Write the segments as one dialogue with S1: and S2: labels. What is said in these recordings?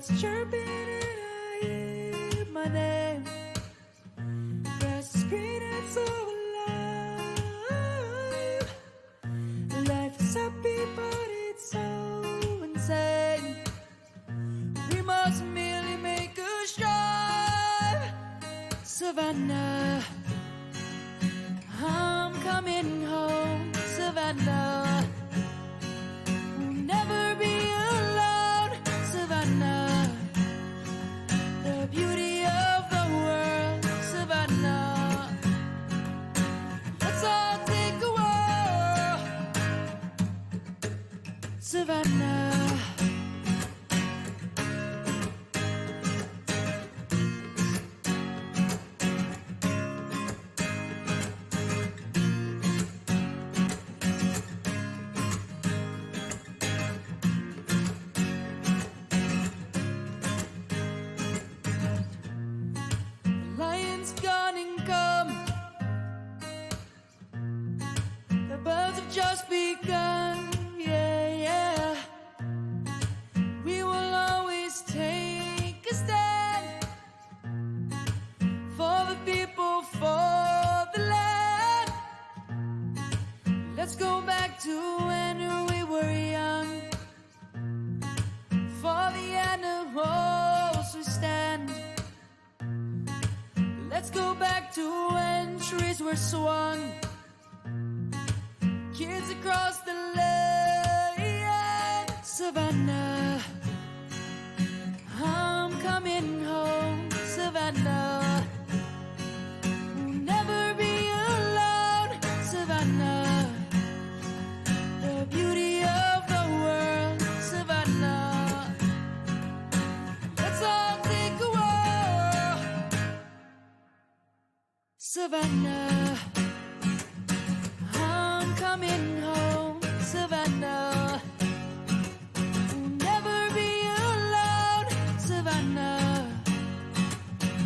S1: Birds chirping and I hear my name. Grass is green and so alive. Life is happy but it's so insane. We must merely make a strive. Savannah, I'm coming home. Savannah, we'll never be alone. Savannah, the beauty of the world. Savannah, let's all take a walk. Savannah, lion's gone and come. The birds have just begun. Yeah, yeah. We will always take a stand for the people, for the land. Let's go back to when we were young. For the animals we stand. Let's go back to when trees were swung. Kids across the land. Savannah, I'm coming home. Savannah, we'll never be alone. Savannah, the beauty of the world. Savannah, let's all take a walk. Savannah, I'm coming home. Savannah, we'll never be alone. Savannah,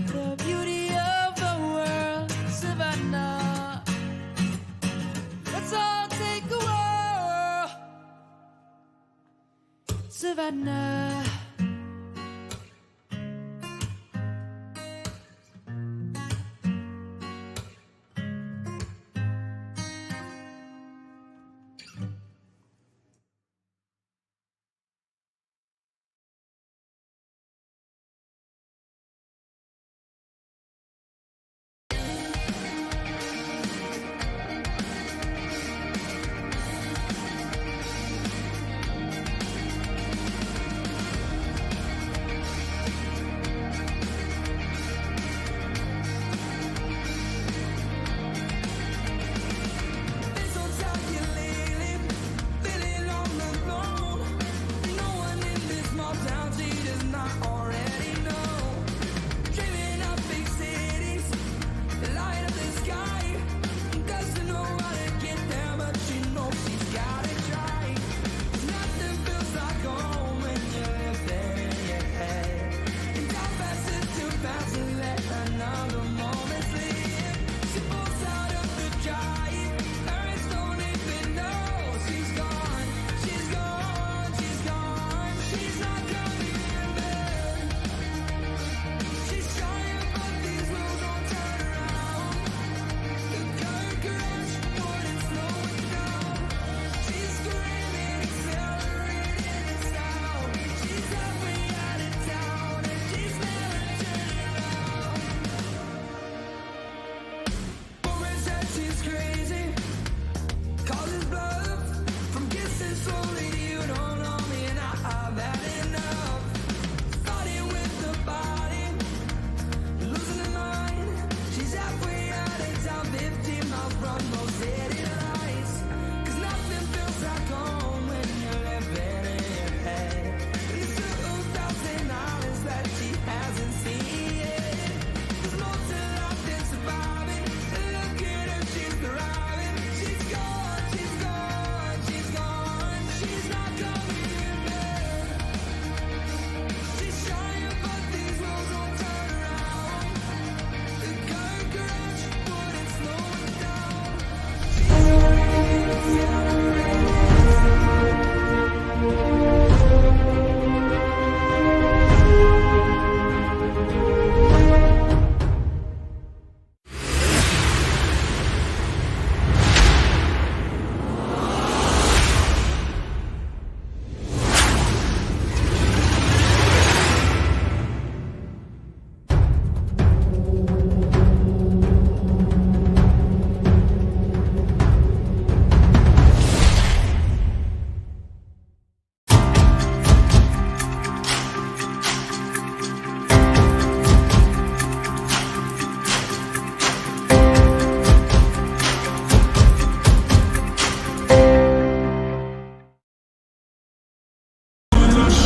S1: the beauty of the world. Savannah, let's all take a walk. Savannah.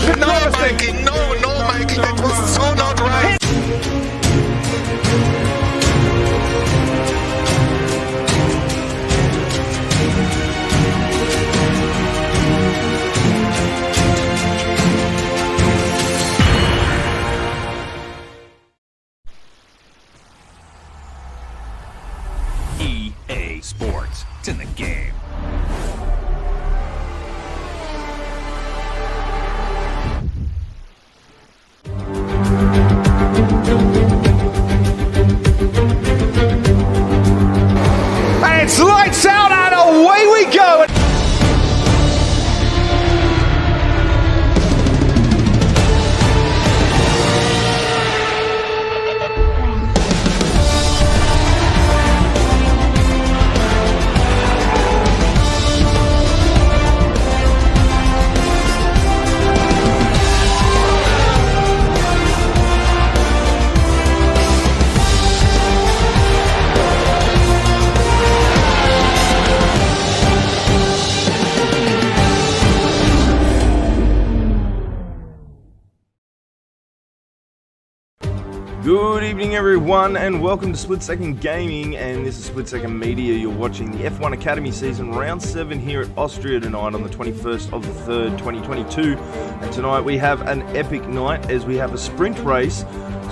S2: No, Mikey, no, Mikey, that was so not right.
S3: EA Sports. It's in the game.
S4: And it's lights out and away we go.
S5: Good evening everyone and welcome to Split Second Gaming, and this is Split Second Media. You're watching the F1 Academy season round 7 here at Austria tonight on the 21st of the 3rd 2022, and tonight we have an epic night as we have a sprint race.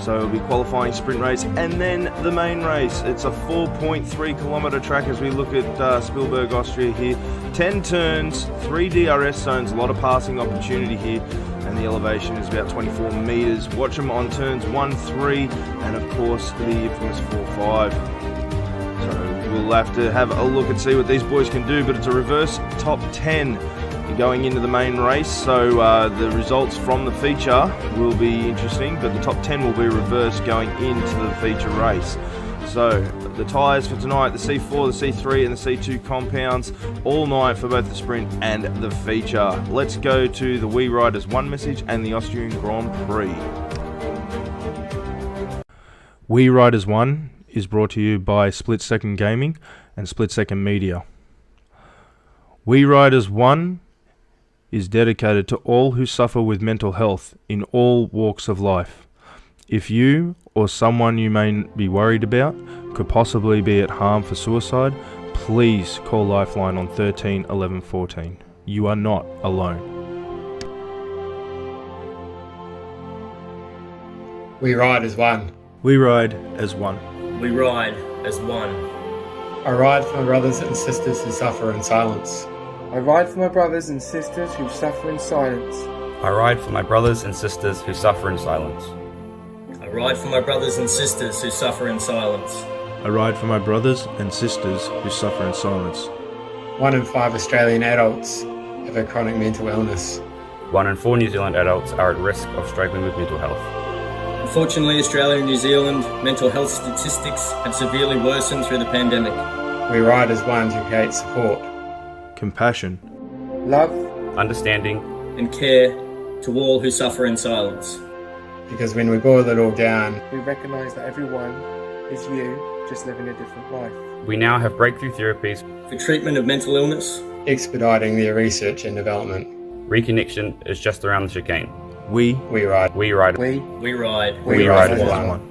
S5: So it'll be qualifying sprint race and then the main race. It's a 4.3 kilometre track as we look at Spielberg, Austria here. 10 turns, 3 DRS zones, a lot of passing opportunity here, and the elevation is about 24 metres. Watch them on turns 1, 3 and of course the infamous 4, 5. So we'll have to have a look and see what these boys can do, but it's a reverse top 10 going into the main race, so the results from the feature will be interesting, but the top 10 will be reversed going into the feature race. So the tyres for tonight, the C4, the C3 and the C2 compounds all night for both the sprint and the feature. Let's go to the We Riders 1 message and the Austrian Grand Prix. We Riders 1 is brought to you by Split Second Gaming and Split Second Media. We Riders 1 is dedicated to all who suffer with mental health in all walks of life. If you or someone you may be worried about could possibly be at harm for suicide, please call Lifeline on 13 11 14. You are not alone.
S6: We ride as one.
S5: We ride as one.
S7: We ride as one.
S6: I ride for my brothers and sisters who suffer in silence.
S8: I ride for my brothers and sisters who suffer in silence.
S9: I ride for my brothers and sisters who suffer in silence.
S7: I ride for my brothers and sisters who suffer in silence.
S5: I ride for my brothers and sisters who suffer in silence.
S6: 1 in 5 Australian adults have a chronic mental illness.
S9: 1 in 4 New Zealand adults are at risk of struggling with mental health.
S7: Unfortunately, Australia and New Zealand mental health statistics have severely worsened through the pandemic.
S6: We ride as one to create support,
S5: Compassion,
S8: Love,
S9: understanding,
S7: and care to all who suffer in silence.
S6: because when we boil it all down,
S8: we recognise that everyone is you, just living a different life.
S9: we now have breakthrough therapies.
S7: For treatment of mental illness,
S6: expediting their research and development.
S9: Reconnection is just around the chicane.
S5: we
S6: We ride.
S9: We ride.
S8: We
S7: ride.
S6: We ride as one.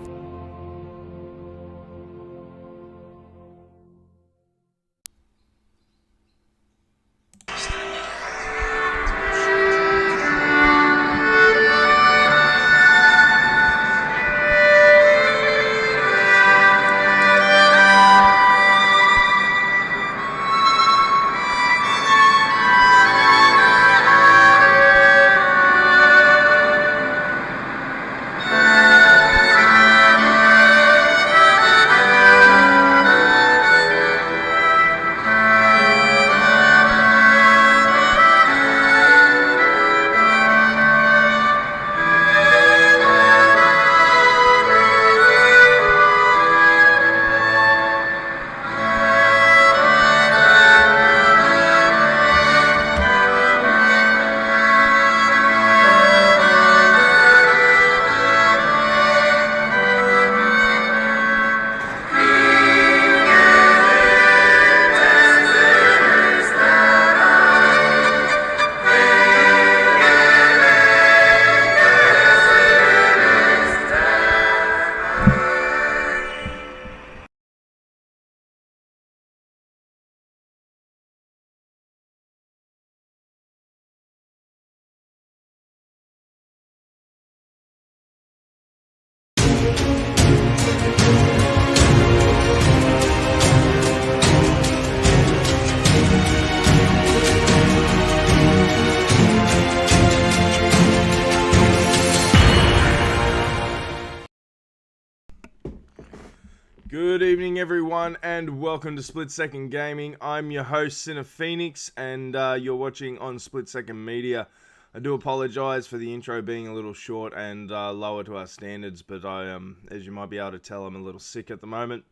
S5: Good evening, everyone, and welcome to Split Second Gaming. I'm your host, Sinner Phoenix, and you're watching on Split Second Media. I do apologise for the intro being a little short and lower to our standards, but I, as you might be able to tell, I'm a little sick at the moment.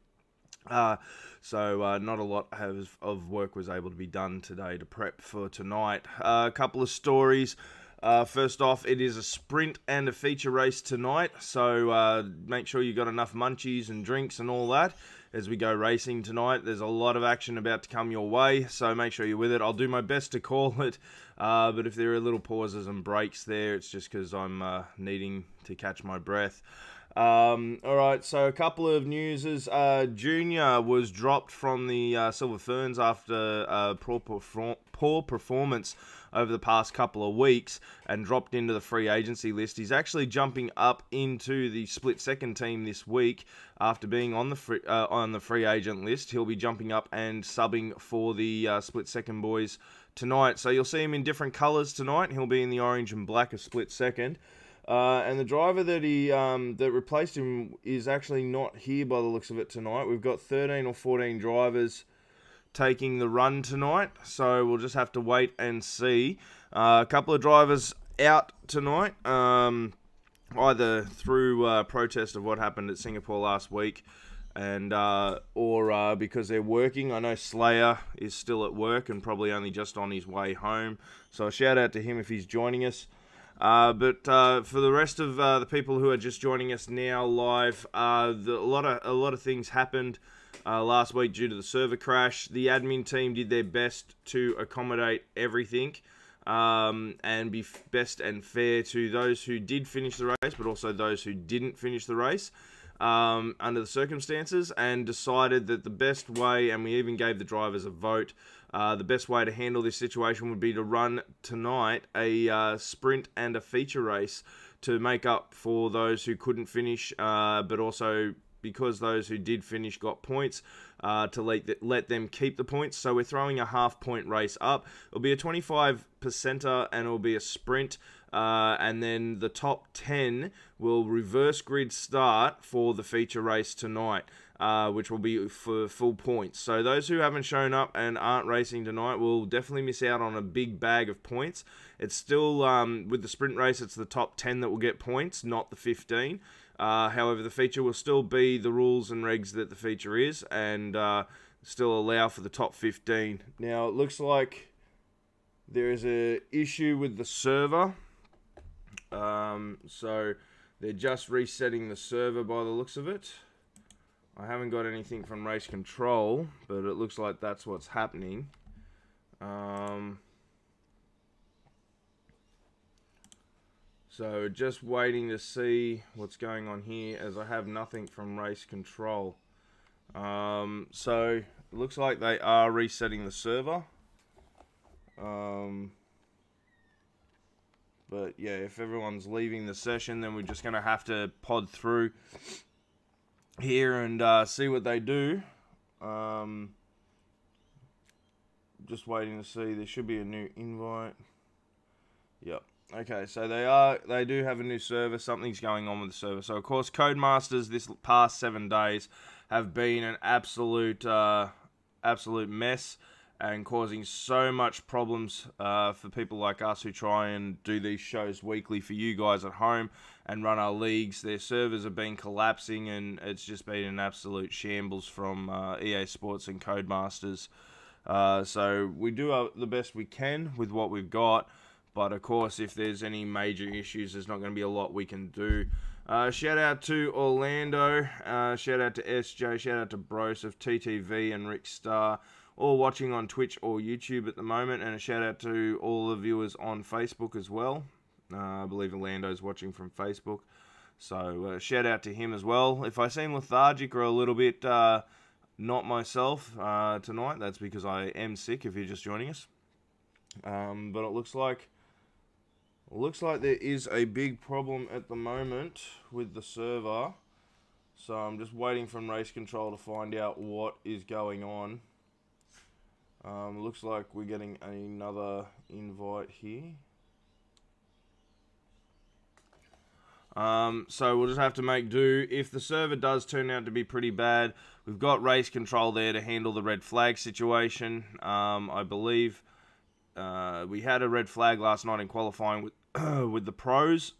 S5: So not a lot of work was able to be done today to prep for tonight. A couple of stories. First off, it is a sprint and a feature race tonight, so make sure you got enough munchies and drinks and all that as we go racing tonight. There's a lot of action about to come your way, so make sure you're with it. I'll do my best to call it, but if there are little pauses and breaks there, it's just because I'm needing to catch my breath. Alright, so a couple of newses. Junior was dropped from the Silver Ferns after poor performance over the past couple of weeks and dropped into the free agency list. He's actually jumping up into the split second team this week after being on the free agent list. He'll be jumping up and subbing for the split second boys tonight. So you'll see him in different colours tonight. He'll be in the orange and black of split second. And the driver that that replaced him is actually not here by the looks of it tonight. We've got 13 or 14 drivers taking the run tonight, so we'll just have to wait and see. A couple of drivers out tonight, either through protest of what happened at Singapore last week, and or because they're working. I know Slayer is still at work and probably only just on his way home, so a shout out to him if he's joining us. But for the rest of the people who are just joining us now live, a lot of things happened last week due to the server crash. The admin team did their best to accommodate everything and be best and fair to those who did finish the race, but also those who didn't finish the race under the circumstances, and decided that the best way, and we even gave the drivers a vote, the best way to handle this situation would be to run tonight a sprint and a feature race to make up for those who couldn't finish, but also because those who did finish got points, to let them keep the points. So we're throwing a half-point race up. It'll be a 25%er and it'll be a sprint. And then the top 10 will reverse grid start for the feature race tonight, which will be for full points. So those who haven't shown up and aren't racing tonight will definitely miss out on a big bag of points. It's still, with the sprint race, it's the top 10 that will get points, not the 15. However, the feature will still be the rules and regs that the feature is, and still allow for the top 15. Now, it looks like there is an issue with the server. So they're just resetting the server by the looks of it. I haven't got anything from race control, but it looks like that's what's happening. So just waiting to see what's going on here, as I have nothing from race control. So it looks like they are resetting the server. But yeah, if everyone's leaving the session, then we're just going to have to pod through here and see what they do. Just waiting to see. There should be a new invite. Yep. Okay, so they do have a new server. Something's going on with the server. So of course, Codemasters this past 7 days have been an absolute mess, and causing so much problems for people like us who try and do these shows weekly for you guys at home and run our leagues. Their servers have been collapsing, and it's just been an absolute shambles from EA Sports and Codemasters. So we do the best we can with what we've got, but of course, if there's any major issues, there's not going to be a lot we can do. Shout out to Orlando, shout out to SJ, shout out to Broseph, TTV and Rick Starr, all watching on Twitch or YouTube at the moment, and a shout out to all the viewers on Facebook as well. I believe Orlando's watching from Facebook, so shout out to him as well. If I seem lethargic or a little bit not myself tonight, that's because I am sick, if you're just joining us. But it looks like there is a big problem at the moment with the server, so I'm just waiting from race control to find out what is going on. Looks like we're getting another invite here. So we'll just have to make do. If the server does turn out to be pretty bad, we've got race control there to handle the red flag situation. I believe we had a red flag last night in qualifying with with the pros.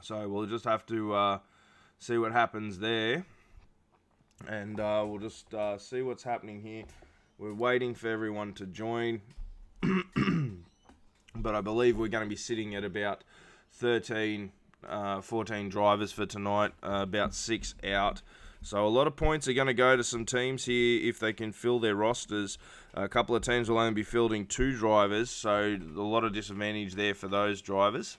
S5: So we'll just have to see what happens there. And we'll just see what's happening here. We're waiting for everyone to join. But I believe we're going to be sitting at about 13, 14 drivers for tonight, about 6 out. So a lot of points are going to go to some teams here if they can fill their rosters. A couple of teams will only be fielding 2 drivers, so a lot of disadvantage there for those drivers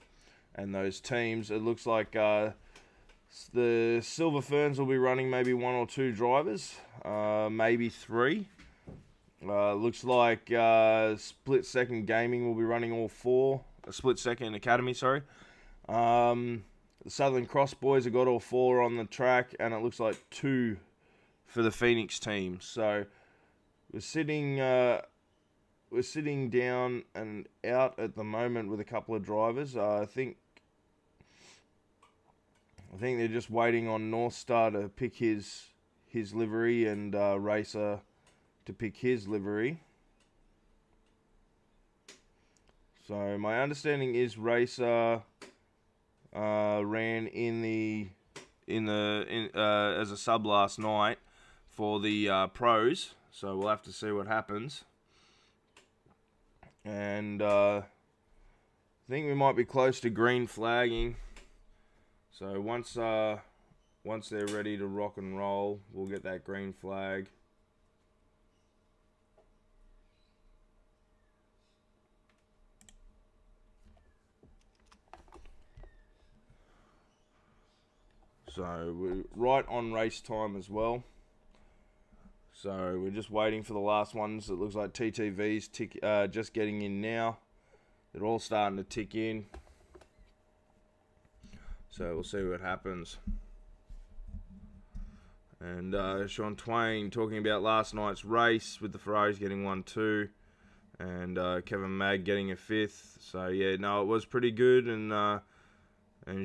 S5: and those teams. It looks like the Silver Ferns will be running maybe 1 or 2 drivers, maybe 3. Looks like Split Second Gaming will be running all 4. Split Second Academy, sorry. The Southern Cross boys have got all 4 on the track, and it looks like 2 for the Phoenix team. So we're sitting down and out at the moment with a couple of drivers. I think they're just waiting on North Star to pick his livery and Racer to pick his livery. So my understanding is Racer ran as a sub last night for the pros. So we'll have to see what happens. And I think we might be close to green flagging. So once they're ready to rock and roll, we'll get that green flag. So we're right on race time as well. So we're just waiting for the last ones. It looks like TTV's just getting in now. They're all starting to tick in. So we'll see what happens. And Sean Twain talking about last night's race with the Ferraris getting 1-2. And Kevin Mag getting a 5th. So yeah, no, it was pretty good. And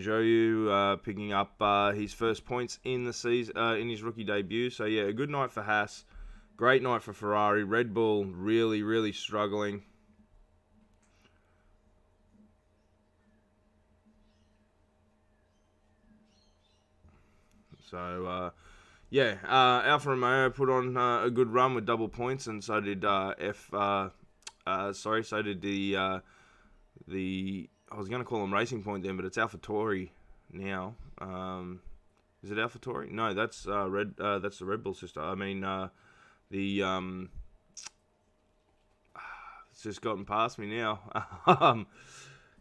S5: Zhou picking up his first points in the season in his rookie debut. So yeah, a good night for Haas, great night for Ferrari. Red Bull really, really struggling. So yeah, Alfa Romeo put on a good run with double points, and so did so did the I was going to call them Racing Point then, but it's AlphaTauri now. Is it AlphaTauri? No, that's that's the Red Bull sister. I mean, it's just gotten past me now.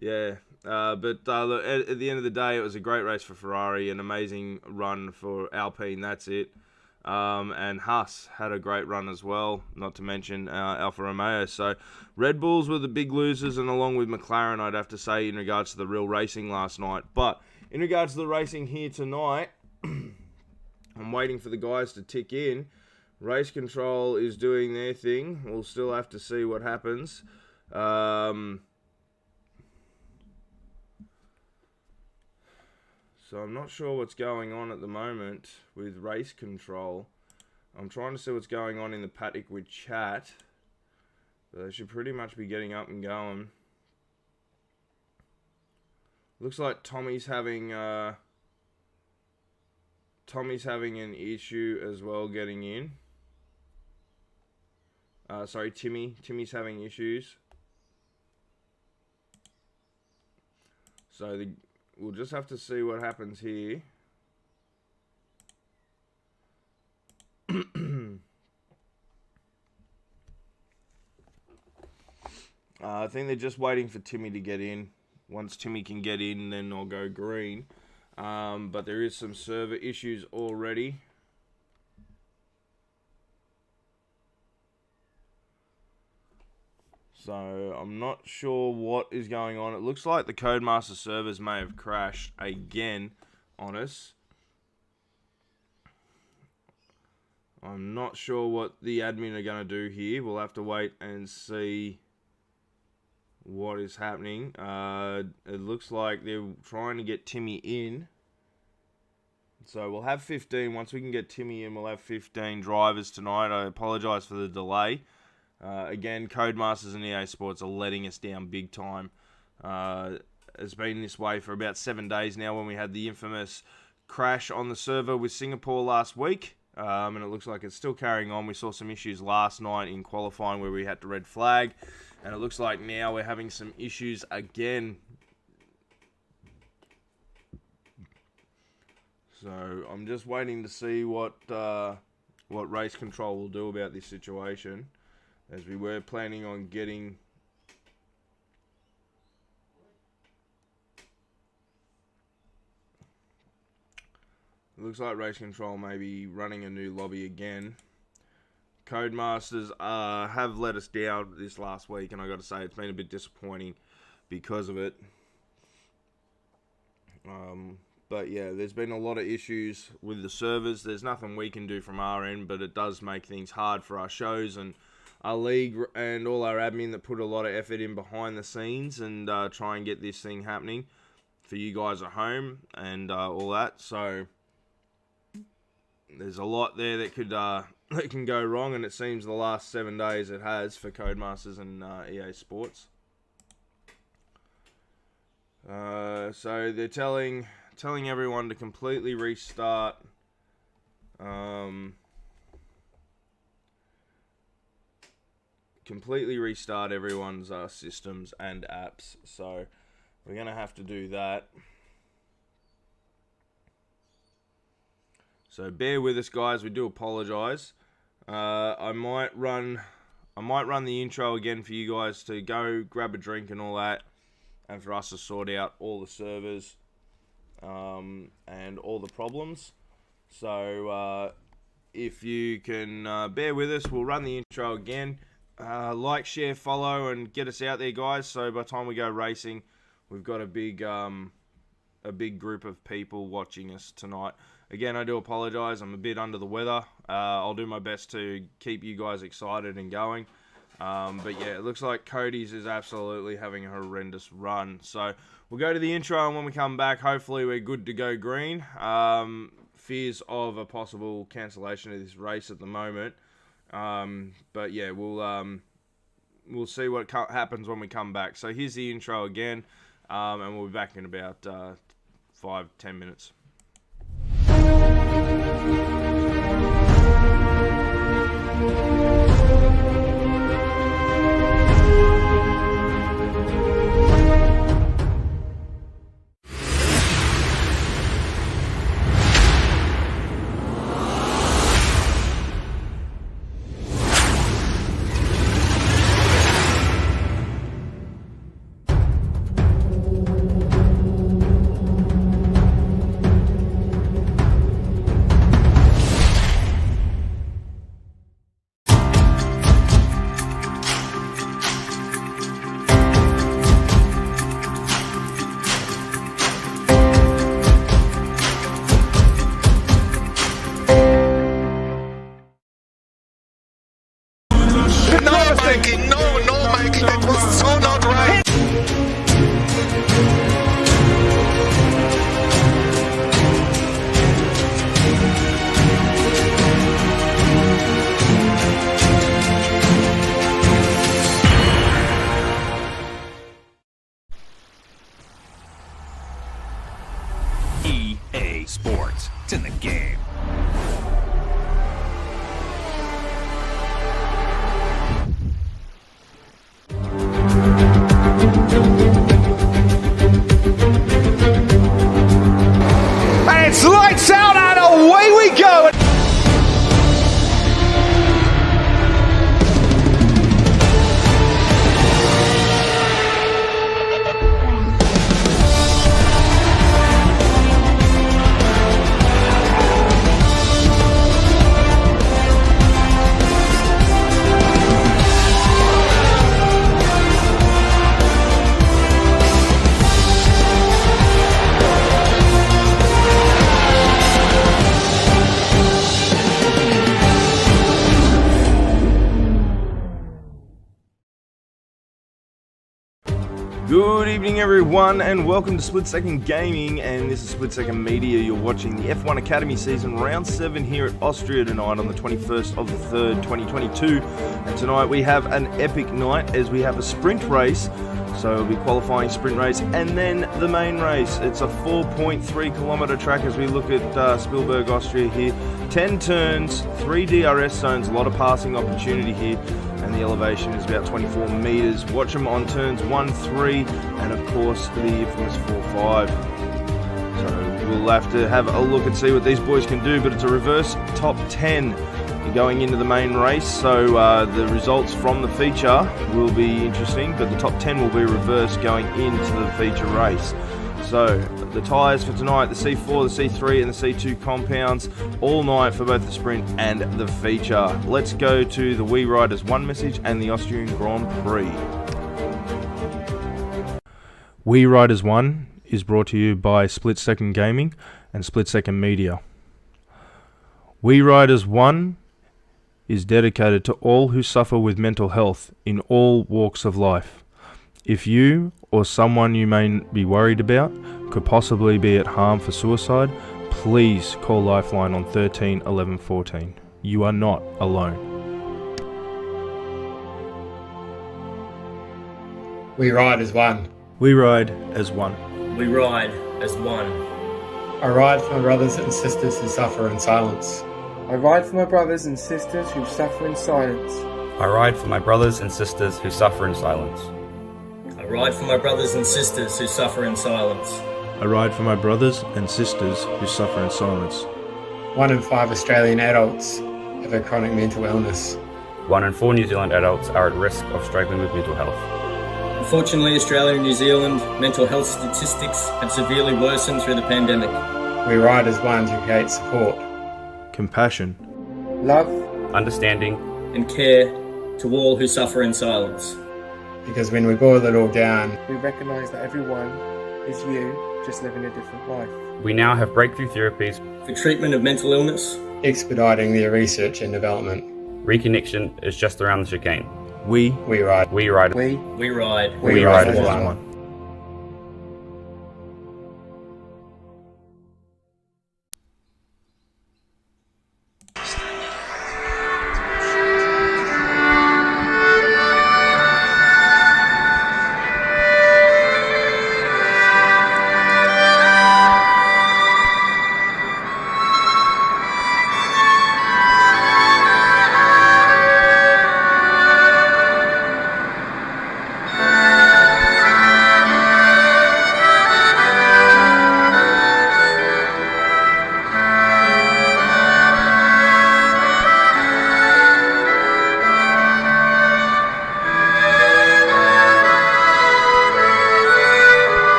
S5: Yeah, but look, at the end of the day, it was a great race for Ferrari, an amazing run for Alpine. That's it. And Haas had a great run as well, not to mention Alfa Romeo. So Red Bulls were the big losers, and along with McLaren, I'd have to say, in regards to the real racing last night. But in regards to the racing here tonight, I'm waiting for the guys to tick in. Race control is doing their thing. We'll still have to see what happens. So I'm not sure what's going on at the moment with race control. I'm trying to see what's going on in the paddock with chat. But they should pretty much be getting up and going. Looks like Tommy's having an issue as well getting in. Sorry, Timmy's having issues. So we'll just have to see what happens here. I think they're just waiting for Timmy to get in. Once Timmy can get in, then I'll go green. But there is some server issues already. So I'm not sure what is going on. It looks like the Codemaster servers may have crashed again on us. I'm not sure what the admin are going to do here. We'll have to wait and see what is happening. It looks like they're trying to get Timmy in. So we'll have 15. Once we can get Timmy in, we'll have 15 drivers tonight. I apologise for the delay. Again, Codemasters and EA Sports are letting us down big time. It's been this way for about 7 days now when we had the infamous crash on the server with Singapore last week. And it looks like it's still carrying on. We saw some issues last night in qualifying where we had to red flag. And it looks like now we're having some issues again. So I'm just waiting to see what race control will do about this situation, as we were planning on getting it looks like race control may be running a new lobby again. Codemasters have let us down this last week, and I got to say it's been a bit disappointing because of it. But yeah, there's been a lot of issues with the servers. There's nothing we can do from our end, but it does make things hard for our shows and our league and all our admin that put a lot of effort in behind the scenes and try and get this thing happening for you guys at home and all that. So there's a lot there that could that can go wrong, and it seems the last 7 days it has for Codemasters and EA Sports. So they're telling everyone to completely restart everyone's systems and apps. So we're gonna have to do that. So bear with us, guys. We do apologize. I might run the intro again for you guys to go grab a drink and all that, and for us to sort out all the servers and all the problems. So if you can bear with us, we'll run the intro again. Like, share, follow, and get us out there, guys. So by the time we go racing, we've got a big group of people watching us tonight. Again, I do apologize. I'm a bit under the weather. I'll do my best to keep you guys excited and going. But yeah, it looks like Cody's is absolutely having a horrendous run. So we'll go to the intro, and when we come back, hopefully we're good to go green. Fears of a possible cancellation of this race at the moment. But yeah, we'll see what happens when we come back. So here's the intro again, and we'll be back in about 5-10 minutes.
S2: No, Mikey, that was so not right.
S3: EA Sports. It's in the game.
S4: It's lights out and away we go.
S5: Good evening, everyone, and welcome to Split Second Gaming, and this is Split Second Media. You're watching the F1 Academy season, round 7 here at Austria tonight on the 21st of the 3rd, 2022. And tonight we have an epic night as we have a sprint race. So we'll be qualifying sprint race and then the main race. It's a 4.3 kilometre track as we look at Spielberg, Austria here. 10 turns, 3 DRS zones, a lot of passing opportunity here. And the elevation is about 24 metres. Watch them on turns 1, 3, and of course the infamous 4, 5. So we'll have to have a look and see what these boys can do, but it's a reverse top 10 going into the main race. So the results from the feature will be interesting, but the top 10 will be reversed going into the feature race. So the tyres for tonight, the C4, the C3 and the C2 compounds, all night for both the sprint and the feature. Let's go to the We Riders 1 message and the Austrian Grand Prix. We Riders 1 is brought to you by Split Second Gaming and Split Second Media. We Riders 1 is dedicated to all who suffer with mental health in all walks of life. If you or someone you may be worried about could possibly be at harm for suicide, please call Lifeline on 13 11 14. You are not alone.
S6: We ride as one.
S5: We ride as one.
S7: We ride as one.
S6: I ride for my brothers and sisters who suffer in silence.
S8: I ride for my brothers and sisters who suffer in silence.
S9: I ride for my brothers and sisters who suffer in silence.
S7: I ride for my brothers and sisters who suffer in silence.
S5: I ride for my brothers and sisters who suffer in silence.
S6: 1 in 5 Australian adults have a chronic mental illness.
S9: 1 in 4 New Zealand adults are at risk of struggling with mental health.
S7: Unfortunately, Australia and New Zealand mental health statistics have severely worsened through the pandemic.
S6: We ride as one to create support,
S5: Compassion.
S8: Love,
S9: Understanding,
S7: and care to all who suffer in silence.
S6: because when we boil it all down,
S8: we recognise that everyone is you, just living a different life.
S9: we now have breakthrough therapies.
S7: For treatment of mental illness,
S6: expediting their research and development.
S9: Reconnection is just around the chicane.
S5: We
S6: We ride.
S9: We ride.
S7: we ride.
S6: We ride as one.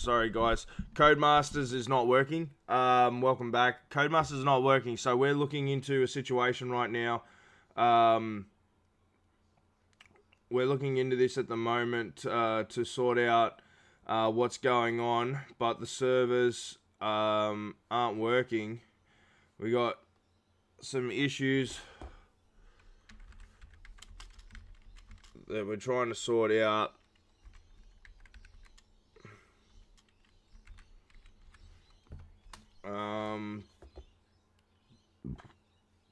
S5: sorry guys. Codemasters is not working. Welcome back. Codemasters is not working, so we're looking into a situation right now. We're looking into this at the moment to sort out what's going on, but the servers aren't working. We got some issues that we're trying to sort out.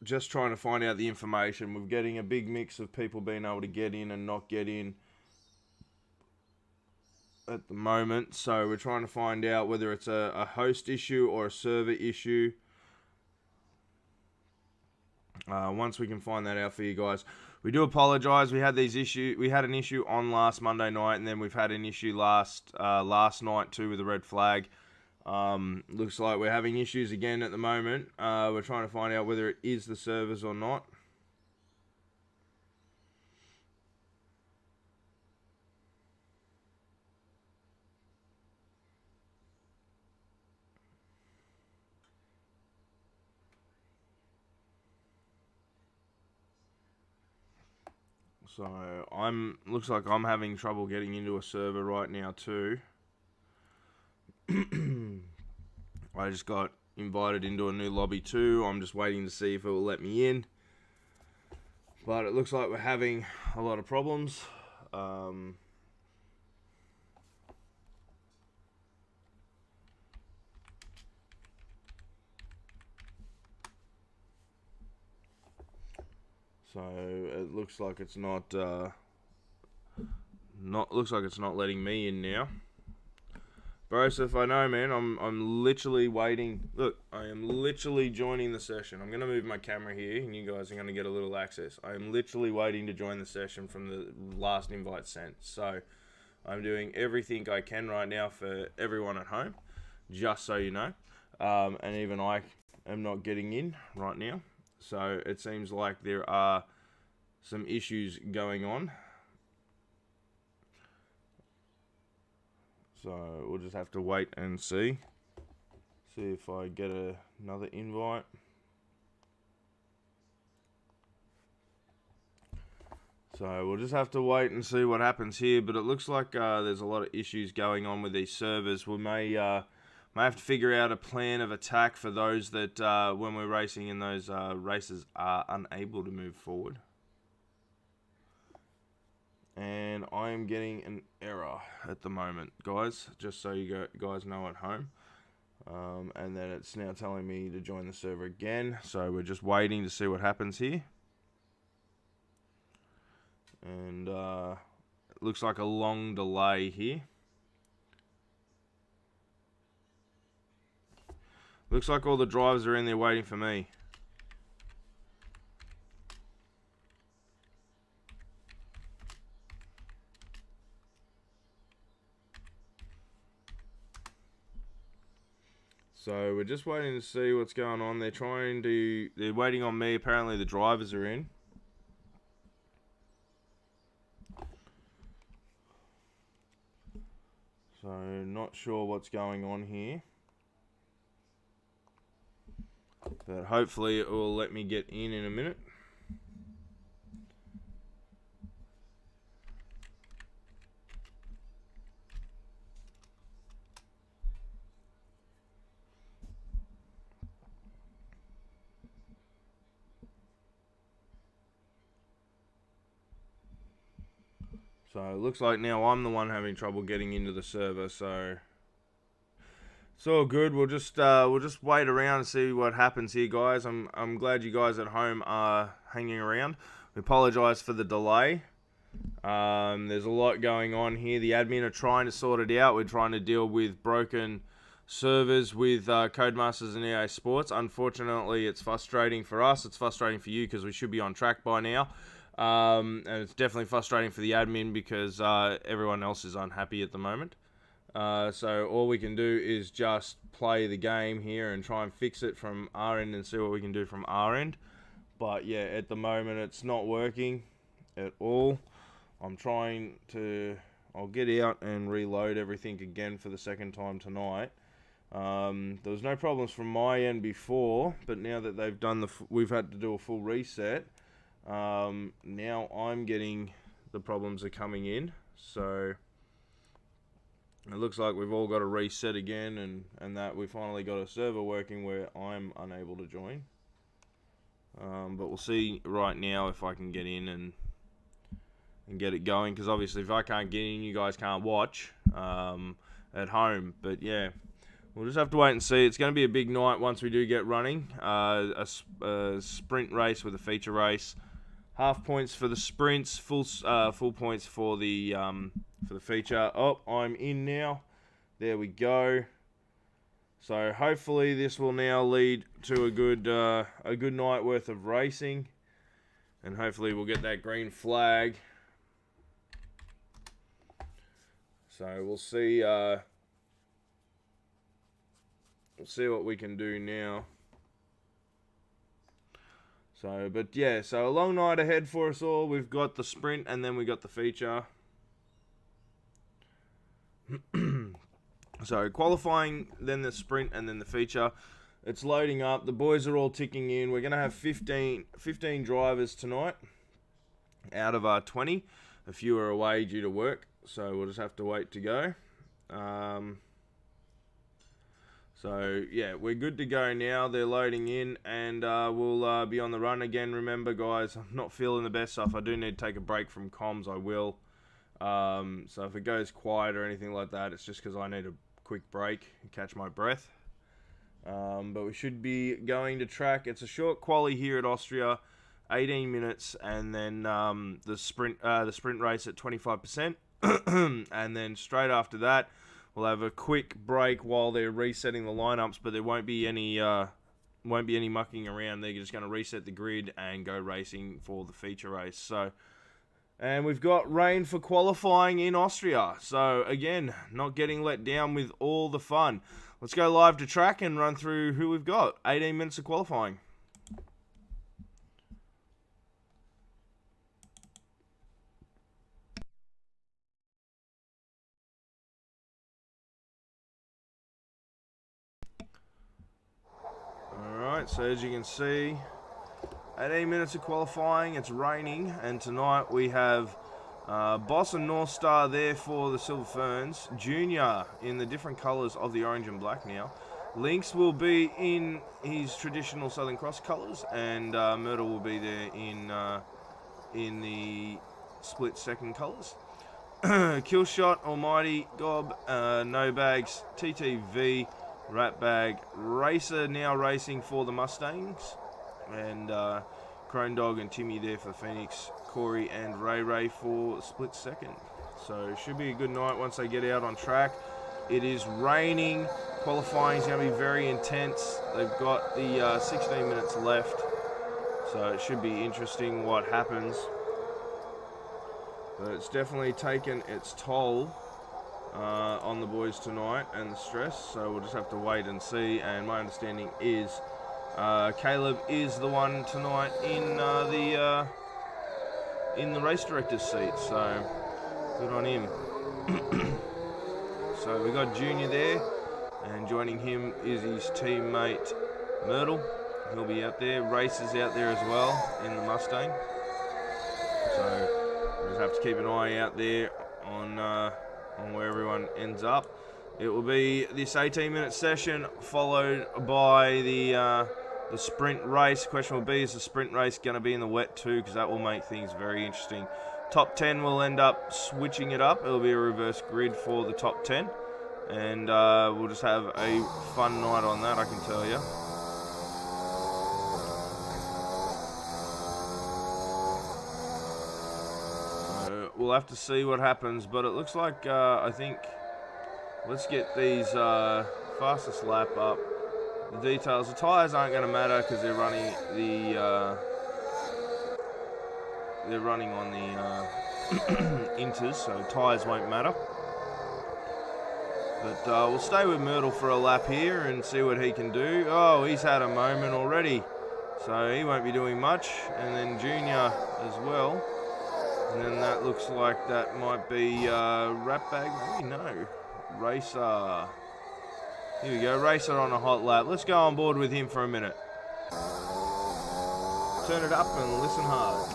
S5: Just trying to find out the information. We're getting a big mix of people being able to get in and not get in at the moment. So we're trying to find out whether it's a host issue or a server issue. Once we can find that out for you guys. We do apologize. We had an issue on last Monday night, and then we've had an issue last night too with the red flag. Looks like we're having issues again at the moment. We're trying to find out whether it is the servers or not. So looks like I'm having trouble getting into a server right now too. I just got invited into a new lobby too. I'm just waiting to see if it will let me in. But it looks like we're having a lot of problems. So it looks like it's not letting me in now. Bro, so if I know, man, I'm literally waiting. Look, I am literally joining the session. I'm gonna move my camera here, and you guys are gonna get a little access. I am literally waiting to join the session from the last invite sent. So I'm doing everything I can right now for everyone at home, just so you know. And even I am not getting in right now. So it seems like there are some issues going on. So we'll just have to wait and see. See if I get another invite. So we'll just have to wait and see what happens here. But it looks like there's a lot of issues going on with these servers. We may have to figure out a plan of attack for those that when we're racing in those races are unable to move forward. And I am getting an error at the moment, guys, just so you guys know at home. And then it's now telling me to join the server again. So we're just waiting to see what happens here. And it looks like a long delay here. Looks like all the drivers are in there waiting for me. So we're just waiting to see what's going on. They're waiting on me. Apparently the drivers are in. So not sure what's going on here. But hopefully it will let me get in a minute. So it looks like now I'm the one having trouble getting into the server, so it's all good. We'll just wait around and see what happens here, guys. I'm glad you guys at home are hanging around. We apologize for the delay. There's a lot going on here. The admin are trying to sort it out. We're trying to deal with broken servers with Codemasters and EA Sports. Unfortunately, it's frustrating for us. It's frustrating for you because we should be on track by now. And it's definitely frustrating for the admin because everyone else is unhappy at the moment. So all we can do is just play the game here and try and fix it from our end and see what we can do from our end. But yeah, at the moment it's not working at all. I'm trying to I'll get out and reload everything again for the second time tonight. There was no problems from my end before, but now that they've done we've had to do a full reset. Now I'm getting the problems are coming in, so it looks like we've all got to reset again, and that we finally got a server working where I'm unable to join. But we'll see right now if I can get in and get it going, because obviously if I can't get in, you guys can't watch at home. But yeah, we'll just have to wait and see. It's going to be a big night once we do get running. A sprint race with a feature race. Half points for the sprints, full points for the feature. Oh, I'm in now. There we go. So hopefully this will now lead to a good night worth of racing, and hopefully we'll get that green flag. So we'll see what we can do now. So, but yeah, so a long night ahead for us all. We've got the sprint and then we got the feature. So qualifying, then the sprint, and then the feature. It's loading up. The boys are all ticking in. We're going to have 15 drivers tonight out of our 20. A few are away due to work, so we'll just have to wait to go. So yeah, we're good to go now. They're loading in, and we'll be on the run again. Remember, guys, I'm not feeling the best, so if I do need to take a break from comms, I will. So if it goes quiet or anything like that, it's just because I need a quick break and catch my breath. But we should be going to track. It's a short quali here at Austria, 18 minutes, and then the sprint race at 25%, and then straight after that, we'll have a quick break while they're resetting the lineups. But there won't be any mucking around. They're just going to reset the grid and go racing for the feature race. So. And we've got rain for qualifying in Austria. So, again, not getting let down with all the fun. Let's go live to track and run through who we've got. 18 minutes of qualifying. Alright, so as you can see, 18 minutes of qualifying, it's raining, and tonight we have Boss and North Star there for the Silver Ferns, Junior in the different colours of the orange and black now. Lynx will be in his traditional Southern Cross colours, and Myrtle will be there in the split second colours. Killshot, Almighty, Gob, No Bags, TTV, Ratbag, Racer now racing for the Mustangs, and Crone Dog and Timmy there for the Phoenix, Corey and Ray for split second. So it should be a good night once they get out on track. It is raining. Qualifying is going to be very intense. They've got the 16 minutes left, so it should be interesting what happens. But it's definitely taken its toll on the boys tonight and the stress, so we'll just have to wait and see. And my understanding is Caleb is the one tonight in the race director's seat, so good on him. So we got Junior there, and joining him is his teammate Myrtle. He'll be out there. Race is out there as well in the Mustang, so we just have to keep an eye out there on where everyone ends up. It will be this 18-minute session followed by the sprint race. The question will be, is the sprint race going to be in the wet too? Because that will make things very interesting. Top 10 will end up switching it up. It'll be a reverse grid for the top 10. And we'll just have a fun night on that, I can tell you. So we'll have to see what happens. But it looks like, I think, let's get these fastest lap up. The details, the tyres aren't going to matter because they're running on the inters, so tyres won't matter. But we'll stay with Myrtle for a lap here and see what he can do. Oh, he's had a moment already, so he won't be doing much. And then Junior as well. And then that looks like that might be Rat Bag, maybe? No. Racer. Here we go, Racer on a hot lap. Let's go on board with him for a minute. Turn it up and listen hard.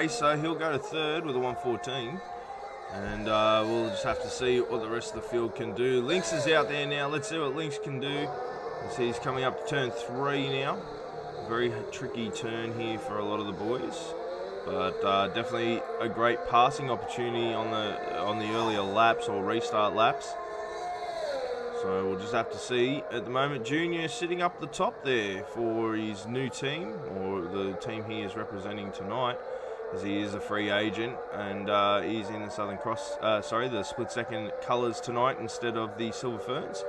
S5: So he'll go to third with a 1:14, and we'll just have to see what the rest of the field can do. Lynx is out there now. Let's see what Lynx can do. You see he's coming up to turn 3 now. Very tricky turn here for a lot of the boys, but definitely a great passing opportunity on the earlier laps or restart laps. So we'll just have to see. At the moment, Junior sitting up the top there for his new team, or the team he is representing tonight, as he is a free agent, and he's in the the split second colours tonight instead of the Silver Ferns.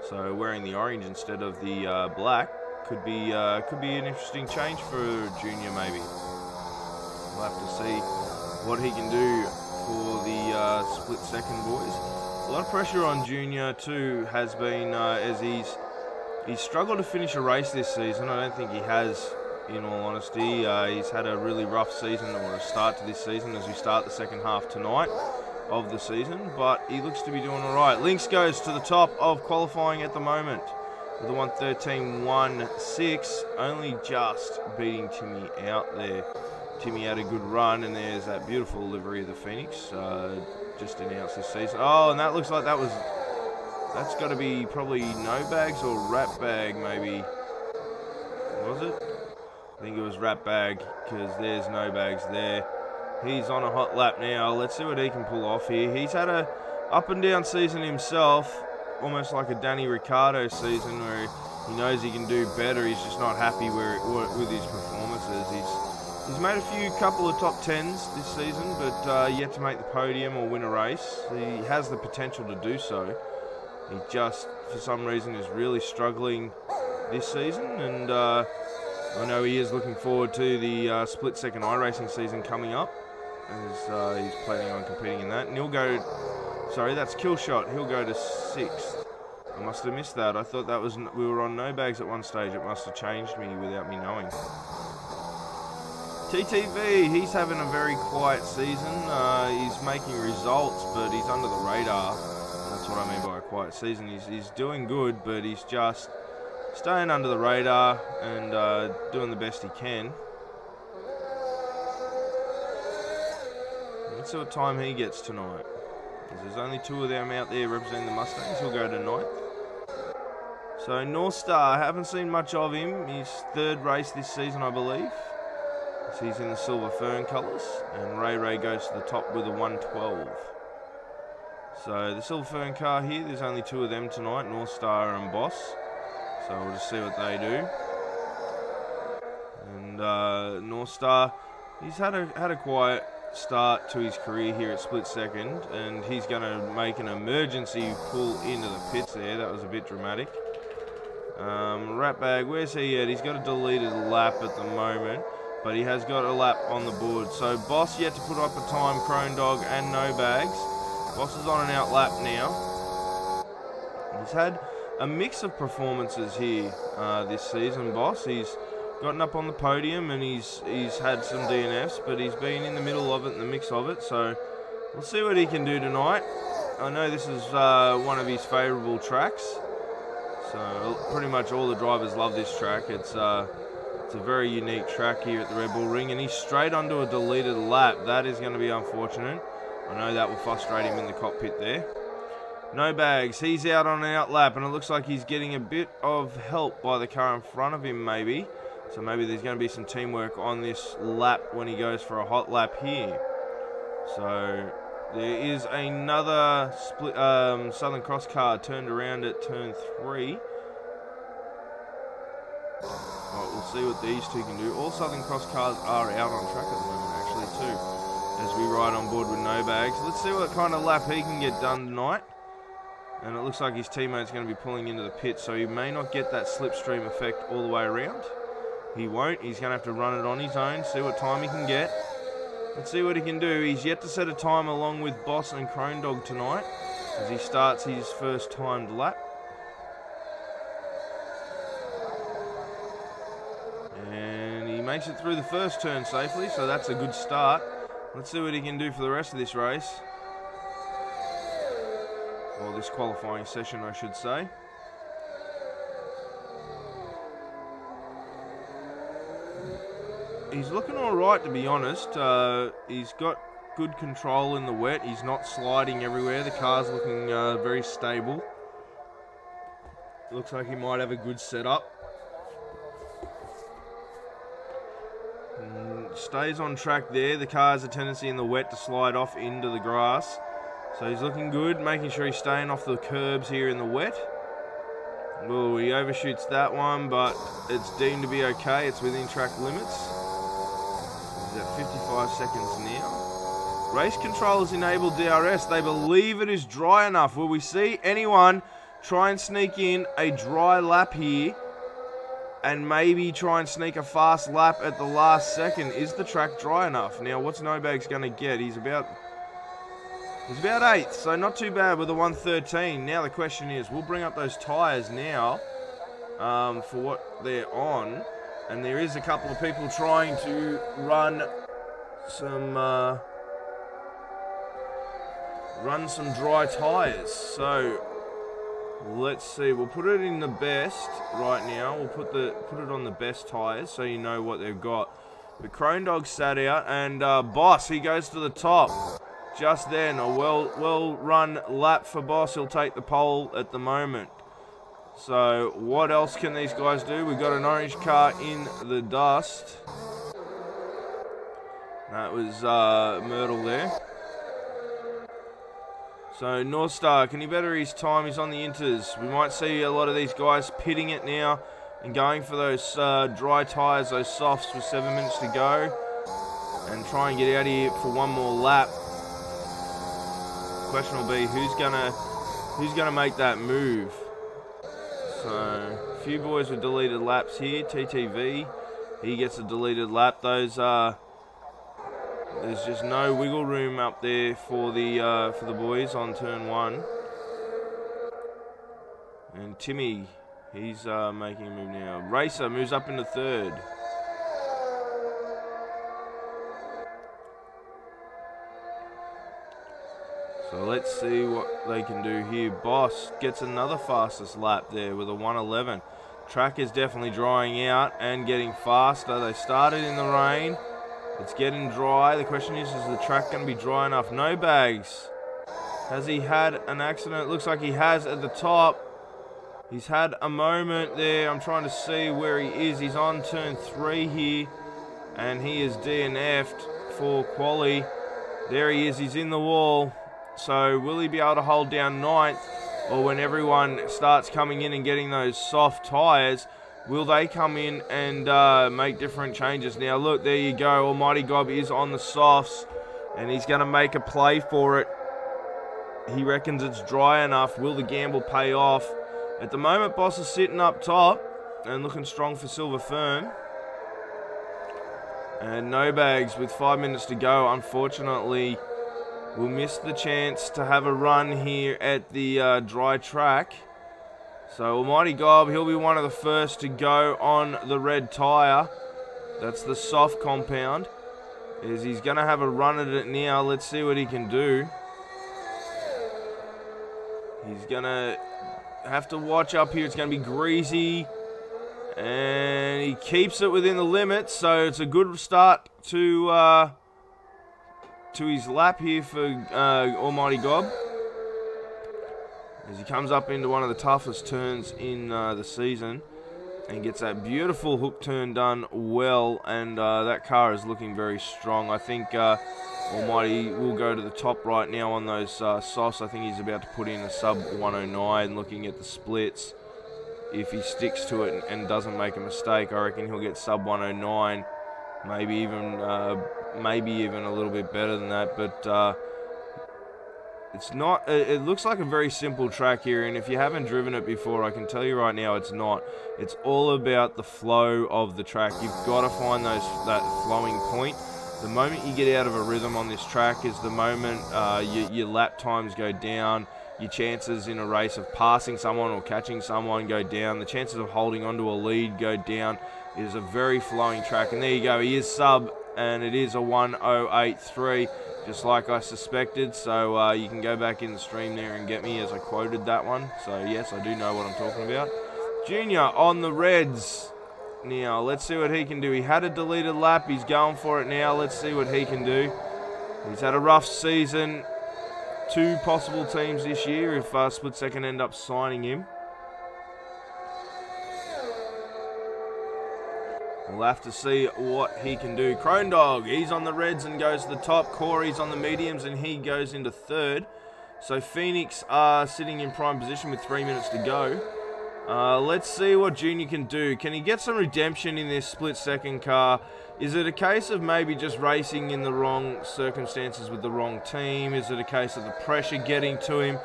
S5: So wearing the orange instead of the black could be an interesting change for Junior maybe. We'll have to see what he can do for the split second boys. A lot of pressure on Junior too has been as he's struggled to finish a race this season. I don't think he has. In all honesty, he's had a really rough season, or a start to this season, as we start the second half tonight of the season, but he looks to be doing all right. Lynx goes to the top of qualifying at the moment with a 1:13.16, only just beating Timmy out there. Timmy had a good run, and there's that beautiful livery of the Phoenix, just announced this season. Oh, and that looks like that's got to be probably No Bags or Rat Bag, maybe. Was it? I think it was Rat Bag, because there's No Bags there. He's on a hot lap now. Let's see what he can pull off here. He's had a up and down season himself, almost like a Danny Ricciardo season, where he knows he can do better. He's just not happy with his performances. He's made a couple of top 10s this season, but yet to make the podium or win a race. He has the potential to do so. He just, for some reason, is really struggling this season, and I know he is looking forward to the split-second iRacing season coming up, as he's planning on competing in that. And he'll go, sorry, that's Killshot. He'll go to 6th. I must have missed that. I thought that was, we were on No Bags at one stage. It must have changed me without me knowing. TTV, he's having a very quiet season. He's making results, but he's under the radar. That's what I mean by a quiet season. He's doing good, but he's just staying under the radar and doing the best he can. Let's see what time he gets tonight. There's only 2 of them out there representing the Mustangs. He'll go to 9th. So North Star, I haven't seen much of him. His 3rd race this season, I believe. So he's in the Silver Fern colours, and Ray goes to the top with a 1:12. So the Silver Fern car here, there's only 2 of them tonight, North Star and Boss. So we'll just see what they do. And North Star, he's had a quiet start to his career here at split second, and he's going to make an emergency pull into the pits there. That was a bit dramatic. Ratbag, where's he at? He's got a deleted lap at the moment, but he has got a lap on the board. So Boss yet to put up a time, Crone Dog and No Bags. Boss is on an out lap now. He's had a mix of performances here this season, Boss. He's gotten up on the podium and he's had some DNFs, but he's been in the middle of it, in the mix of it. So we'll see what he can do tonight. I know this is one of his favourable tracks. So pretty much all the drivers love this track. It's It's a very unique track here at the Red Bull Ring, and he's straight onto a deleted lap. That is going to be unfortunate. I know that will frustrate him in the cockpit there. No bags. He's out on an out lap, and it looks like he's getting a bit of help by the car in front of him, maybe. So maybe there's going to be some teamwork on this lap when he goes for a hot lap here. So there is another split, Southern Cross car turned around at turn 3. Well, we'll see what these two can do. All Southern Cross cars are out on track at the moment, actually, too, as we ride on board with no bags. Let's see what kind of lap he can get done tonight. And it looks like his teammate's going to be pulling into the pit, so he may not get that slipstream effect all the way around. He won't. He's going to have to run it on his own, see what time he can get. Let's see what he can do. He's yet to set a time along with Boss and Crone Dog tonight as he starts his first timed lap. And he makes it through the first turn safely, so that's a good start. Let's see what he can do for the rest of this race. Or this qualifying session, I should say. He's looking alright, to be honest. He's got good control in the wet. He's not sliding everywhere. The car's looking very stable. Looks like he might have a good setup. Stays on track there. The car has a tendency in the wet to slide off into the grass. So he's looking good, making sure he's staying off the curbs here in the wet. Well, he overshoots that one, but it's deemed to be okay. It's within track limits. He's at 55 seconds now. Race controllers enable DRS. They believe it is dry enough. Will we see anyone try and sneak in a dry lap here and maybe try and sneak a fast lap at the last second? Is the track dry enough? Now, what's Nobags going to get? He's about 8th, so not too bad with a 113. Now the question is, we'll bring up those tyres now for what they're on. And there is a couple of people trying to run some dry tyres. So let's see. We'll put it in the best right now. We'll put it on the best tyres so you know what they've got. The Crone Dog sat out, and Boss, he goes to the top. Just then, a well run lap for Boss. He'll take the pole at the moment. So what else can these guys do? We've got an orange car in the dust. That was Myrtle there. So North Star, can he better his time? He's on the inters. We might see a lot of these guys pitting it now and going for those dry tyres, those softs with 7 minutes to go, and try and get out of here for one more lap. Question will be who's gonna make that move. So a few boys with deleted laps here. TTV, he gets a deleted lap. Those there's just no wiggle room up there for the boys on turn 1. And Timmy, he's making a move now. Racer moves up into 3rd. So let's see what they can do here. Boss gets another fastest lap there with a 111. Track is definitely drying out and getting faster. They started in the rain. It's getting dry. The question is the track going to be dry enough? No bags. Has he had an accident? It looks like he has at the top. He's had a moment there. I'm trying to see where he is. He's on turn 3 here, and he is DNF'd for quali. There he is. He's in the wall. So will he be able to hold down 9th, or when everyone starts coming in and getting those soft tyres, will they come in and make different changes? Now look, there you go. Almighty Gob is on the softs, and he's going to make a play for it. He reckons it's dry enough. Will the gamble pay off? At the moment, Boss is sitting up top and looking strong for Silver Fern. And No Bags with 5 minutes to go, unfortunately, will miss the chance to have a run here at the dry track. So Almighty Gob, he'll be one of the first to go on the red tyre. That's the soft compound. He's going to have a run at it now. Let's see what he can do. He's going to have to watch up here. It's going to be greasy. And he keeps it within the limits, so it's a good start to his lap here for Almighty Gob. As he comes up into one of the toughest turns in the season and gets that beautiful hook turn done well, and that car is looking very strong. I think Almighty will go to the top right now on those softs. I think he's about to put in a sub 109 looking at the splits. If he sticks to it and doesn't make a mistake, I reckon he'll get sub 109, maybe even a little bit better than that. But it's not. It looks like a very simple track here, and if you haven't driven it before, I can tell you right now, it's not. It's all about the flow of the track. You've got to find that flowing point. The moment you get out of a rhythm on this track is the moment your lap times go down. Your chances in a race of passing someone or catching someone go down. The chances of holding onto a lead go down. It is a very flowing track. And there you go. He is sub, and it is a 1:08.3, just like I suspected. So you can go back in the stream there and get me as I quoted that one. So yes, I do know what I'm talking about. Junior on the reds. Now, let's see what he can do. He had a deleted lap. He's going for it now. Let's see what he can do. He's had a rough season. 2 possible teams this year if Split Second end up signing him. We'll have to see what he can do. Crone Dog, he's on the reds and goes to the top. Corey's on the mediums and he goes into third. So Phoenix are sitting in prime position with 3 minutes to go. Let's see what Junior can do. Can he get some redemption in this split second car? Is it a case of maybe just racing in the wrong circumstances with the wrong team? Is it a case of the pressure getting to him?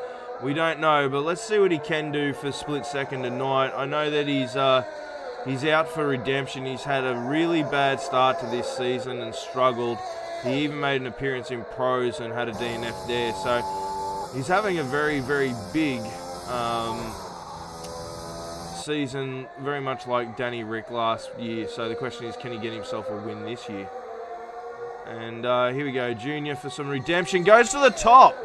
S5: We don't know, but let's see what he can do for split second tonight. I know that he's out for redemption. He's had a really bad start to this season and struggled. He even made an appearance in pros and had a DNF there. So he's having a very, very big season, very much like Danny Rick last year. So the question is, can he get himself a win this year? And here we go. Junior for some redemption. Goes to the top.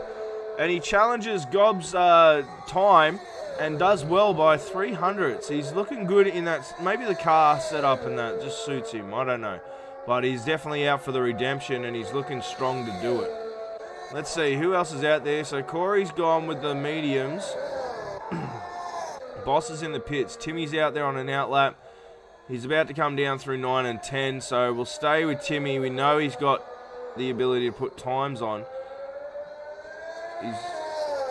S5: And he challenges Gob's time and does well by 300ths. He's looking good in that. Maybe the car setup and that just suits him. I don't know. But he's definitely out for the redemption and he's looking strong to do it. Let's see who else is out there. So Corey's gone with the mediums. Boss is in the pits. Timmy's out there on an outlap. He's about to come down through 9 and 10. So we'll stay with Timmy. We know he's got the ability to put times on. He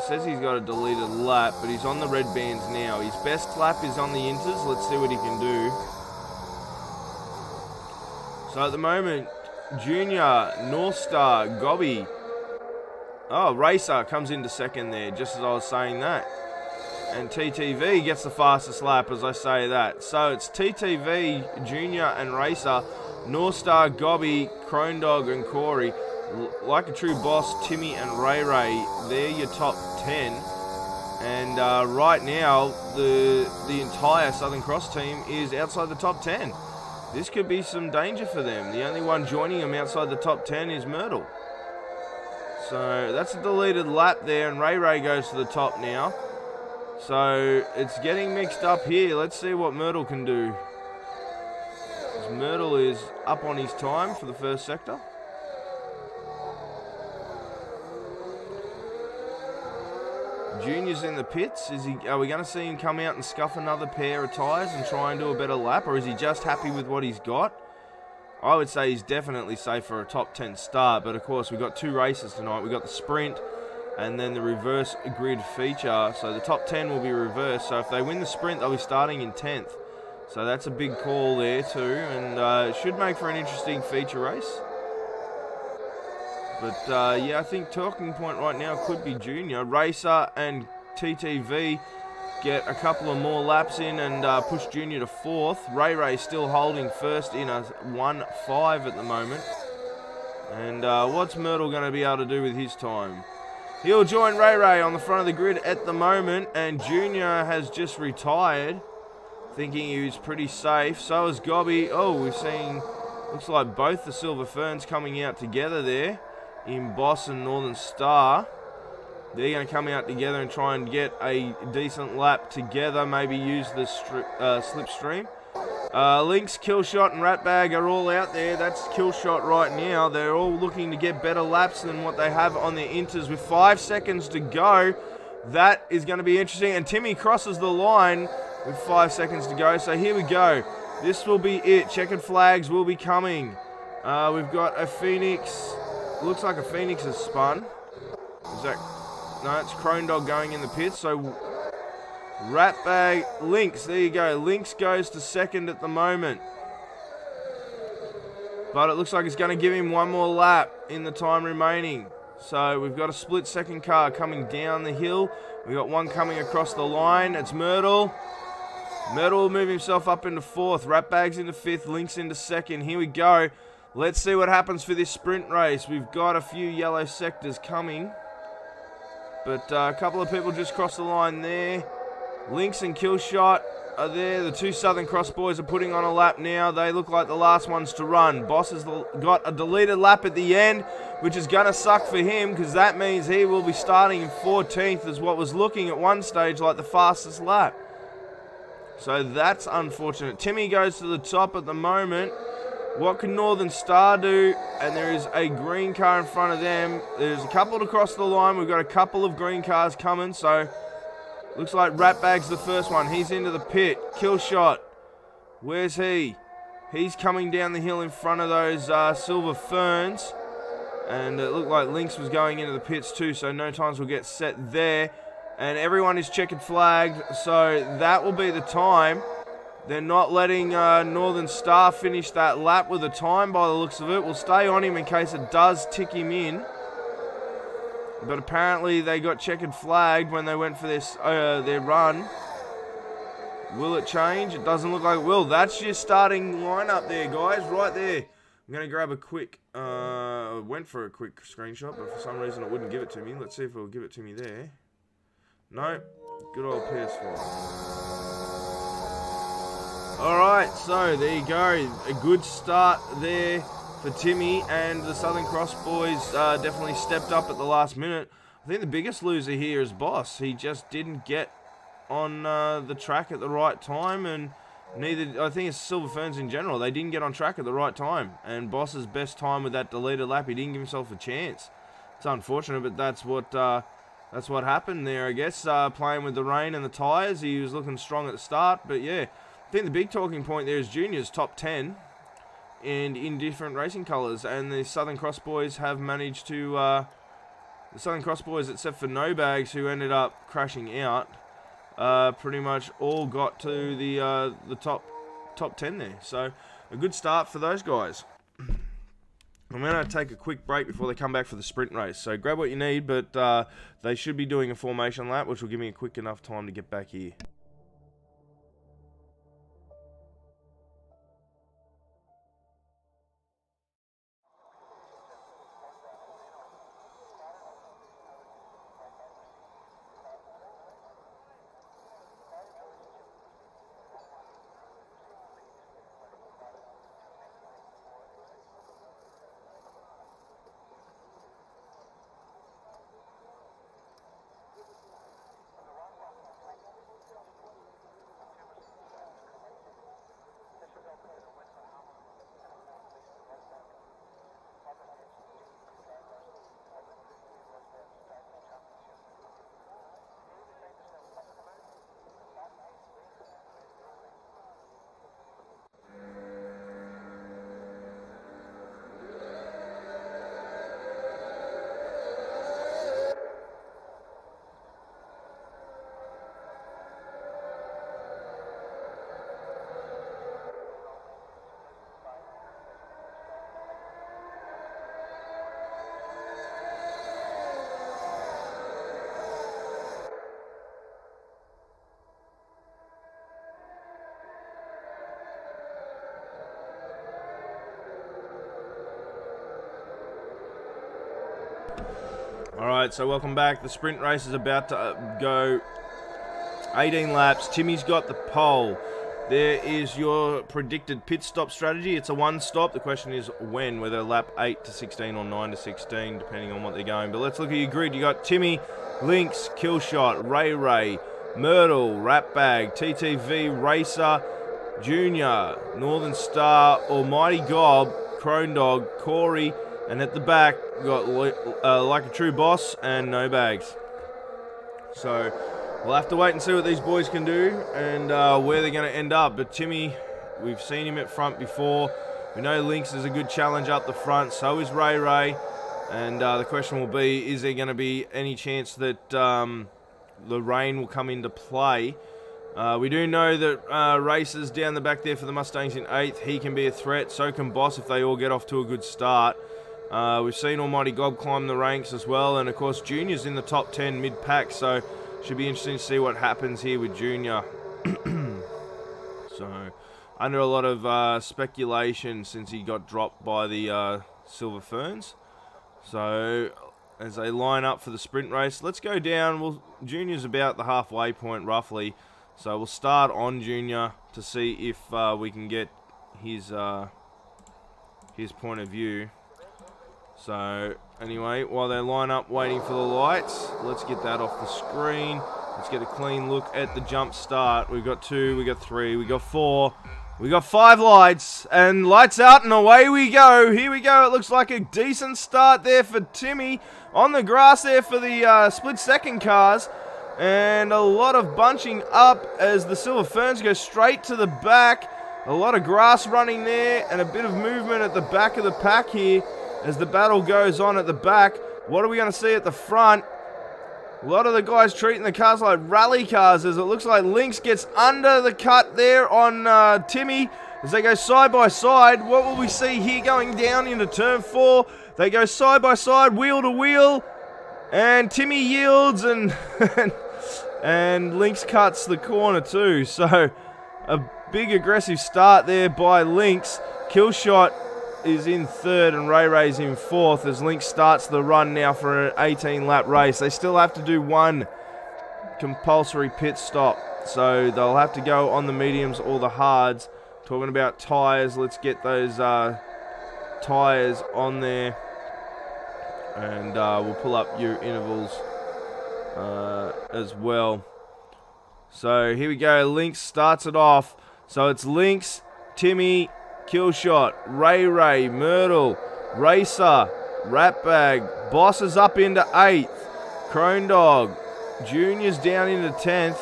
S5: says he's got a deleted lap, but he's on the red bands now. His best lap is on the inters. Let's see what he can do. So at the moment, Junior, North Star, Gobby. Oh, Racer comes into second there, just as I was saying that. And TTV gets the fastest lap as I say that. So it's TTV, Junior and Racer, North Star, Gobby, Crone Dog and Corey. Like a true boss, Timmy and Ray Ray, they're your top 10. And right now, the entire Southern Cross team is outside the top 10. This could be some danger for them. The only one joining them outside the top 10 is Myrtle. So that's a deleted lap there, and Ray Ray goes to the top now. So it's getting mixed up here. Let's see what Myrtle can do. As Myrtle is up on his time for the first sector. Junior's in the pits. Are we going to see him come out and scuff another pair of tyres and try and do a better lap, or is he just happy with what he's got? I would say he's definitely safe for a top 10 start, but of course we've got 2 races tonight. We've got the sprint and then the reverse grid feature. So the top 10 will be reversed. So if they win the sprint, they'll be starting in 10th. So that's a big call there too, and it should make for an interesting feature race. But yeah, I think talking point right now could be Junior. Racer and TTV get a couple of more laps in and push Junior to 4th. Ray Ray still holding first in a 1:05 at the moment. And what's Myrtle going to be able to do with his time? He'll join Ray Ray on the front of the grid at the moment, and Junior has just retired, thinking he was pretty safe. So is Gobby. Oh, we've seen, looks like both the Silver Ferns coming out together there in Boss and Northern Star. They're going to come out together and try and get a decent lap together, maybe use the slipstream. Lynx, Killshot, and Ratbag are all out there. That's Killshot right now. They're all looking to get better laps than what they have on their inters with 5 seconds to go. That is going to be interesting. And Timmy crosses the line with 5 seconds to go. So here we go. This will be it. Checkered flags will be coming. We've got a Phoenix. Looks like a Phoenix has spun. Is that... No, it's Crone Dog going in the pits. So Ratbag, Lynx, there you go. Lynx goes to second at the moment. But it looks like it's going to give him one more lap in the time remaining. So we've got a split second car coming down the hill. We've got one coming across the line. It's Myrtle. Myrtle will move himself up into 4th. Ratbag's into 5th. Lynx into 2nd. Here we go. Let's see what happens for this sprint race. We've got a few yellow sectors coming. But a couple of people just crossed the line there. Lynx and Killshot are there. The 2 Southern Cross boys are putting on a lap now. They look like the last ones to run. Boss has got a deleted lap at the end, which is going to suck for him because that means he will be starting in 14th as what was looking at one stage like the fastest lap. So that's unfortunate. Timmy goes to the top at the moment. What can Northern Star do? And there is a green car in front of them. There's a couple to cross the line. We've got a couple of green cars coming. So looks like Ratbag's the first one. He's into the pit. Killshot. Where's he? He's coming down the hill in front of those Silver Ferns. And it looked like Lynx was going into the pits too. So no times will get set there. And everyone is checkered flagged. So that will be the time. They're not letting Northern Star finish that lap with a time by the looks of it. We'll stay on him in case it does tick him in. But apparently they got checkered flagged when they went for this their run. Will it change? It doesn't look like it will. That's your starting lineup there, guys, right there. I'm going to grab a quick, went for a quick screenshot, but for some reason it wouldn't give it to me. Let's see if it'll give it to me there. No, good old PS4. Alright, so there you go. A good start there for Timmy, and the Southern Cross boys definitely stepped up at the last minute. I think the biggest loser here is Boss. He just didn't get on the track at the right time, and neither, I think it's Silver Ferns in general, they didn't get on track at the right time. And Boss's best time with that deleted lap, he didn't give himself a chance. It's unfortunate, but that's what happened there, I guess. Playing with the rain and the tyres, he was looking strong at the start, but yeah. I think the big talking point there is Junior's top 10 and in different racing colours, and the Southern Cross boys have managed to, the Southern Cross boys except for No Bags who ended up crashing out, pretty much all got to the top 10 there. So a good start for those guys. I'm going to take a quick break before they come back for the sprint race. So grab what you need, but they should be doing a formation lap, which will give me a quick enough time to get back here. Alright, so welcome back. The sprint race is about to go 18 laps. Timmy's got the pole. There is your predicted pit stop strategy. It's a one stop. The question is when, whether lap 8 to 16 or 9 to 16, depending on what they're going. But let's look at your grid. You got Timmy, Lynx, Killshot, Ray, Myrtle, Ratbag, TTV, Racer, Junior, Northern Star, Almighty Gob, Crone Dog, Corey, and at the back, we got Like a True Boss and No Bags. So, we'll have to wait and see what these boys can do and where they're going to end up. But Timmy, we've seen him at front before. We know Lynx is a good challenge up the front. So is Ray Ray. And the question will be, is there going to be any chance that the rain will come into play? We do know that Racers down the back there for the Mustangs in 8th. He can be a threat. So can Boss if they all get off to a good start. We've seen Almighty Gob climb the ranks as well. And, of course, Junior's in the top 10 mid-pack. So should be interesting to see what happens here with Junior. So, under a lot of speculation since he got dropped by the Silver Ferns. So, as they line up for the sprint race, let's go down. Junior's about the halfway point, roughly. So we'll start on Junior to see if we can get his point of view. So anyway, while they line up waiting for the lights, let's get that off the screen. Let's get a clean look at the jump start. We've got 2, we got 3, we got 4, we got 5 lights, and lights out and away we go. Here we go. It looks like a decent start there for Timmy on the grass there for the split second cars. And a lot of bunching up as the Silver Ferns go straight to the back. A lot of grass running there and a bit of movement at the back of the pack here as the battle goes on at the back. What are we going to see at the front? A lot of the guys treating the cars like rally cars as it looks like Lynx gets under the cut there on Timmy as they go side by side. What will we see here going down into turn 4? They go side by side, wheel to wheel, and Timmy yields and and Lynx cuts the corner too. So a big aggressive start there by Lynx. Killshot is in 3rd and Ray Ray's in 4th as Lynx starts the run now for an 18-lap race. They still have to do 1 compulsory pit stop. So they'll have to go on the mediums or the hards. Talking about tyres, let's get those tyres on there. And we'll pull up your intervals as well. So here we go. Lynx starts it off. So it's Lynx, Timmy, Killshot, Ray, Myrtle, Racer, Ratbag. Boss is up into 8th. Crone Dog. Junior's down into 10th.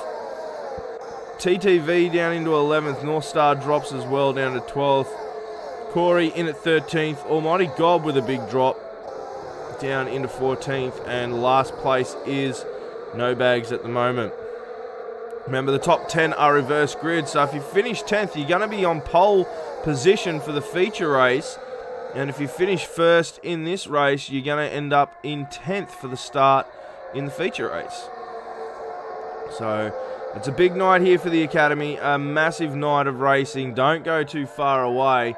S5: TTV down into 11th. North Star drops as well down to 12th. Corey in at 13th. Almighty Gob with a big drop down into 14th. And last place is No Bags at the moment. Remember, the top 10 are reverse grid, so if you finish 10th, you're going to be on pole position for the feature race. And if you finish first in this race, you're going to end up in 10th for the start in the feature race. So it's a big night here for the Academy, a massive night of racing. Don't go too far away,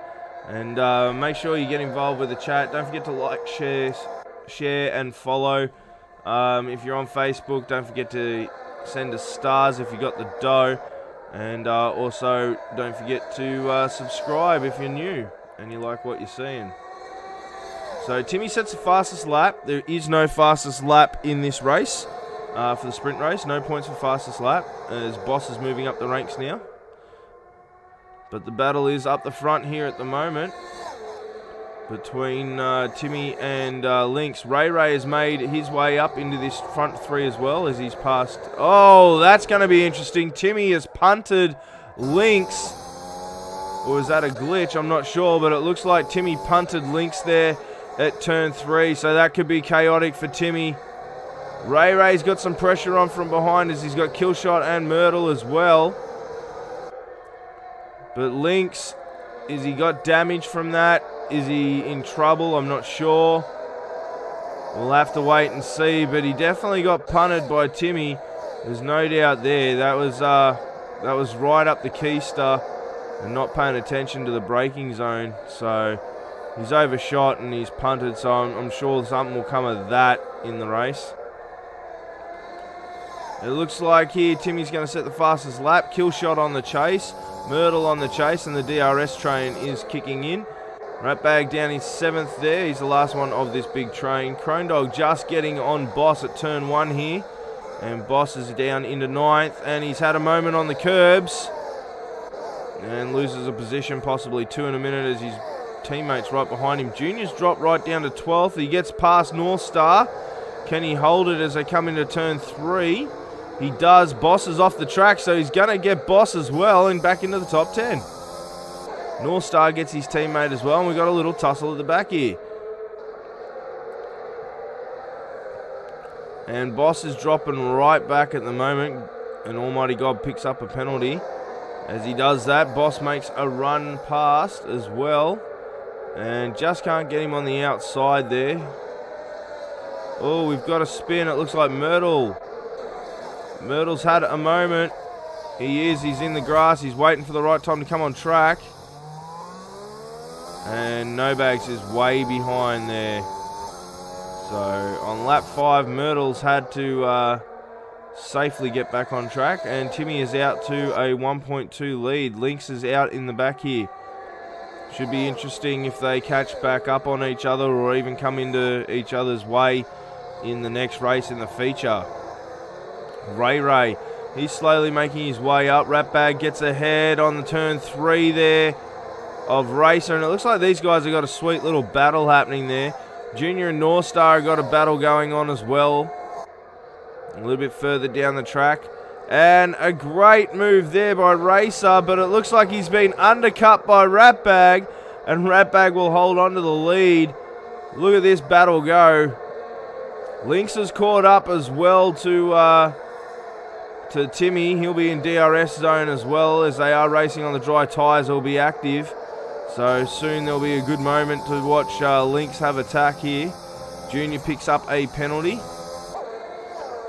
S5: and make sure you get involved with the chat. Don't forget to like, share and follow. If you're on Facebook, don't forget to send us stars if you got the dough. And also, don't forget to subscribe if you're new and you like what you're seeing. So Timmy sets the fastest lap. There is no fastest lap in this race for the sprint race. No points for fastest lap as Boss is moving up the ranks now. But the battle is up the front here at the moment between Timmy and Lynx. Ray has made his way up into this front 3 as well as he's passed. Oh, that's going to be interesting. Timmy has punted Lynx. Or is that a glitch? I'm not sure, but it looks like Timmy punted Lynx there at turn 3, so that could be chaotic for Timmy. Ray's got some pressure on from behind as he's got Killshot and Myrtle as well. But Lynx, is he got damage from that? Is he in trouble? I'm not sure. We'll have to wait and see, but he definitely got punted by Timmy. There's no doubt there. That was right up the keister and not paying attention to the braking zone. So he's overshot and he's punted, so I'm sure something will come of that in the race. It looks like here Timmy's going to set the fastest lap. Killshot on the chase. Myrtle on the chase, and the DRS train is kicking in. Ratbag down in 7th there. He's the last one of this big train. Crone Dog just getting on Boss at turn 1 here. And Boss is down into 9th, and he's had a moment on the curbs. And loses a position, possibly 2 in a minute, as his teammates right behind him. Junior's dropped right down to 12th. He gets past North Star. Can he hold it as they come into turn 3? He does. Boss is off the track, so he's going to get Boss as well and back into the top 10. North Star gets his teammate as well, and we've got a little tussle at the back here. And Boss is dropping right back at the moment, and Almighty God picks up a penalty. As he does that, Boss makes a run past as well, and just can't get him on the outside there. Oh, we've got a spin. It looks like Myrtle. Myrtle's had a moment. He's in the grass. He's waiting for the right time to come on track. And No Bags is way behind there. So on lap 5, Myrtle's had to safely get back on track. And Timmy is out to a 1.2 lead. Lynx is out in the back here. Should be interesting if they catch back up on each other or even come into each other's way in the next race in the feature. Ray, he's slowly making his way up. Ratbag gets ahead on the turn 3 there of Racer, and it looks like these guys have got a sweet little battle happening there. Junior and North Star have got a battle going on as well. A little bit further down the track. And a great move there by Racer, but it looks like he's been undercut by Ratbag, and Ratbag will hold on to the lead. Look at this battle go. Lynx has caught up as well to Timmy. He'll be in DRS zone as well, as they are racing on the dry tyres. They'll be active. So soon there'll be a good moment to watch Lynx have attack here. Junior picks up a penalty.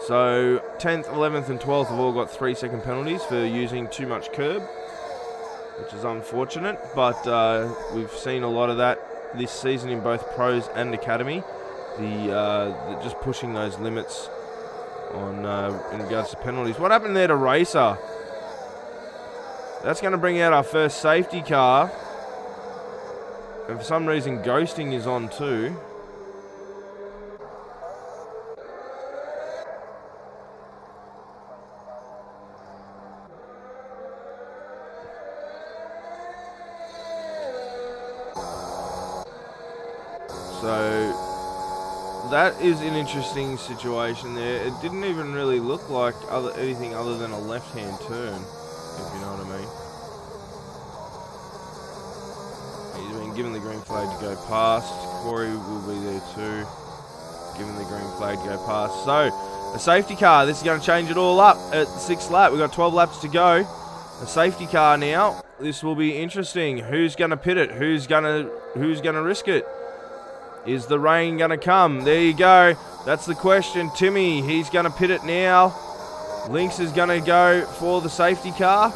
S5: So 10th, 11th and 12th have all got 3-second penalties for using too much curb, which is unfortunate, but we've seen a lot of that this season in both pros and academy. The just pushing those limits on in regards to penalties. What happened there to Racer? That's going to bring out our first safety car. And for some reason, ghosting is on too. So that is an interesting situation there. It didn't even really look like anything other than a left-hand turn, if you know what I mean. He's been given the green flag to go past. Corey will be there too. Given the green flag to go past. So, a safety car. This is going to change it all up at the 6th lap. We've got 12 laps to go. A safety car now. This will be interesting. Who's going to pit it? Who's going to risk it? Is the rain going to come? There you go. That's the question. Timmy, he's going to pit it now. Lynx is going to go for the safety car.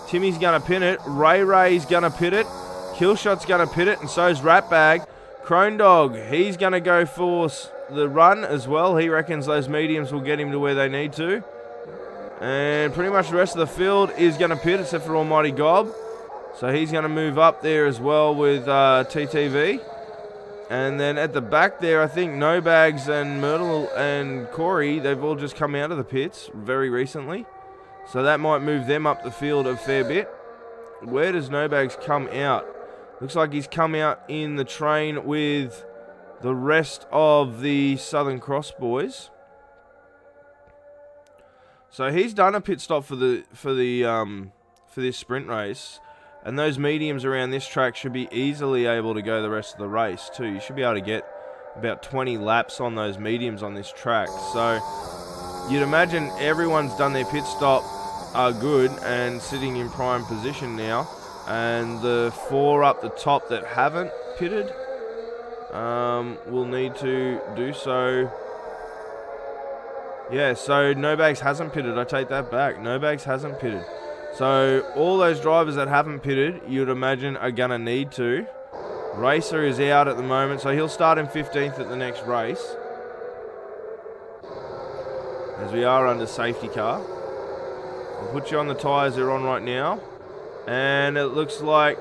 S5: Timmy's going to pin it. Ray's going to pit it. Killshot's going to pit it, and so's Ratbag. Crone Dog, he's going to go for the run as well. He reckons those mediums will get him to where they need to. And pretty much the rest of the field is going to pit, except for Almighty Gob. So he's going to move up there as well with TTV. And then at the back there, I think No Bags and Myrtle and Corey, they've all just come out of the pits very recently. So that might move them up the field a fair bit. Where does No Bags come out? Looks like he's come out in the train with the rest of the Southern Cross boys. So he's done a pit stop for this sprint race. And those mediums around this track should be easily able to go the rest of the race too. You should be able to get about 20 laps on those mediums on this track. So you'd imagine everyone's done their pit stop, are good and sitting in prime position now. And the 4 up the top that haven't pitted will need to do so. Yeah, so No Bags hasn't pitted. I take that back. No Bags hasn't pitted. So all those drivers that haven't pitted, you'd imagine, are going to need to. Racer is out at the moment, so he'll start in 15th at the next race. As we are under safety car. I'll put you on the tyres they're on right now. And it looks like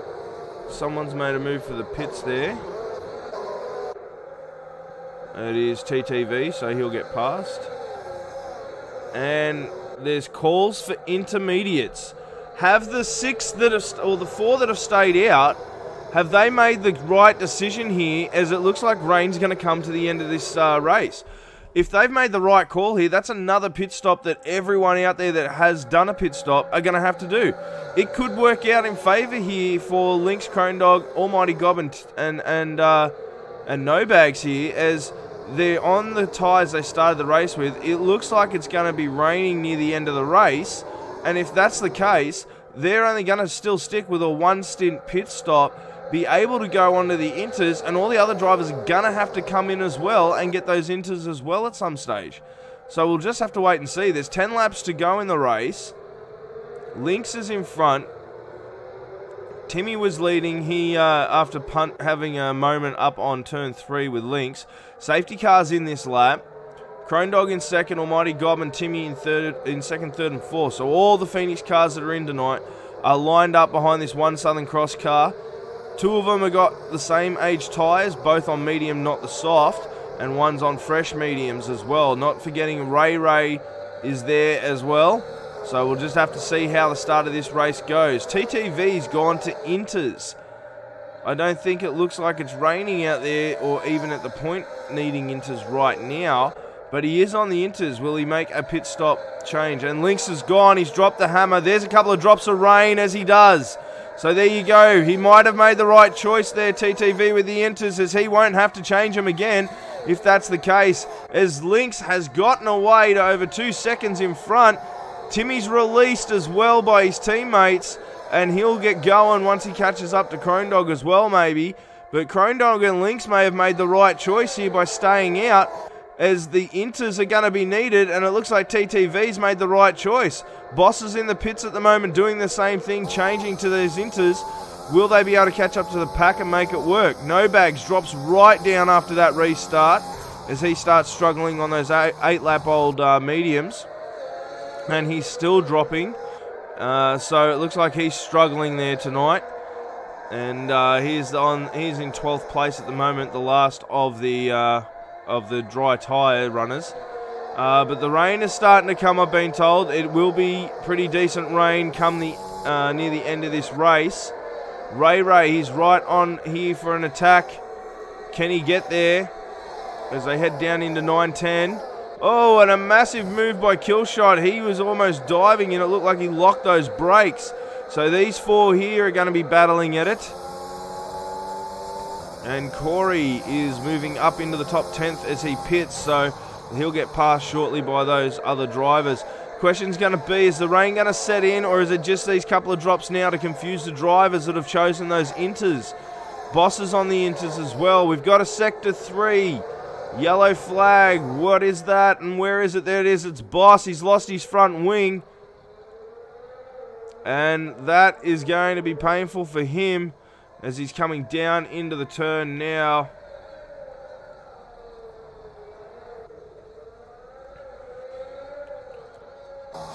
S5: someone's made a move for the pits there. It is TTV, so he'll get past. And there's calls for intermediates. Have the 6 that have, or the 4 that have stayed out, have they made the right decision here, as it looks like rain's going to come to the end of this race? If they've made the right call here, that's another pit stop that everyone out there that has done a pit stop are going to have to do. It could work out in favour here for Lynx, Crone Dog, Almighty Gob, and No Bags here, as they're on the tyres they started the race with. It looks like it's going to be raining near the end of the race, and if that's the case, they're only going to still stick with a 1-stint pit stop, be able to go onto the inters, and all the other drivers are going to have to come in as well and get those inters as well at some stage. So we'll just have to wait and see. There's 10 laps to go in the race. Lynx is in front. Timmy was leading. He, after having a moment up on turn 3 with Lynx. Safety cars in this lap. Crone Dog in second, Almighty Gob and Timmy in second, third, and fourth. So all the Phoenix cars that are in tonight are lined up behind this one Southern Cross car. 2 of them have got the same age tyres, both on medium, not the soft, and one's on fresh mediums as well. Not forgetting Ray is there as well. So we'll just have to see how the start of this race goes. TTV's gone to inters. I don't think it looks like it's raining out there, or even at the point needing inters right now. But he is on the inters. Will he make a pit stop change? And Lynx is gone. He's dropped the hammer. There's a couple of drops of rain as he does. So there you go. He might have made the right choice there, TTV, with the inters, as he won't have to change them again if that's the case, as Lynx has gotten away to over 2 seconds in front. Timmy's released as well by his teammates, and he'll get going once he catches up to Crone Dog as well, maybe. But Crone Dog and Lynx may have made the right choice here by staying out, as the inters are going to be needed, and it looks like TTV's made the right choice. Boss is in the pits at the moment doing the same thing, changing to those inters. Will they be able to catch up to the pack and make it work? No Bags drops right down after that restart as he starts struggling on those 8-lap-old mediums. And he's still dropping. So it looks like he's struggling there tonight. And he's in 12th place at the moment, the last of the dry tyre runners. But the rain is starting to come, I've been told. It will be pretty decent rain come the near the end of this race. Ray, he's right on here for an attack. Can he get there as they head down into 9-10? Oh, and a massive move by Killshot. He was almost diving, and it looked like he locked those brakes. So these 4 here are going to be battling at it. And Corey is moving up into the top 10th as he pits, so he'll get passed shortly by those other drivers. Question's going to be, is the rain going to set in, or is it just these couple of drops now to confuse the drivers that have chosen those inters? Boss is on the inters as well. We've got a sector 3. Yellow flag. What is that, and where is it? There it is. It's Boss. He's lost his front wing. And that is going to be painful for him as he's coming down into the turn now.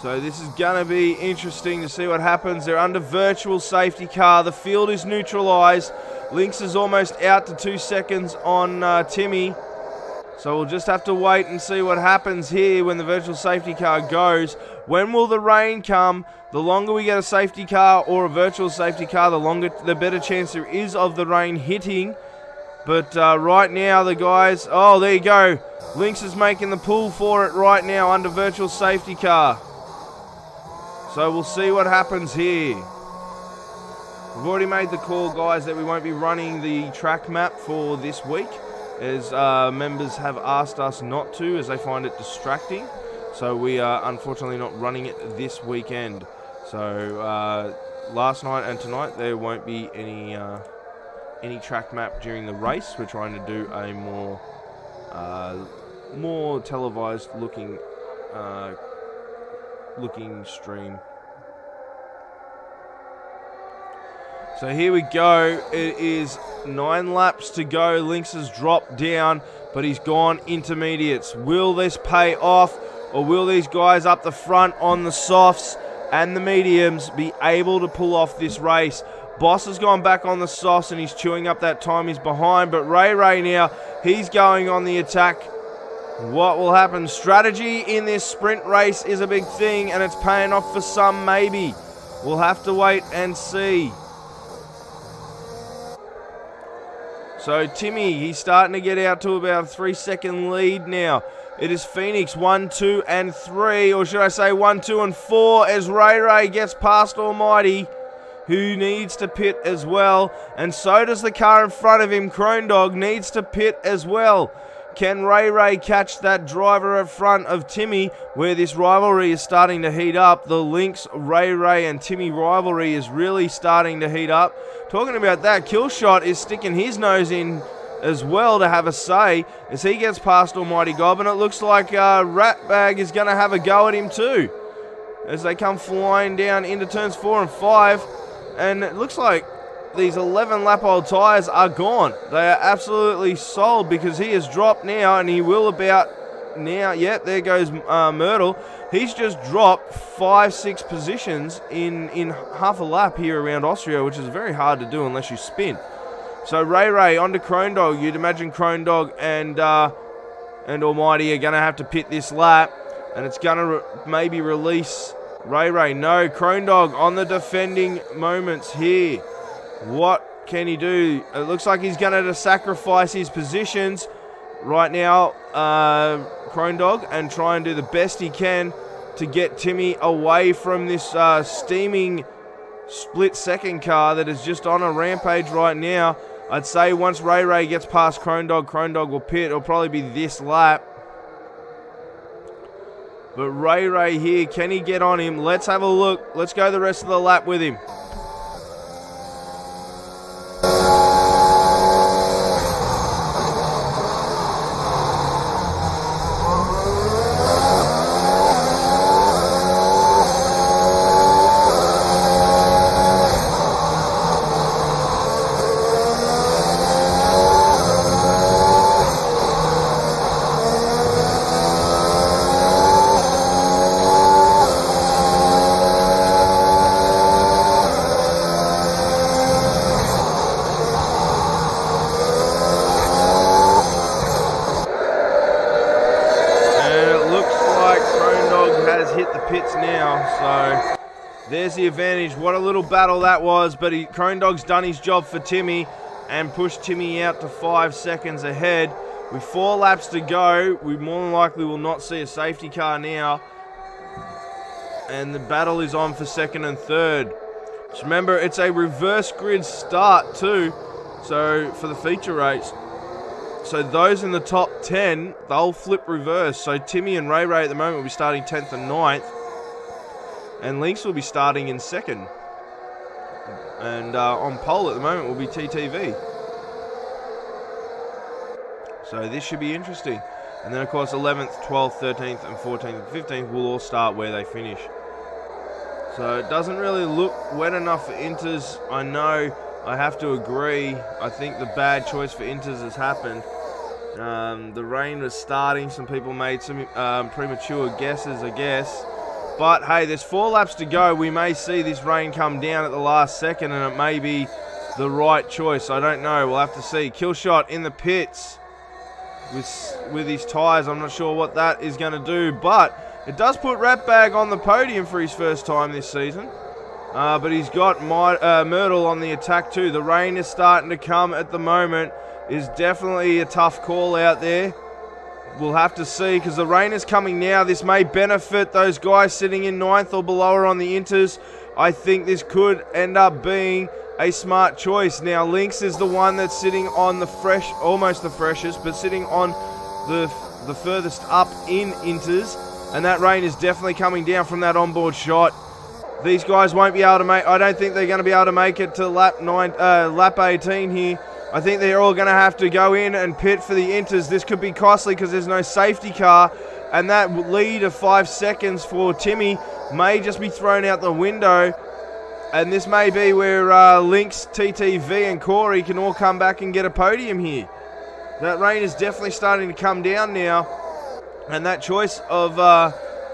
S5: So this is going to be interesting to see what happens. They're under virtual safety car. The field is neutralised. Lynx is almost out to 2 seconds on Timmy. So we'll just have to wait and see what happens here when the virtual safety car goes. When will the rain come? The longer we get a safety car or a virtual safety car, the better chance there is of the rain hitting. But right now the guys... Oh, there you go. Lynx is making the pull for it right now under virtual safety car. So we'll see what happens here. We've already made the call, guys, that we won't be running the track map for this week, as members have asked us not to, as they find it distracting. So we are unfortunately not running it this weekend. So last night and tonight there won't be any track map during the race. We're trying to do a more televised looking stream. So here we go. It is 9 laps to go. Lynx has dropped down, but he's gone intermediates. Will this pay off, or will these guys up the front on the softs and the mediums be able to pull off this race? Boss has gone back on the softs and he's chewing up that time he's behind, but Ray now, he's going on the attack. What will happen? Strategy in this sprint race is a big thing, and it's paying off for some maybe. We'll have to wait and see. So Timmy, he's starting to get out to about a 3-second lead now. It is Phoenix 1, 2, and 3, or should I say 1, 2, and 4, as Ray gets past Almighty, who needs to pit as well. And so does the car in front of him. Crone Dog needs to pit as well. Can Ray catch that driver in front of Timmy, where this rivalry is starting to heat up? The Lynx, Ray and Timmy rivalry is really starting to heat up. Talking about that, Killshot is sticking his nose in as well to have a say as he gets past Almighty Gob, and it looks like Ratbag is going to have a go at him too as they come flying down into turns 4 and 5, and it looks like these 11 lap old tyres are gone. They are absolutely sold because he has dropped now, and he will about now. Yep, there goes Myrtle. He's just dropped 5-6 positions in half a lap here around Austria, which is very hard to do unless you spin. So Ray onto Crone Dog. You'd imagine Crone Dog and Almighty are going to have to pit this lap, and it's going to maybe release Ray. No, Crone Dog on the defending moments here. What can he do? It looks like he's going to sacrifice his positions right now, Crone Dog, and try and do the best he can to get Timmy away from this steaming split-second car that is just on a rampage right now. I'd say once Ray gets past Crone Dog will pit. It'll probably be this lap. But Ray here, can he get on him? Let's have a look. Let's go the rest of the lap with him. There's the advantage. What a little battle that was, but Crone Dog's done his job for Timmy and pushed Timmy out to 5 seconds ahead. With 4 laps to go, we more than likely will not see a safety car now. And the battle is on for second and third. Just remember, it's a reverse grid start too, so for the feature race. So those in the top 10, they'll flip reverse. So Timmy and Ray at the moment will be starting 10th and 9th. And Lynx will be starting in second. And on pole at the moment will be TTV. So this should be interesting. And then of course 11th, 12th, 13th and 14th and 15th will all start where they finish. So it doesn't really look wet enough for Inters. I know, I have to agree. I think the bad choice for Inters has happened. The rain was starting. Some people made some premature guesses, I guess. But hey, there's 4 laps to go. We may see this rain come down at the last second, and it may be the right choice. I don't know. We'll have to see. Killshot in the pits with his tyres. I'm not sure what that is going to do, but it does put Ratbag on the podium for his first time this season. But he's got Myrtle on the attack too. The rain is starting to come at the moment. Is definitely a tough call out there. We'll have to see, because the rain is coming now. This may benefit those guys sitting in 9th or below on the Inters. I think this could end up being a smart choice. Now, Lynx is the one that's sitting on the almost the freshest, but sitting on the furthest up in Inters. And that rain is definitely coming down from that onboard shot. These guys won't be able to make, I don't think they're going to be able to make it to lap 18 here. I think they're all going to have to go in and pit for the Inters. This could be costly because there's no safety car, and that lead of 5 seconds for Timmy may just be thrown out the window. And this may be where Lynx, TTV and Corey can all come back and get a podium here. That rain is definitely starting to come down now, and that choice of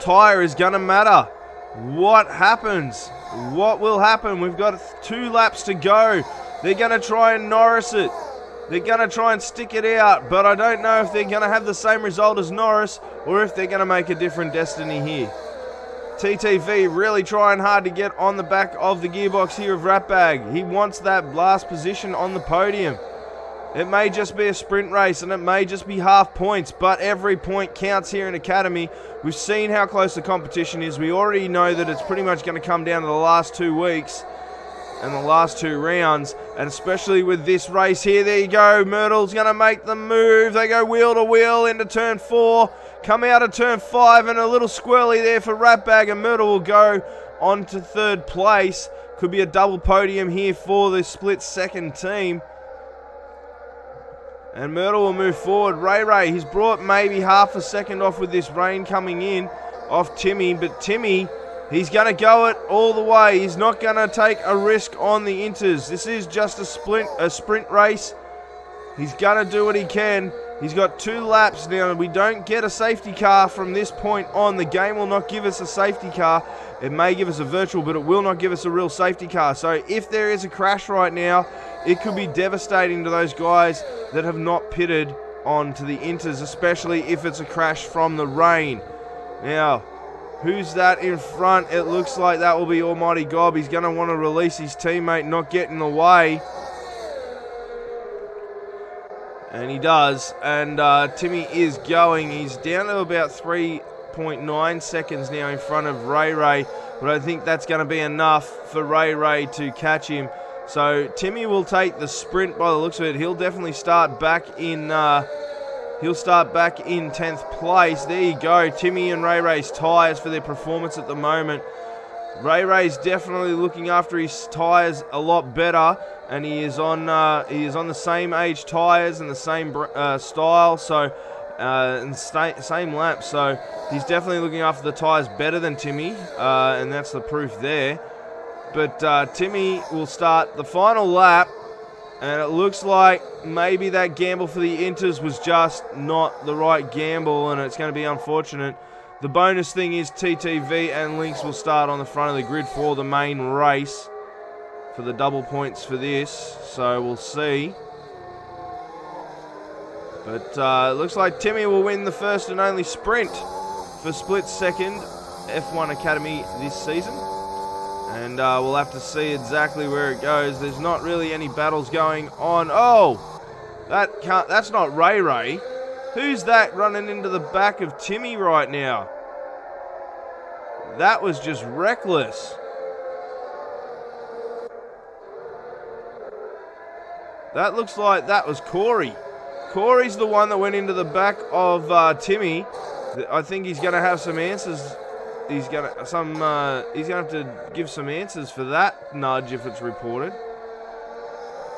S5: tyre is going to matter. What happens? What will happen? We've got 2 laps to go. They're going to try and Norris it. They're going to try and stick it out, but I don't know if they're going to have the same result as Norris or if they're going to make a different destiny here. TTV really trying hard to get on the back of the gearbox here of Ratbag. He wants that last position on the podium. It may just be a sprint race and it may just be half points, but every point counts here in Academy. We've seen how close the competition is. We already know that it's pretty much going to come down to the last 2 weeks and the last 2 rounds, and especially with this race here. There you go, Myrtle's going to make the move. They go wheel to wheel into turn 4, come out of turn 5, and a little squirrely there for Ratbag, and Myrtle will go on to 3rd place. Could be a double podium here for the split second team. And Myrtle will move forward. Ray, he's brought maybe half a second off with this rain coming in off Timmy. But Timmy, he's going to go it all the way. He's not going to take a risk on the inters. This is just a sprint race. He's going to do what he can. He's got 2 laps now. We don't get a safety car from this point on. The game will not give us a safety car. It may give us a virtual, but it will not give us a real safety car. So if there is a crash right now, it could be devastating to those guys that have not pitted onto the inters, especially if it's a crash from the rain. Now, who's that in front? It looks like that will be Almighty Gob. He's going to want to release his teammate, not get in the way. And he does. And Timmy is going. He's down to about 3.9 seconds now in front of Ray. But I think that's going to be enough for Ray to catch him. So Timmy will take the sprint by the looks of it. He'll definitely start back in 10th place. There you go. Timmy and Ray's tyres for their performance at the moment. Ray's definitely looking after his tyres a lot better, and he is on the same age tyres and the same style, so and same lap. So he's definitely looking after the tyres better than Timmy, and that's the proof there. But Timmy will start the final lap, and it looks like maybe that gamble for the inters was just not the right gamble, and it's going to be unfortunate. The bonus thing is TTV and Lynx will start on the front of the grid for the main race for the double points for this, so we'll see. But it looks like Timmy will win the first and only sprint for split second F1 Academy this season. And we'll have to see exactly where it goes. There's not really any battles going on. Oh, that's not Ray. Who's that running into the back of Timmy right now? That was just reckless. That looks like that was Corey. Corey's the one that went into the back of Timmy. I think he's going to have some answers. He's gonna have to give some answers for that nudge if it's reported,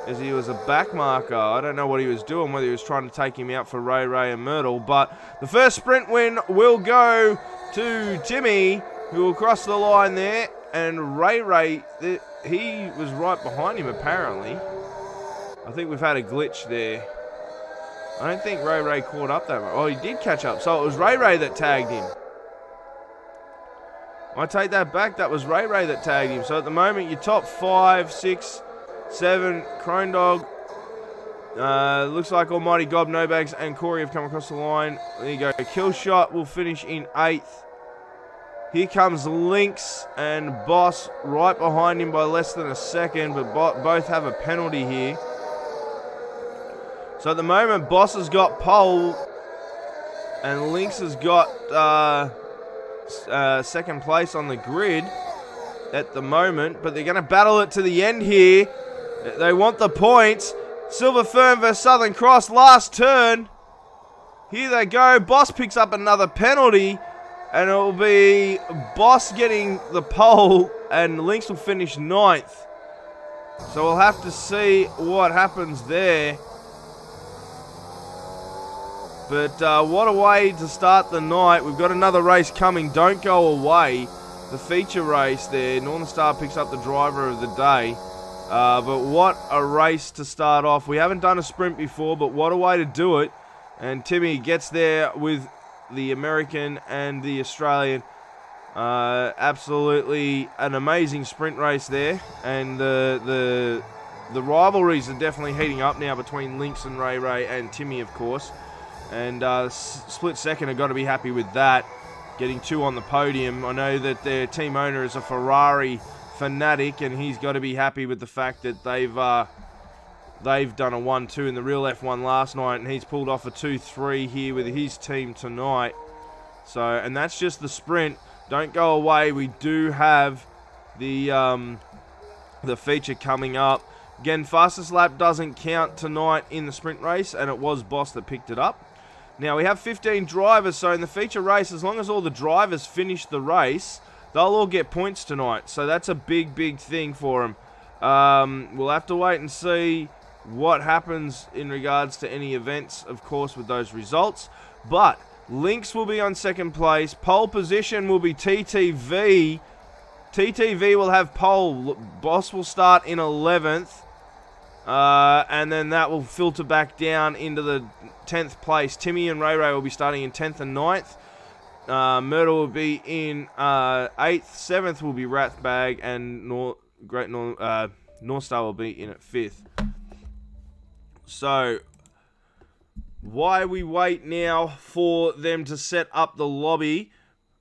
S5: as he was a back marker. I don't know what he was doing, whether he was trying to take him out for Ray and Myrtle. But the first sprint win will go to Timmy, who will cross the line there. And Ray, he was right behind him apparently. I think we've had a glitch there. I don't think Ray caught up that much. Oh, he did catch up. So it was Ray that tagged him. I take that back. That was Ray that tagged him. So at the moment, your top 5, 6, 7, Crone Dog. Looks like Almighty Gob, No Bags, and Corey have come across the line. There you go. Killshot will finish in 8th. Here comes Lynx and Boss right behind him by less than a second, but both have a penalty here. So at the moment, Boss has got pole, and Lynx has got second place on the grid at the moment, but they're going to battle it to the end here. They want the points. Silver Fern versus Southern Cross, last turn. Here they go. Boss picks up another penalty, and it will be Boss getting the pole, and Lynx will finish 9th. So we'll have to see what happens there. But what a way to start the night. We've got another race coming. Don't go away. The feature race there. Northern Star picks up the driver of the day. But what a race to start off. We haven't done a sprint before, but what a way to do it. And Timmy gets there with the American and the Australian. Absolutely an amazing sprint race there. And the rivalries are definitely heating up now between Lynx and Ray and Timmy, of course. And split second have got to be happy with that. getting 2 on the podium. I know that their team owner is a Ferrari fanatic, and he's got to be happy with the fact that they've done a 1-2 in the real F1 last night, and he's pulled off a 2-3 here with his team tonight. So, and that's just the sprint. Don't go away. We do have the feature coming up. Again, fastest lap doesn't count tonight in the sprint race, and it was Boss that picked it up. Now, we have 15 drivers, so in the feature race, as long as all the drivers finish the race, they'll all get points tonight. So that's a big, big thing for them. We'll have to wait and see what happens in regards to any events, of course, with those results. But Lynx will be on second place. Pole position will be TTV. TTV will have pole. Boss will start in 11th. And then that will filter back down into the 10th place. Timmy and Ray Ray will be starting in 10th and 9th. Myrtle will be in 8th. 7th will be Rathbag. And North Star will be in at 5th. So, why we wait now for them to set up the lobby?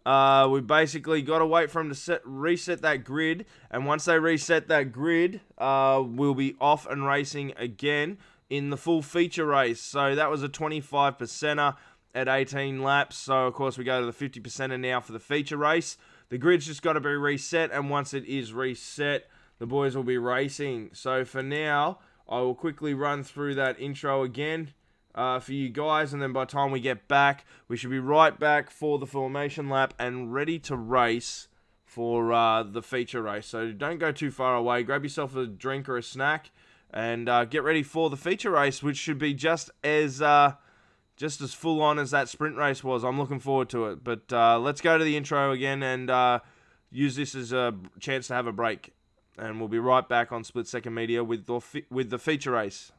S5: We basically got to wait for them to reset that grid, and once they reset that grid, we'll be off and racing again in the full feature race. So that was a 25%er at 18 laps. So of course we go to the 50%er now for the feature race. The grid's just got to be reset, and once it is reset, the boys will be racing. So for now, I will quickly run through that intro again for you guys, and then by the time we get back, we should be right back for the formation lap and ready to race for the feature race. So don't go too far away. Grab yourself a drink or a snack and get ready for the feature race, which should be just as full on as that sprint race was. I'm looking forward to it. But let's go to the intro again and use this as a chance to have a break. And we'll be right back on Split Second Media with the feature race.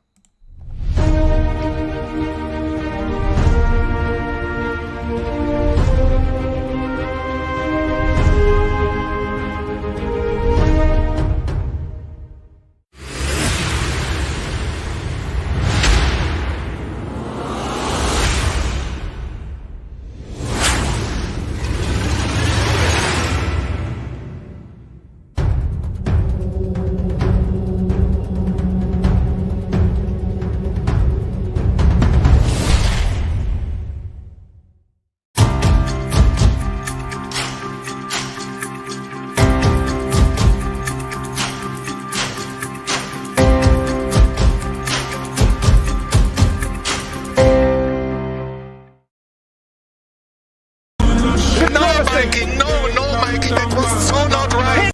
S2: No, Mikey, that was so not right.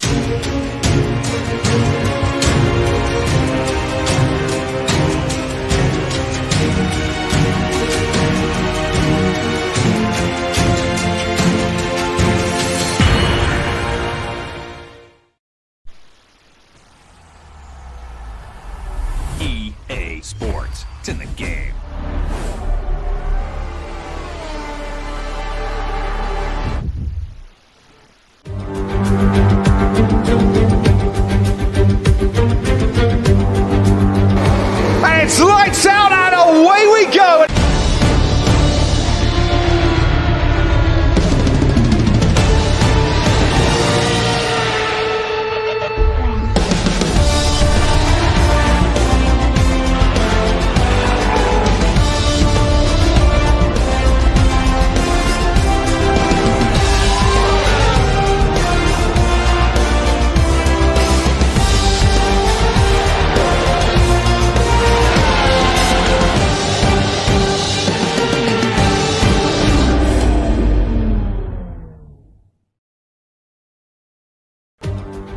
S3: EA Sports. It's in the game.
S4: It's lights out and away we go.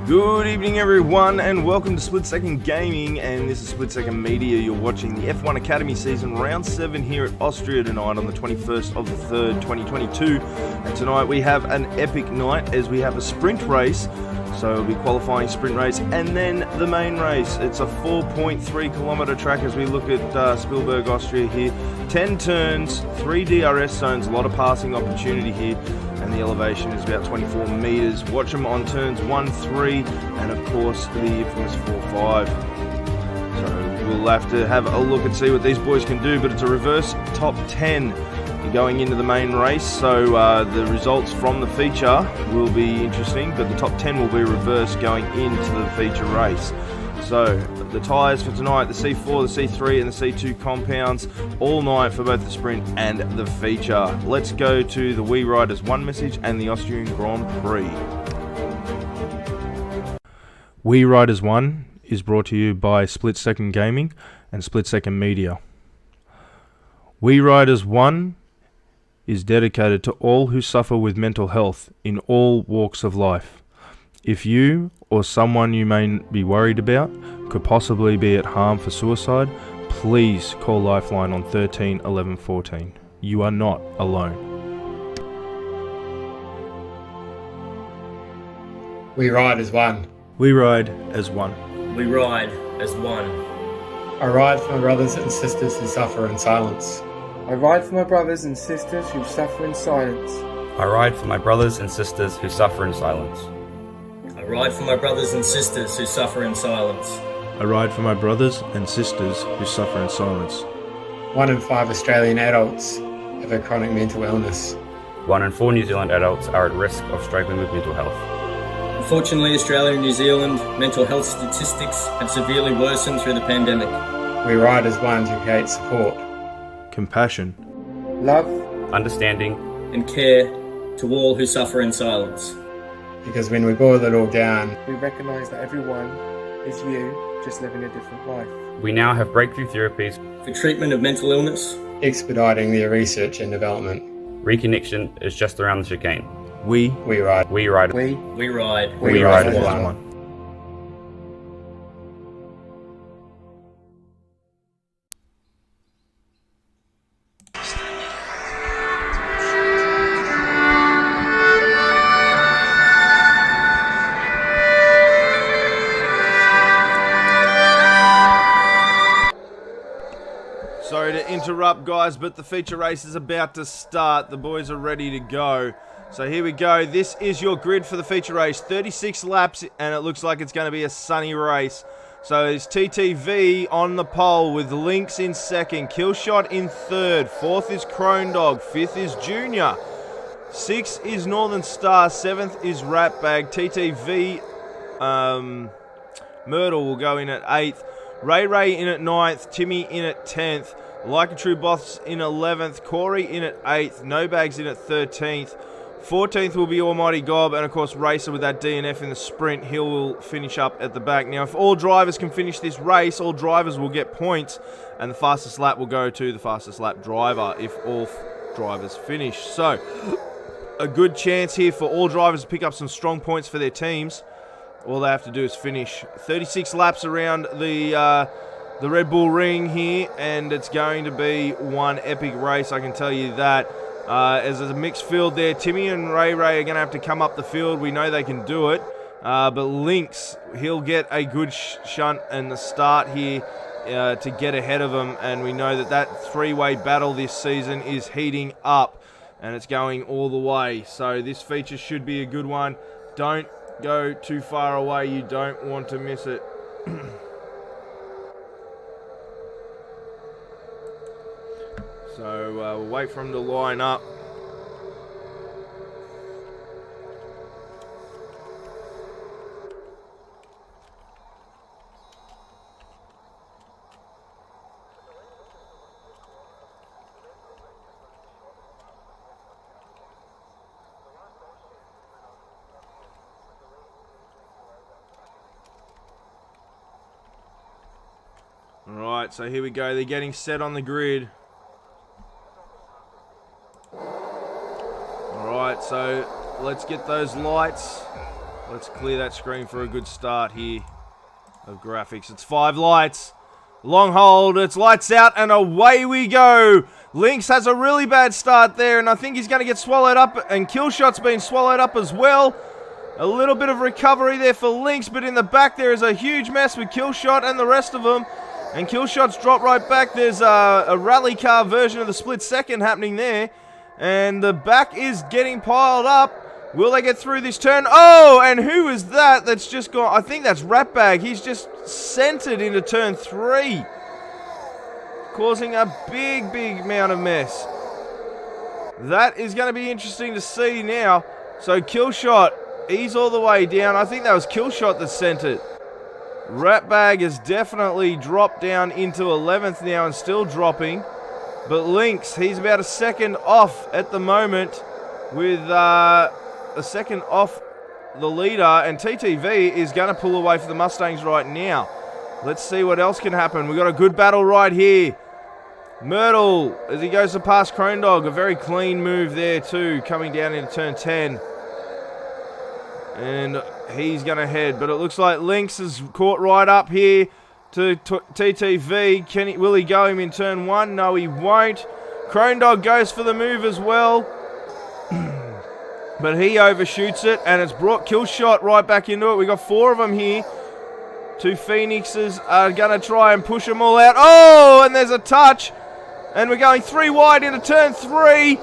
S5: Good evening everyone, and welcome to Split Second Gaming, and this is Split Second Media. You're watching the F1 Academy season round 7 here at Austria tonight on the 21st of the 3rd, 2022. And tonight we have an epic night as we have a sprint race. So we'll be qualifying sprint race and then the main race. It's a 4.3 kilometer track as we look at Spielberg, Austria here. 10 turns, 3 DRS zones, a lot of passing opportunity here. And the elevation is about 24 meters. Watch them on turns 1, 3, and of course the infamous 4, 5. So we'll have to have a look and see what these boys can do, but it's a reverse top 10 going into the main race, so the results from the feature will be interesting, but the top 10 will be reversed going into the feature race. So, the tyres for tonight, the C4, the C3 and the C2 compounds, all night for both the sprint and the feature. Let's go to the We Riders 1 message and the Austrian Grand Prix. We Riders 1 is brought to you by Split Second Gaming and Split Second Media. We Riders 1 is dedicated to all who suffer with mental health in all walks of life. If you or someone you may be worried about could possibly be at harm for suicide, please call Lifeline on 13 11 14. You are not alone.
S6: We ride as one.
S5: We ride as one.
S7: We ride as one.
S6: I ride for my brothers and sisters who suffer in silence.
S8: I ride for my brothers and sisters who suffer in silence.
S9: I ride for my brothers and sisters who suffer in silence.
S7: I ride for my brothers and sisters who suffer in silence.
S5: I ride for my brothers and sisters who suffer in silence.
S6: 1 in 5 Australian adults have a chronic mental illness.
S9: 1 in 4 New Zealand adults are at risk of struggling with mental health.
S7: Unfortunately, Australia and New Zealand mental health statistics have severely worsened through the pandemic.
S6: We ride as one to create support,
S5: Compassion.
S8: Love,
S9: Understanding,
S7: and care to all who suffer in silence.
S6: because when we boil it all down,
S8: we recognise that everyone is you, just living a different life.
S9: we now have breakthrough therapies.
S7: For treatment of mental illness,
S6: expediting their research and development.
S9: Reconnection is just around the chicane.
S5: We
S6: ride.
S9: We ride.
S7: we ride.
S6: We ride as
S5: as
S6: one.
S5: one. Sorry to interrupt, guys, but the feature race is about to start. The boys are ready to go. So here we go. This is your grid for the feature race. 36 laps, and it looks like it's going to be a sunny race. So it's TTV on the pole with Lynx in second, Killshot in third, fourth is Crone Dog, fifth is Junior, sixth is Northern Star, seventh is Ratbag. TTV Myrtle will go in at eighth. Ray in at 9th, Timmy in at 10th, Like a True Boss in 11th, Corey in at 8th, No Bags in at 13th, 14th will be Almighty Gob, and of course Racer with that DNF in the sprint, he will finish up at the back. Now if all drivers can finish this race, all drivers will get points, and the fastest lap will go to the fastest lap driver if all drivers finish. So, a good chance here for all drivers to pick up some strong points for their teams. All they have to do is finish 36 laps around the Red Bull Ring here, and it's going to be one epic race, I can tell you that. As there's a mixed field there, Timmy and Ray are going to have to come up the field. We know they can do it, but Lynx, he'll get a good shunt in the start here to get ahead of them, and we know that three-way battle this season is heating up, and it's going all the way. So this feature should be a good one. Don't go too far away, you don't want to miss it. So we'll wait for them to line up. Alright, so here we go. They're getting set on the grid. Alright, so let's get those lights. Let's clear that screen for a good start here of graphics. It's 5 lights. Long hold, it's lights out, and away we go. Lynx has a really bad start there, and I think he's going to get swallowed up, and Killshot's been swallowed up as well. A little bit of recovery there for Lynx, but in the back there is a huge mess with Killshot and the rest of them. And Killshot's dropped right back. There's a rally car version of the split second happening there. And the back is getting piled up. Will they get through this turn? Oh, and who is that that's just gone? I think that's Ratbag. He's just centered into turn 3. Causing a big amount of mess. That is going to be interesting to see now. So Killshot, he's all the way down. I think that was Killshot that sent it. Ratbag has definitely dropped down into 11th now and still dropping. But Lynx, he's about a second off at the moment with a second off the leader. And TTV is going to pull away for the Mustangs right now. Let's see what else can happen. We've got a good battle right here. Myrtle, as he goes to pass Crone Dog, a very clean move there too, coming down into turn 10. And he's going to head, but it looks like Lynx is caught right up here to TTV. Will he go him in turn 1? No, he won't. Crone Dog goes for the move as well. But he overshoots it, and it's brought Killshot right back into it. We've got 4 of them here. 2 Phoenixes are going to try and push them all out. Oh, and there's a touch. And we're going 3 wide into turn 3.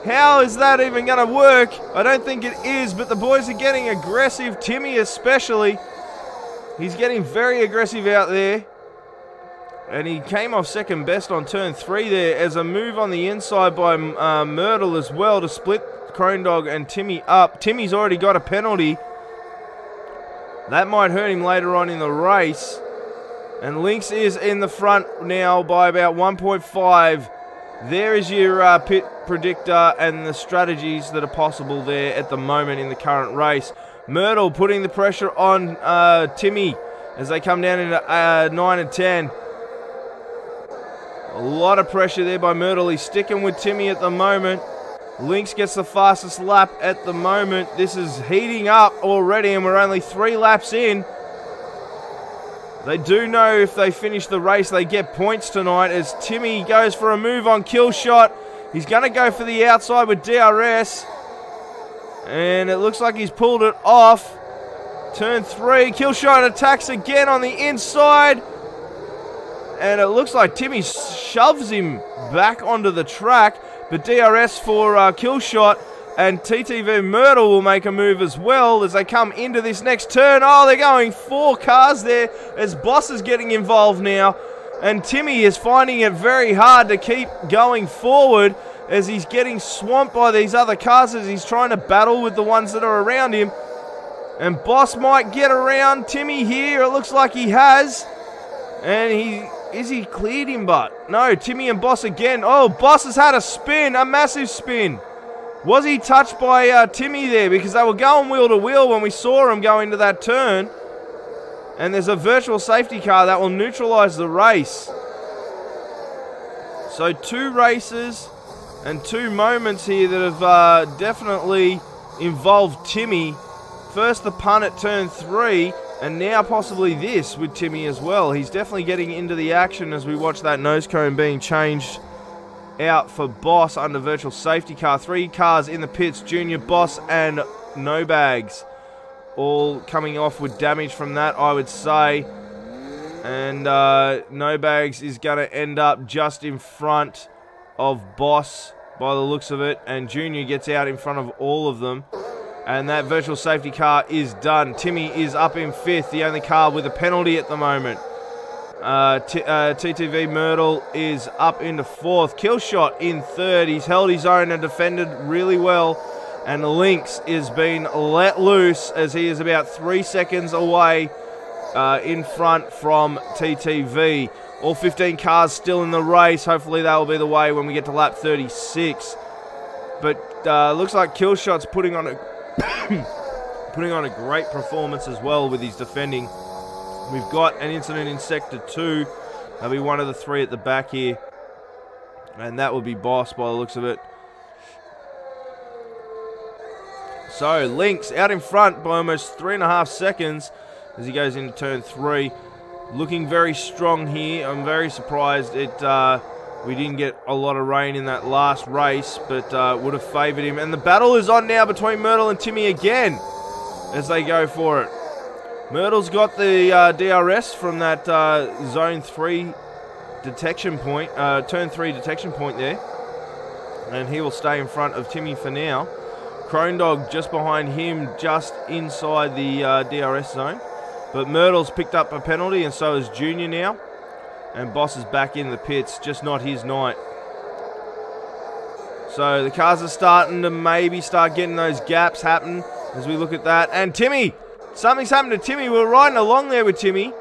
S5: How is that even going to work? I don't think it is, but the boys are getting aggressive. Timmy especially. He's getting very aggressive out there. And he came off second best on turn 3 there as a move on the inside by Myrtle as well to split Crone Dog and Timmy up. Timmy's already got a penalty. That might hurt him later on in the race. And Lynx is in the front now by about 1.5. There is your pit predictor and the strategies that are possible there at the moment in the current race. Myrtle putting the pressure on Timmy as they come down into 9 and 10. A lot of pressure there by Myrtle. He's sticking with Timmy at the moment. Lynx gets the fastest lap at the moment. This is heating up already and we're only 3 laps in. They do know if they finish the race, they get points tonight as Timmy goes for a move on Killshot. He's going to go for the outside with DRS. And it looks like he's pulled it off. Turn 3, Killshot attacks again on the inside. And it looks like Timmy shoves him back onto the track. But DRS for Killshot. And TTV Myrtle will make a move as well as they come into this next turn. Oh, they're going 4 cars there as Boss is getting involved now. And Timmy is finding it very hard to keep going forward as he's getting swamped by these other cars as he's trying to battle with the ones that are around him. And Boss might get around Timmy here. It looks like he has. And he cleared him, but no, Timmy and Boss again. Oh, Boss has had a spin, a massive spin. Was he touched by Timmy there? Because they were going wheel to wheel when we saw him go into that turn. And there's a virtual safety car that will neutralize the race. So 2 races and 2 moments here that have definitely involved Timmy. First the punt at turn 3, and now possibly this with Timmy as well. He's definitely getting into the action as we watch that nose cone being changed out for Boss under virtual safety car. 3 cars in the pits, Junior, Boss, and No Bags. All coming off with damage from that, I would say. And No Bags is going to end up just in front of Boss by the looks of it. And Junior gets out in front of all of them. And that virtual safety car is done. Timmy is up in 5th, the only car with a penalty at the moment. TTV Myrtle is up into 4th. Killshot in 3rd. He's held his own and defended really well. And Lynx is being let loose as he is about 3 seconds away in front from TTV. All 15 cars still in the race. Hopefully that will be the way when we get to lap 36. But looks like Killshot's putting on a great performance as well with his defending. We've got an incident in Sector 2. That'll be one of the 3 at the back here. And that will be Boss by the looks of it. So, Lynx out in front by almost 3.5 seconds as he goes into turn 3. Looking very strong here. I'm very surprised we didn't get a lot of rain in that last race, but would have favoured him. And the battle is on now between Myrtle and Timmy again as they go for it. Myrtle's got the DRS from that zone 3 detection point, turn 3 detection point there. And he will stay in front of Timmy for now. Crone Dog just behind him, just inside the DRS zone. But Myrtle's picked up a penalty, and so is Junior now. And Boss is back in the pits, just not his night. So the cars are starting to maybe start getting those gaps happen as we look at that. And Timmy, something's happened to Timmy. We're riding along there with Timmy,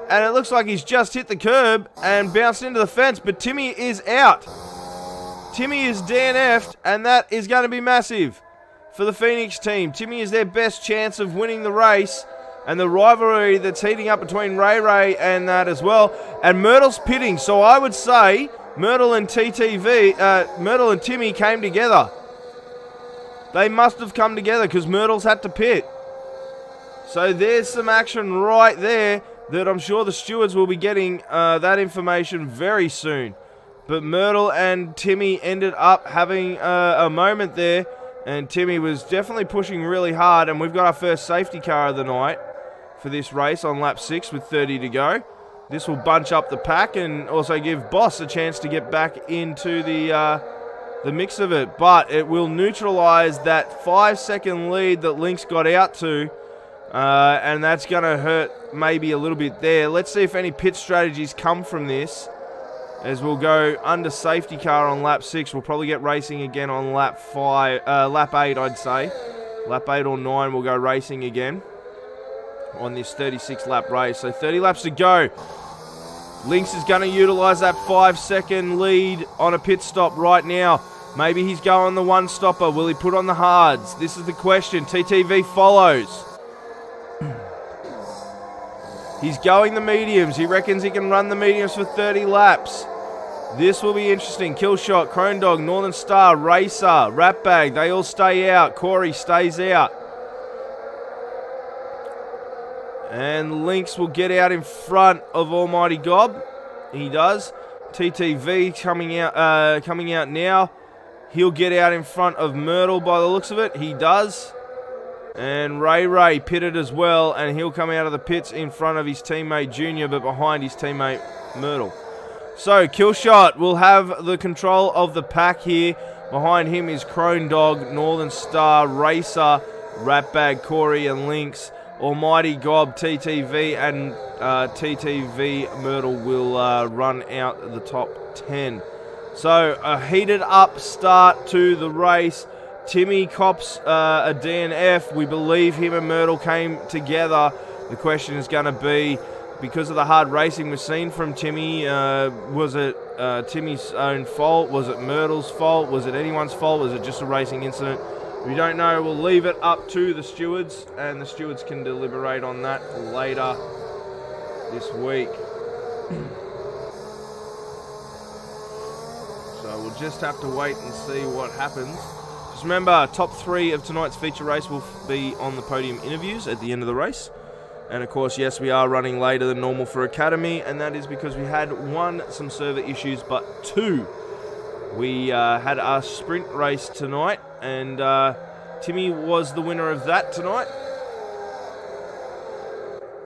S5: and it looks like he's just hit the curb and bounced into the fence, but Timmy is out. Timmy is DNF'd, and that is going to be massive for the Phoenix team. Timmy is their best chance of winning the race, and the rivalry that's heating up between Ray and that as well. And Myrtle's pitting, so I would say Myrtle and Myrtle and Timmy came together. They must have come together because Myrtle's had to pit. So there's some action right there that I'm sure the stewards will be getting that information very soon. But Myrtle and Timmy ended up having a moment there, and Timmy was definitely pushing really hard, and we've got our first safety car of the night for this race on lap 6 with 30 to go. This will bunch up the pack and also give Boss a chance to get back into the mix of it, but it will neutralize that 5-second lead that Lynx got out to, and that's going to hurt maybe a little bit there. Let's see if any pit strategies come from this, as we'll go under safety car on lap 6. We'll probably get racing again on lap 8, I'd say. Lap 8 or 9 we'll go racing again on this 36 lap race. So 30 laps to go. Lynx is going to utilize that 5-second lead on a pit stop right now. Maybe he's going the one stopper. Will he put on the hards? This is the question. TTV follows. He's going the mediums. He reckons he can run the mediums for 30 laps. This will be interesting. Killshot, Crone Dog, Northern Star, Racer, Ratbag, they all stay out. Corey stays out. And Lynx will get out in front of Almighty Gob. He does. TTV coming out now. He'll get out in front of Myrtle by the looks of it. He does. And Ray pitted as well, and he'll come out of the pits in front of his teammate Junior, but behind his teammate Myrtle. So Killshot will have the control of the pack here. Behind him is Crone Dog, Northern Star, Racer, Ratbag, Corey, and Lynx. Almighty Gob, TTV, and TTV Myrtle will run out the top 10. So a heated up start to the race. Timmy cops a DNF. We believe him and Myrtle came together. The question is going to be, because of the hard racing we've seen from Timmy, was it Timmy's own fault? Was it Myrtle's fault? Was it anyone's fault? Was it just a racing incident? We don't know. We'll leave it up to the stewards, and the stewards can deliberate on that later this week. So we'll just have to wait and see what happens. Just remember, top 3 of tonight's feature race will be on the podium interviews at the end of the race. And of course, yes, we are running later than normal for Academy, and that is because we had 1, some server issues, but 2, we had our sprint race tonight, and Timmy was the winner of that tonight.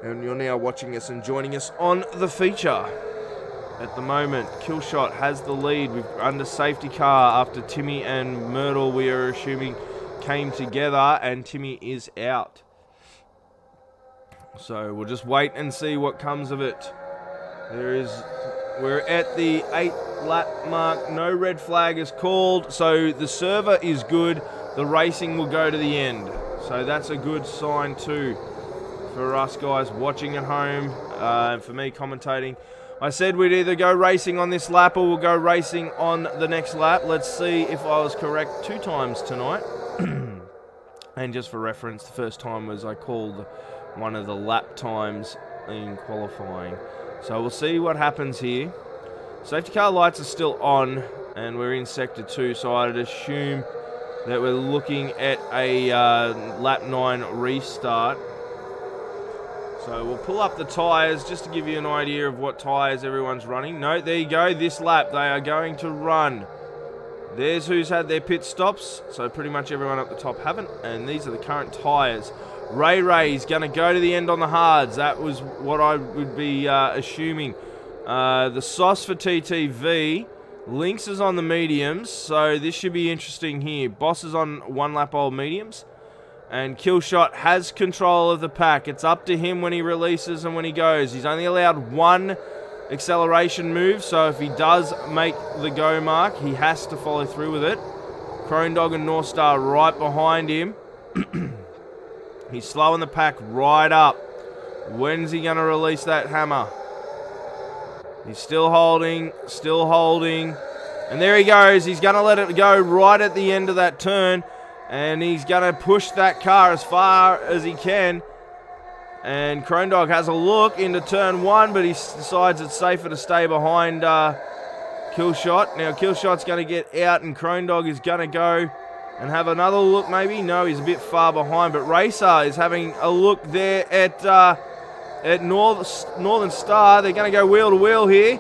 S5: And you're now watching us and joining us on the feature. At the moment, Killshot has the lead with under safety car after Timmy and Myrtle, we are assuming, came together, and Timmy is out. So we'll just wait and see what comes of it. We're at the 8 lap mark. No red flag is called, so the server is good. The racing will go to the end. So that's a good sign too for us guys watching at home, and for me commentating. I said we'd either go racing on this lap or we'll go racing on the next lap. Let's see if I was correct 2 times tonight. And just for reference, the first time was I called one of the lap times in qualifying. So we'll see what happens here. Safety car lights are still on, and we're in sector 2, so I'd assume that we're looking at a lap 9 restart. So we'll pull up the tyres just to give you an idea of what tyres everyone's running. No, there you go, this lap they are going to run. There's who's had their pit stops, so pretty much everyone up the top haven't, and these are the current tyres. Ray's going to go to the end on the hards. That was what I would be assuming. The sauce for TTV. Lynx is on the mediums, so this should be interesting here. Boss is on 1 lap old mediums. And Killshot has control of the pack. It's up to him when he releases and when he goes. He's only allowed 1 acceleration move, so if he does make the go mark, he has to follow through with it. Crone Dog and North Star right behind him. He's slowing the pack right up. When's he going to release that hammer? He's still holding, And there he goes. He's going to let it go right at the end of that turn. And he's going to push that car as far as he can. And Crone Dog has a look into turn 1, but he decides it's safer to stay behind Killshot. Now, Killshot's going to get out, and Crone Dog is going to go and have another look maybe. No, he's a bit far behind, but Racer is having a look there at Northern Star. They're going to go wheel to wheel here,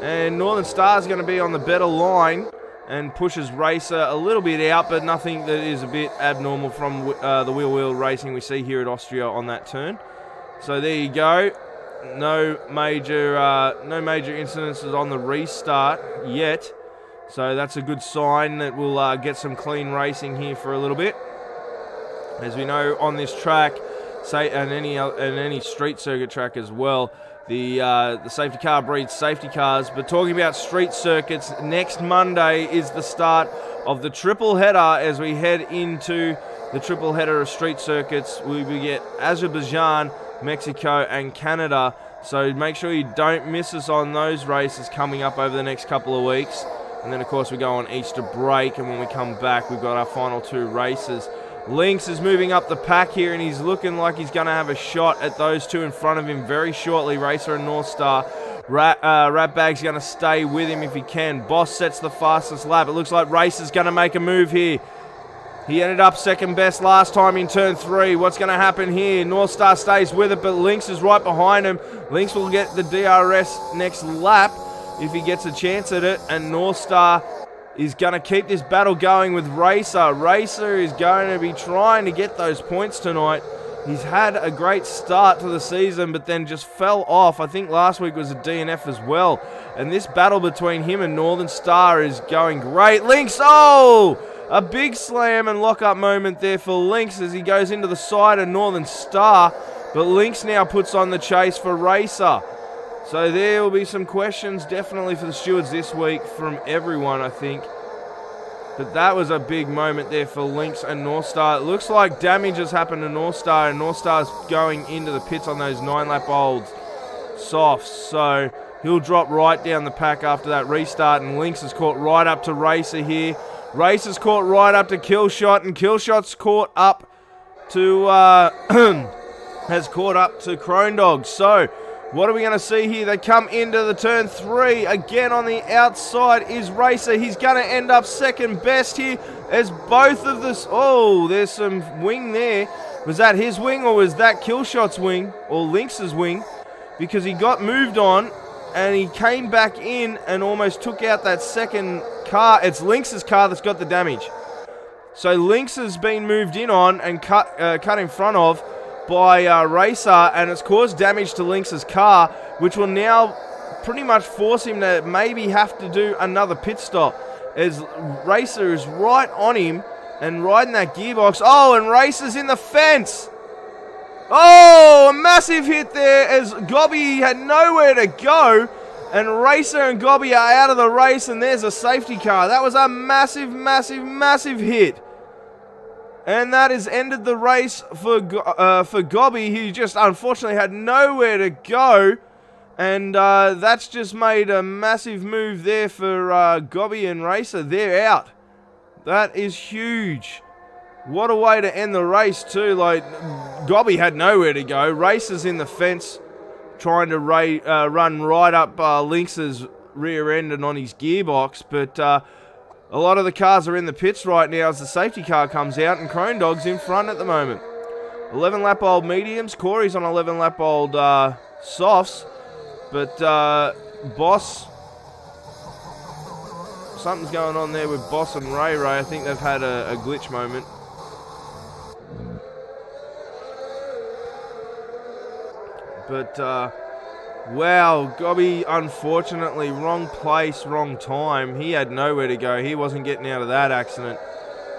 S5: and Northern Star is going to be on the better line and pushes Racer a little bit out, but nothing that is a bit abnormal from the wheel racing we see here at Austria on that turn. So there you go. No major incidences on the restart yet. So that's a good sign that we'll get some clean racing here for a little bit. As we know on this track, and any street circuit track as well, the safety car breeds safety cars. But talking about street circuits, next Monday is the start of the triple header as we head into the triple header of street circuits. We get Azerbaijan, Mexico and Canada. So make sure you don't miss us on those races coming up over the next couple of weeks. And then, of course, we go on Easter break, and when we come back, we've got our final 2 races. Lynx is moving up the pack here, and he's looking like he's going to have a shot at those 2 in front of him very shortly, Racer and North Star. Ratbag's going to stay with him if he can. Boss sets the fastest lap. It looks like Racer's going to make a move here. He ended up second best last time in turn 3. What's going to happen here? North Star stays with it, but Lynx is right behind him. Lynx will get the DRS next lap if he gets a chance at it, and North Star is going to keep this battle going with Racer. Racer is going to be trying to get those points tonight. He's had a great start to the season, but then just fell off. I think last week was a DNF as well. And this battle between him and Northern Star is going great. Lynx, oh! A big slam and lock-up moment there for Lynx as he goes into the side of Northern Star. But Lynx now puts on the chase for Racer. So there will be some questions definitely for the stewards this week from everyone, I think. But that was a big moment there for Lynx and North Star. It looks like damage has happened to North Star, and North Star's going into the pits on those 9-lap-old softs. So he'll drop right down the pack after that restart, and Lynx is caught right up to Racer here. Racer's caught right up to Killshot, and Killshot's caught up to has caught up to Crone Dog. So what are we going to see here? They come into the turn 3. Again on the outside is Racer. He's going to end up second best here as both of this... Oh, there's some wing there. Was that his wing or was that Killshot's wing or Lynx's wing? Because he got moved on and he came back in and almost took out that second car. It's Lynx's car that's got the damage. So Lynx has been moved in on and cut in front of by Racer, and it's caused damage to Lynx's car, which will now pretty much force him to maybe have to do another pit stop, as Racer is right on him and riding that gearbox. Oh, and Racer's in the fence. Oh, a massive hit there as Gobby had nowhere to go, and Racer and Gobby are out of the race, and there's a safety car. That was a massive, massive, massive hit. And that has ended the race for Gobby, who just unfortunately had nowhere to go. And that's just made a massive move there for Gobby and Racer. They're out. That is huge. What a way to end the race too. Like, Gobby had nowhere to go. Racer's in the fence trying to run right up Lynx's rear end and on his gearbox. But a lot of the cars are in the pits right now as the safety car comes out, and Crone Dog's in front at the moment. 11-lap-old mediums. Corey's on 11-lap-old softs. But Boss... Something's going on there with Boss and Ray Ray. I think they've had a glitch moment. But, wow, Gobby, unfortunately, wrong place, wrong time. He had nowhere to go. He wasn't getting out of that accident.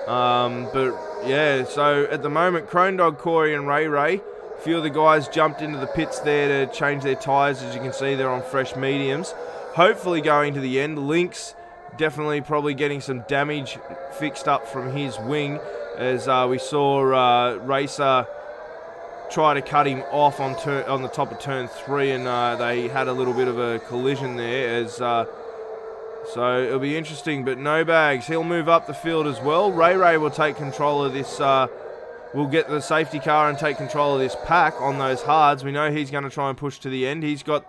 S5: But, yeah, so at the moment, Crone Dog, Corey and Ray Ray, a few of the guys jumped into the pits there to change their tyres. As you can see, they're on fresh mediums. Hopefully going to the end. Lynx definitely probably getting some damage fixed up from his wing, as we saw Racer try to cut him off on the top of turn 3, and they had a little bit of a collision there. As so it'll be interesting, but No Bags, he'll move up the field as well. Ray will take control of this. Will get the safety car and take control of this pack on those hards. We know he's going to try and push to the end. He's got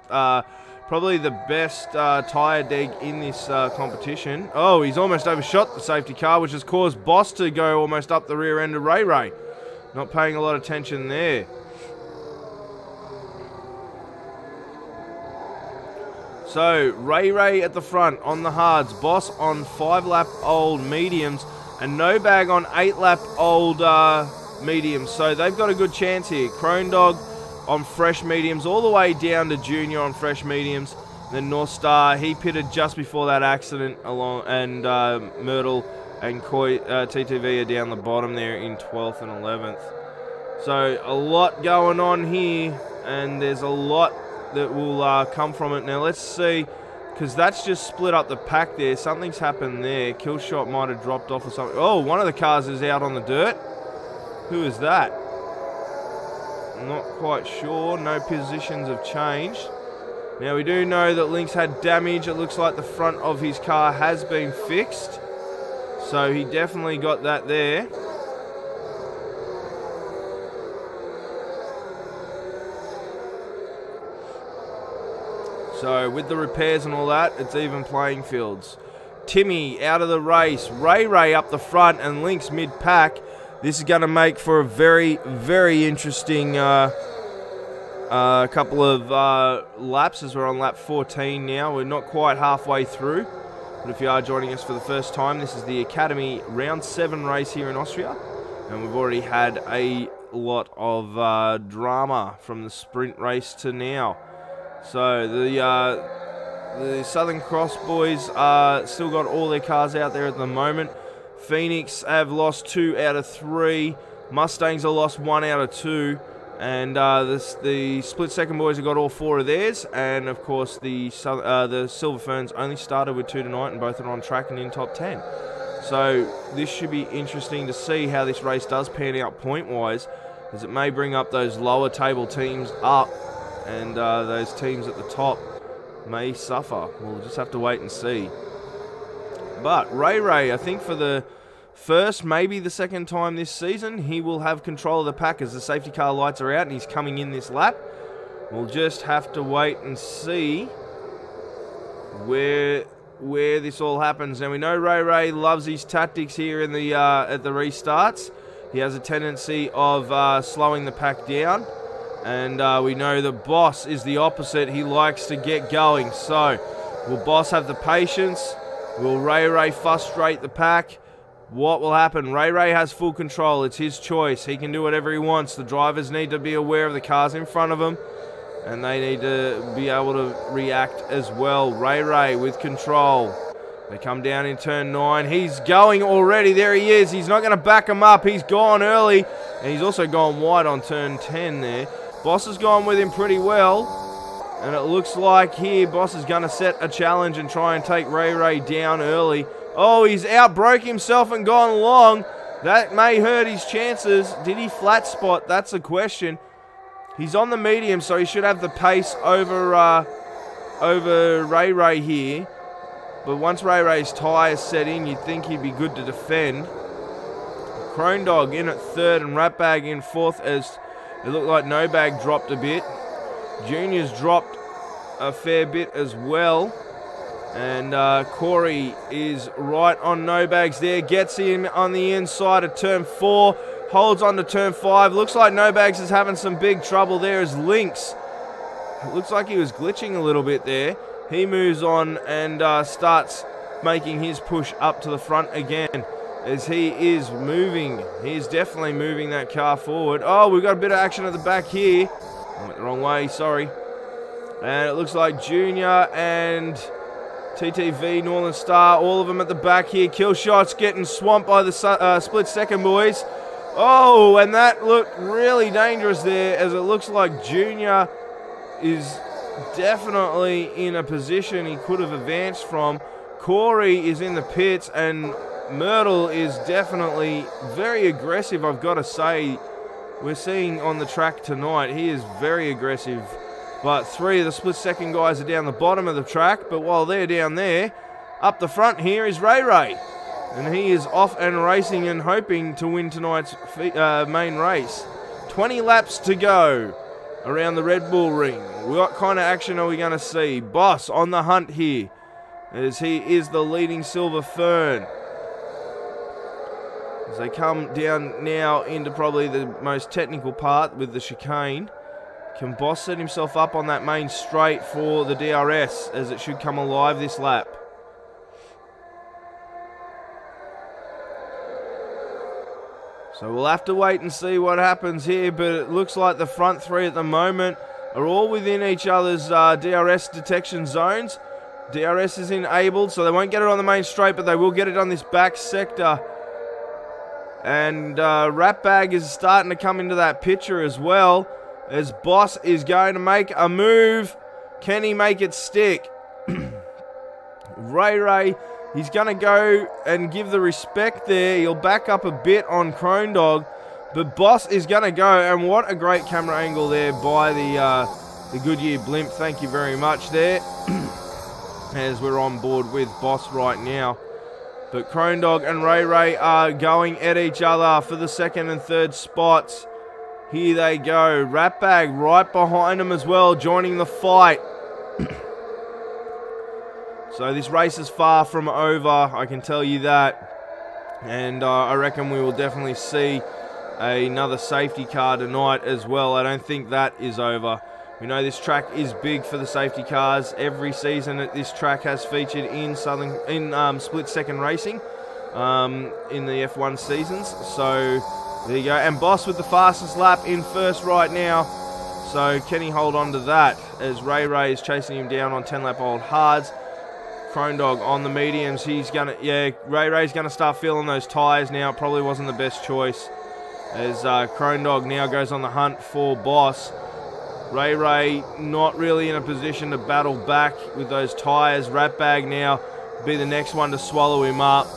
S5: probably the best tyre deg in this competition. Oh, he's almost overshot the safety car, which has caused Boss to go almost up the rear end of Ray. Not paying a lot of attention there. So, Ray at the front on the hards. Boss on 5-lap-old mediums. And No Bag on 8-lap-old mediums. So, they've got a good chance here. Crone Dog on fresh mediums, all the way down to Junior on fresh mediums. Then North Star, he pitted just before that accident, along, and Myrtle and TTV are down the bottom there in 12th and 11th. So a lot going on here, and there's a lot that will come from it. Now let's see, because that's just split up the pack there. Something's happened there. Killshot might have dropped off or something. Oh, one of the cars is out on the dirt. Who is that? Not quite sure. No positions have changed. Now we do know that Lynx had damage. It looks like the front of his car has been fixed. So he definitely got that there. So with the repairs and all that, it's even playing fields. Timmy out of the race. Ray up the front and Lynx mid-pack. This is going to make for a very, very interesting couple of laps, as we're on lap 14 now. We're not quite halfway through. But if you are joining us for the first time, this is the Academy Round 7 race here in Austria. And we've already had a lot of drama from the sprint race to now. So the Southern Cross boys still got all their cars out there at the moment. Phoenix have lost 2 out of 3. Mustangs have lost 1 out of 2. And the Split Second boys have got all 4 of theirs. And, of course, the Silver Ferns only started with 2 tonight, and both are on track and in top 10. So this should be interesting to see how this race does pan out point-wise, as it may bring up those lower table teams up, and those teams at the top may suffer. We'll just have to wait and see. But Ray, I think for the first, maybe the second time this season, he will have control of the pack as the safety car lights are out and he's coming in this lap. We'll just have to wait and see where this all happens. Now we know Ray loves his tactics here in the at the restarts. He has a tendency of slowing the pack down, and we know the Boss is the opposite. He likes to get going. So will Boss have the patience? Will Ray frustrate the pack? What will happen? Ray has full control. It's his choice. He can do whatever he wants. The drivers need to be aware of the cars in front of them, and they need to be able to react as well. Ray with control. They come down in turn 9. He's going already. There he is. He's not going to back him up. He's gone early, and he's also gone wide on turn 10 there. Boss has gone with him pretty well. And it looks like here Boss is going to set a challenge and try and take Ray down early. Oh, he's outbroke himself and gone long. That may hurt his chances. Did he flat spot? That's a question. He's on the medium, so he should have the pace over Ray here. But once Ray's tyres set in, you'd think he'd be good to defend. Crone Dog in at 3rd and Ratbag in 4th, as it looked like No Bag dropped a bit. Junior's dropped a fair bit as well. And Corey is right on No Bags there. Gets him on the inside of turn 4. Holds on to turn 5. Looks like No Bags is having some big trouble there as Lynx. It looks like he was glitching a little bit there. He moves on and starts making his push up to the front again, as he is moving. He's definitely moving that car forward. Oh, we've got a bit of action at the back here. I went the wrong way, sorry. And it looks like Junior and TTV, Northern Star, all of them at the back here. Killshot's getting swamped by the Split Second boys. Oh, and that looked really dangerous there, as it looks like Junior is definitely in a position he could have advanced from. Corey is in the pits, and Myrtle is definitely very aggressive, I've got to say. We're seeing on the track tonight, he is very aggressive. But 3 of the split-second guys are down the bottom of the track, but while they're down there, up the front here is Ray Ray. And he is off and racing and hoping to win tonight's main race. 20 laps to go around the Red Bull Ring. What kind of action are we going to see? Boss on the hunt here, as he is the leading Silver Fern. As they come down now into probably the most technical part with the chicane. Can Boss set himself up on that main straight for the DRS, as it should come alive this lap? So we'll have to wait and see what happens here, but it looks like the front 3 at the moment are all within each other's DRS detection zones. DRS is enabled, so they won't get it on the main straight, but they will get it on this back sector. And Ratbag is starting to come into that picture as well, as Boss is going to make a move. Can he make it stick? Ray, he's going to go and give the respect there. He'll back up a bit on Crone Dog, but Boss is going to go, and what a great camera angle there by the Goodyear blimp. Thank you very much there, as we're on board with Boss right now. But Crone Dog and Ray are going at each other for the 2nd and 3rd spots. Here they go. Ratbag right behind them as well, joining the fight. So this race is far from over, I can tell you that. And I reckon we will definitely see another safety car tonight as well. I don't think that is over. We know this track is big for the safety cars. Every season that this track has featured in split-second racing in the F1 seasons. So there you go. And Boss with the fastest lap in first right now. So can he hold on to that, as Ray is chasing him down on 10-lap old hards. Crone Dog on the mediums. He's going to, Ray's going to start feeling those tyres now. Probably wasn't the best choice, as Crone Dog now goes on the hunt for Boss. Ray not really in a position to battle back with those tyres. Ratbag now be the next one to swallow him up.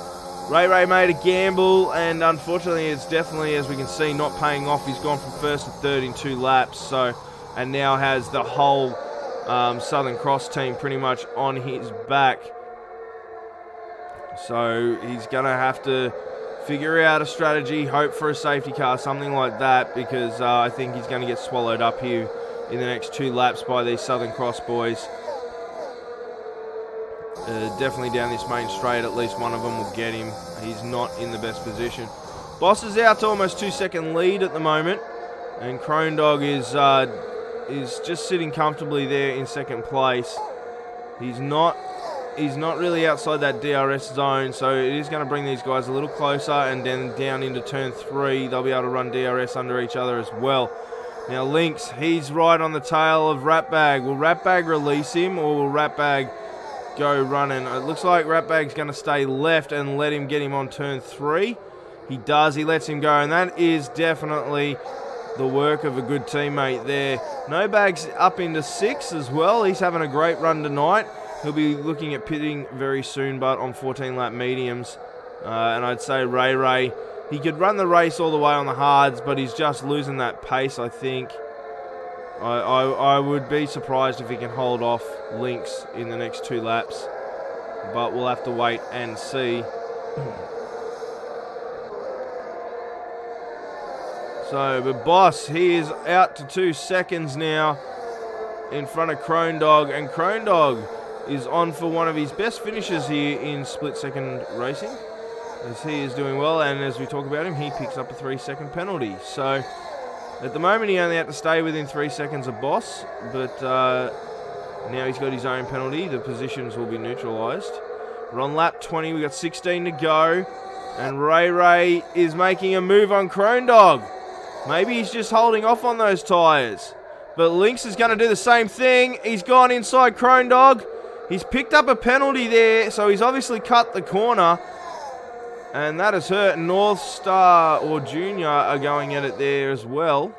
S5: Ray made a gamble, and unfortunately it's definitely, as we can see, not paying off. He's gone from 1st to 3rd in 2 laps, and now has the whole Southern Cross team pretty much on his back. So he's going to have to figure out a strategy, hope for a safety car, something like that, because I think he's going to get swallowed up here in the next 2 laps by these Southern Cross boys. Definitely down this main straight, at least one of them will get him. He's not in the best position. Boss is out to almost 2-second lead at the moment, and Crone Dog is just sitting comfortably there in 2nd place. He's not really outside that DRS zone, so it is going to bring these guys a little closer, and then down into turn 3, they'll be able to run DRS under each other as well. Now Lynx, he's right on the tail of Ratbag. Will Ratbag release him, or will Ratbag go running? It looks like Ratbag's going to stay left and let him get him on turn 3. He does, he lets him go, and that is definitely the work of a good teammate there. No Bag's up into 6 as well. He's having a great run tonight. He'll be looking at pitting very soon, but on 14-lap mediums. And I'd say Ray, he could run the race all the way on the hards, but he's just losing that pace, I think. I would be surprised if he can hold off Lynx in the next 2 laps, but we'll have to wait and see. So, but Boss, he is out to 2 seconds now in front of Crone Dog, and Crone Dog is on for one of his best finishes here in split-second racing, as he is doing well, and as we talk about him, he picks up a 3-second penalty. So, at the moment, he only had to stay within 3 seconds of Boss, but now he's got his own penalty. The positions will be neutralised. We're on lap 20. We've got 16 to go, and Ray is making a move on Crone Dog. Maybe he's just holding off on those tyres. But Lynx is going to do the same thing. He's gone inside Crone Dog. He's picked up a penalty there, so he's obviously cut the corner. And that has hurt. North Star or Junior are going at it there as well.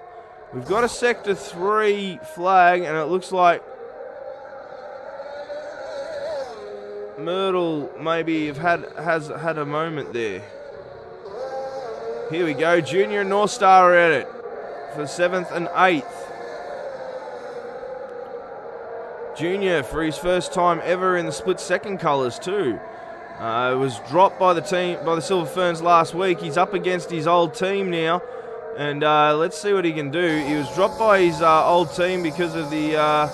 S5: We've got a Sector 3 flag, and it looks like Myrtle maybe has had a moment there. Here we go. Junior and North Star are at it for 7th and 8th. Junior for his first time ever in the split second colours too. Was dropped by the Silver Ferns last week. He's up against his old team now, and let's see what he can do. He was dropped by his old team because of the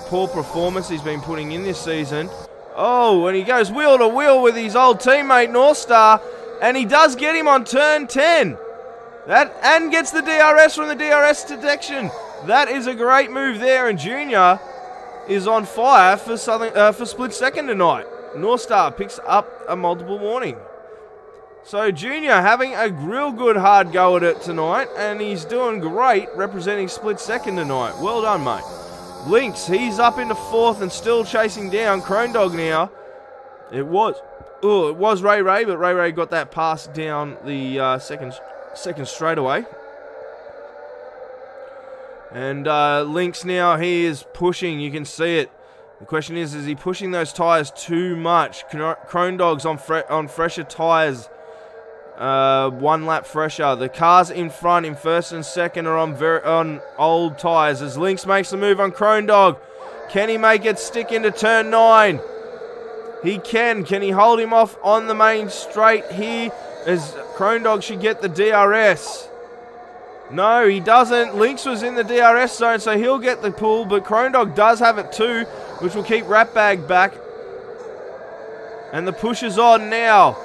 S5: poor performance he's been putting in this season. Oh, and he goes wheel to wheel with his old teammate North Star, and he does get him on turn 10. And gets the DRS from the DRS detection. That is a great move there, and Junior is on fire for split second tonight. North Star picks up a multiple warning. So Junior having a real good hard go at it tonight, and he's doing great representing split second tonight. Well done, mate. Lynx, he's up into 4th and still chasing down Crone Dog now. It was Ray Ray, but Ray Ray got that pass down the second straightaway. And Lynx now, he is pushing. You can see it. The question is he pushing those tyres too much? Crone Dog's on fresher tyres. 1 lap fresher. The cars in front in 1st and 2nd are on old tyres as Lynx makes the move on Crone Dog. Can he make it stick into turn 9? He can. Can he hold him off on the main straight here as Crone Dog should get the DRS? No, he doesn't. Lynx was in the DRS zone, so he'll get the pull, but Crone Dog does have it too, which will keep Ratbag back. And the push is on now.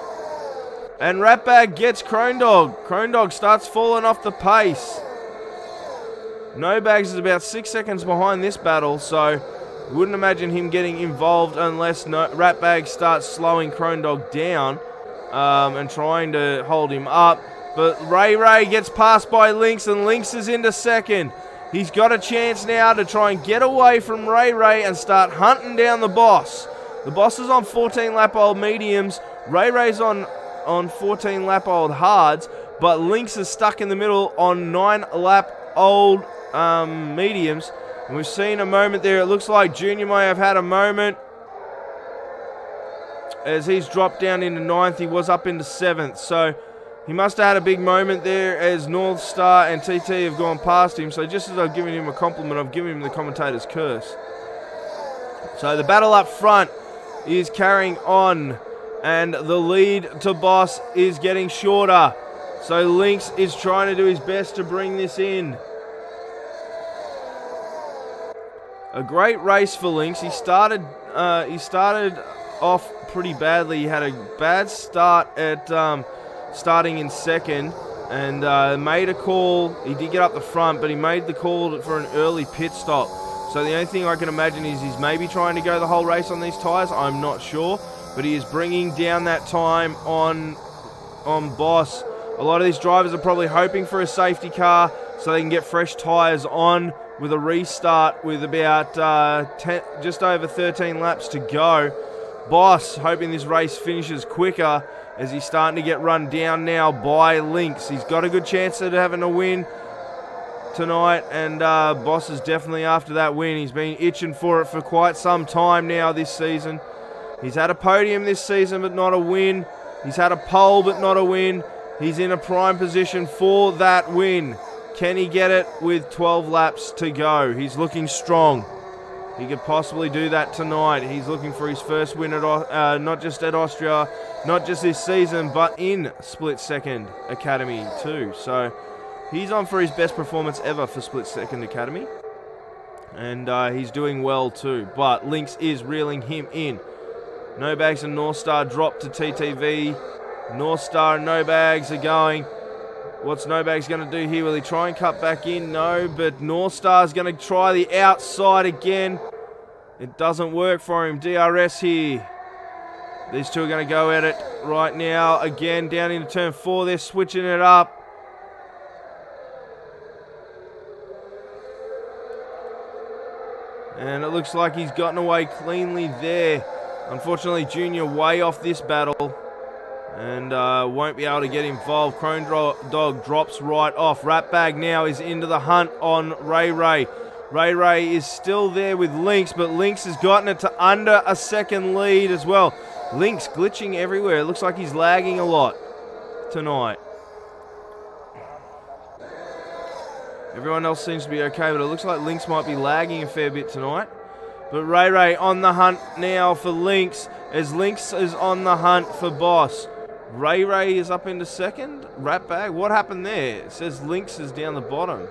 S5: And Ratbag gets Crone Dog. Crone Dog starts falling off the pace. No Bags is about 6 seconds behind this battle, so wouldn't imagine him getting involved unless Ratbag starts slowing Crone Dog down and trying to hold him up. But Ray gets passed by Lynx, and Lynx is into 2nd. He's got a chance now to try and get away from Ray and start hunting down the boss. The boss is on 14-lap-old mediums. Ray's on 14-lap-old hards, but Lynx is stuck in the middle on 9-lap-old mediums. And we've seen a moment there. It looks like Junior may have had a moment as he's dropped down into 9th. He was up into 7th, so he must have had a big moment there as North Star and TT have gone past him. So just as I've given him a compliment, I've given him the commentator's curse. So the battle up front is carrying on, and the lead to Boss is getting shorter. So Lynx is trying to do his best to bring this in. A great race for Lynx. He started off pretty badly. He had a bad start at starting in 2nd, and made a call. He did get up the front, but he made the call for an early pit stop. So the only thing I can imagine is he's maybe trying to go the whole race on these tyres. I'm not sure, but he is bringing down that time on Boss. A lot of these drivers are probably hoping for a safety car so they can get fresh tyres on with a restart with about just over 13 laps to go. Boss hoping this race finishes quicker as he's starting to get run down now by Lynx. He's got a good chance of having a win tonight, and Boss is definitely after that win. He's been itching for it for quite some time now this season. He's had a podium this season but not a win. He's had a pole but not a win. He's in a prime position for that win. Can he get it with 12 laps to go? He's looking strong. He could possibly do that tonight. He's looking for his first win at not just at Austria, not just this season, but in Split Second Academy too. So he's on for his best performance ever for Split Second Academy. And he's doing well too. But Lynx is reeling him in. No Bags and North Star drop to TTV. North Star and No Bags are going. What's No Bags going to do here? Will he try and cut back in? No, but North Star's going to try the outside again. It doesn't work for him. DRS here. These two are going to go at it right now. Again, down into turn 4. They're switching it up. And it looks like he's gotten away cleanly there. Unfortunately, Junior way off this battle. And won't be able to get involved. Crone Dog drops right off. Ratbag now is into the hunt on Ray. Ray Ray is still there with Lynx, but Lynx has gotten it to under a second lead as well. Lynx glitching everywhere. It looks like he's lagging a lot tonight. Everyone else seems to be okay, but it looks like Lynx might be lagging a fair bit tonight. But Ray Ray on the hunt now for Lynx, as Lynx is on the hunt for Boss. Ray Ray is up into second. Ratbag, what happened there? It says Lynx is down the bottom.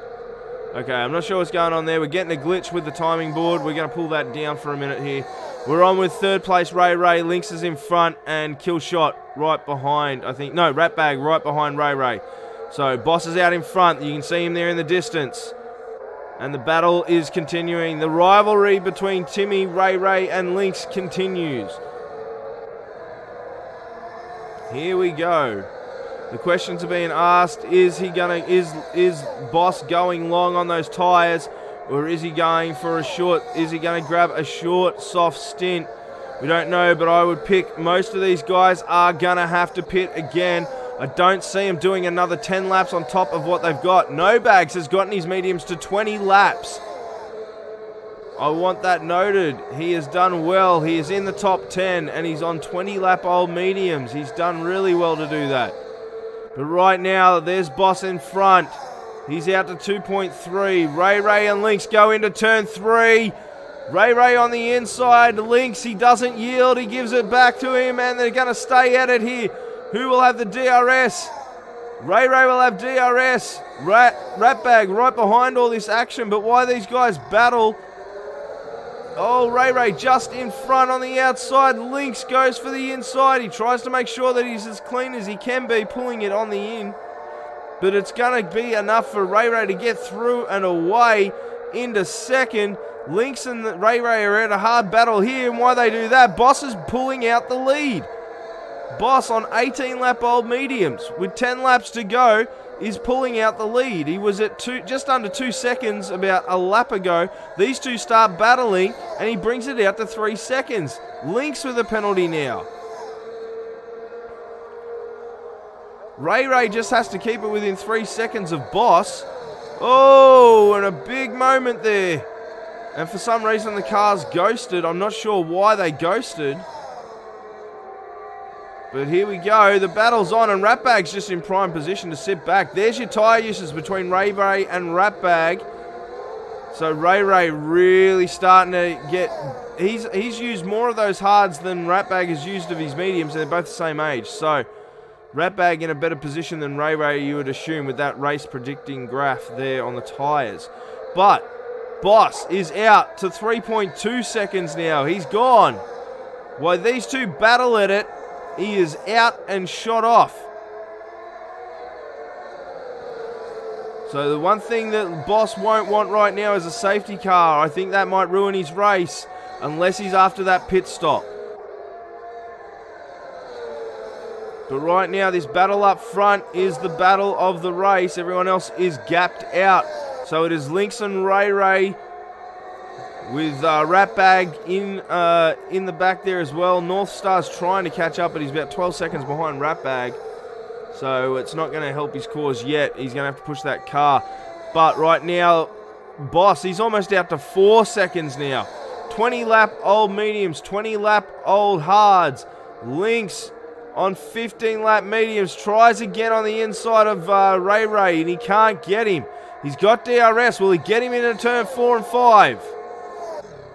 S5: Okay, I'm not sure what's going on there. We're getting a glitch with the timing board. We're going to pull that down for a minute here. We're on with third place Ray Ray. Lynx is in front and Killshot right behind, I think. No, Ratbag right behind Ray Ray. So Boss is out in front. You can see him there in the distance. And the battle is continuing. The rivalry between Timmy, Ray Ray, and Lynx continues. Here we go. The questions are being asked: is Boss going long on those tires, or is he going for a short? Is he going to grab a short, soft stint? We don't know, but I would pick most of these guys are gonna have to pit again. I don't see him doing another 10 laps on top of what they've got. No Bags has gotten his mediums to 20 laps. I want that noted. He has done well. He is in the top 10 and he's on 20 lap old mediums. He's done really well to do that. But right now, there's Boss in front. He's out to 2.3. Ray Ray and Lynx go into turn 3. Ray Ray on the inside. Lynx, he doesn't yield. He gives it back to him and they're going to stay at it here. Who will have the DRS? Ray Ray will have DRS. Ratbag right behind all this action, but why these guys battle? Oh, Ray Ray just in front on the outside. Lynx goes for the inside. He tries to make sure that he's as clean as he can be, pulling it on the in. But it's going to be enough for Ray Ray to get through and away into second. Lynx and Ray Ray are in a hard battle here, and why they do that? Boss is pulling out the lead. Boss on 18 lap old mediums with 10 laps to go is pulling out the lead. He was at just under 2 seconds about a lap ago. These two start battling and he brings it out to 3 seconds. Lynx with a penalty now. Ray Ray just has to keep it within 3 seconds of Boss. Oh, and a big moment there. And for some reason the car's ghosted. I'm not sure why they ghosted. But here we go, the battle's on and Ratbag's just in prime position to sit back. There's your tyre uses between Ray Ray and Ratbag. So Ray Ray really starting to get... He's used more of those hards than Ratbag has used of his mediums, and they're both the same age. So Ratbag in a better position than Ray Ray, you would assume, with that race predicting graph there on the tyres. But Boss is out to 3.2 seconds now. He's gone. While these two battle at it, he is out and shot off. So the one thing that Boss won't want right now is a safety car. I think that might ruin his race unless he's after that pit stop. But right now this battle up front is the battle of the race. Everyone else is gapped out. So it is Lynx and Ray Ray with Ratbag in the back there as well. North Star's trying to catch up, but he's about 12 seconds behind Ratbag. So it's not going to help his cause yet. He's going to have to push that car. But right now, Boss, he's almost out to 4 seconds now. 20 lap old mediums, 20 lap old hards. Lynx on 15 lap mediums tries again on the inside of Ray Ray, and he can't get him. He's got DRS. Will he get him into turn 4 and 5?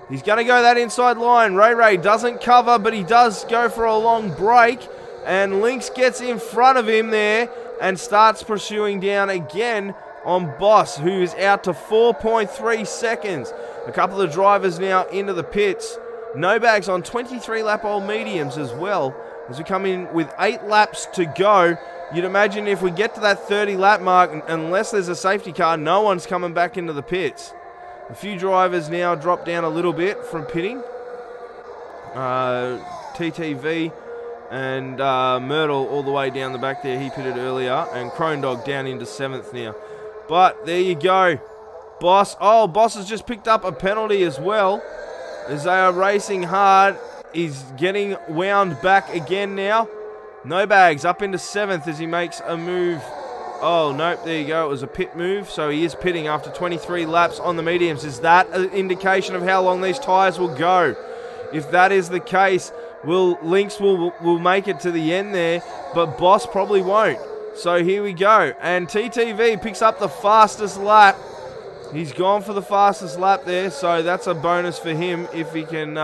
S5: He's going to go that inside line. Ray Ray doesn't cover, but he does go for a long break. And Lynx gets in front of him there and starts pursuing down again on Boss, who is out to 4.3 seconds. A couple of drivers now into the pits. No Bags on 23 lap old mediums as well, as we come in with 8 laps to go. You'd imagine if we get to that 30 lap mark, unless there's a safety car, no one's coming back into the pits. A few drivers now drop down a little bit from pitting. TTV and Myrtle all the way down the back there. He pitted earlier. And Crone Dog down into 7th now. But there you go. Boss. Oh, Boss has just picked up a penalty as well. As they are racing hard. He's getting wound back again now. No Bags up into 7th as he makes a move Oh, nope, there you go. It was a pit move, so he is pitting after 23 laps on the mediums. Is that an indication of how long these tyres will go? If that is the case, Lynx will make it to the end there, but Boss probably won't. So here we go. And TTV picks up the fastest lap. He's gone for the fastest lap there, so that's a bonus for him if he can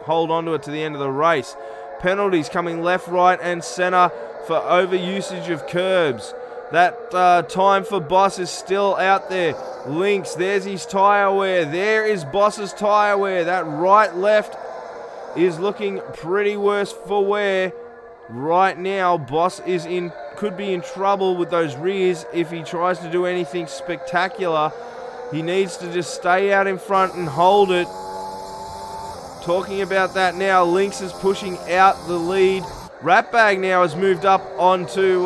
S5: hold on to it to the end of the race. Penalties coming left, right, and centre for overusage of curbs. That time for Boss is still out there. Lynx, there's his tyre wear. There is Boss's tyre wear. That right, left is looking pretty worse for wear. Right now, Boss could be in trouble with those rears if he tries to do anything spectacular. He needs to just stay out in front and hold it. Talking about that now, Lynx is pushing out the lead. Ratbag now has moved up onto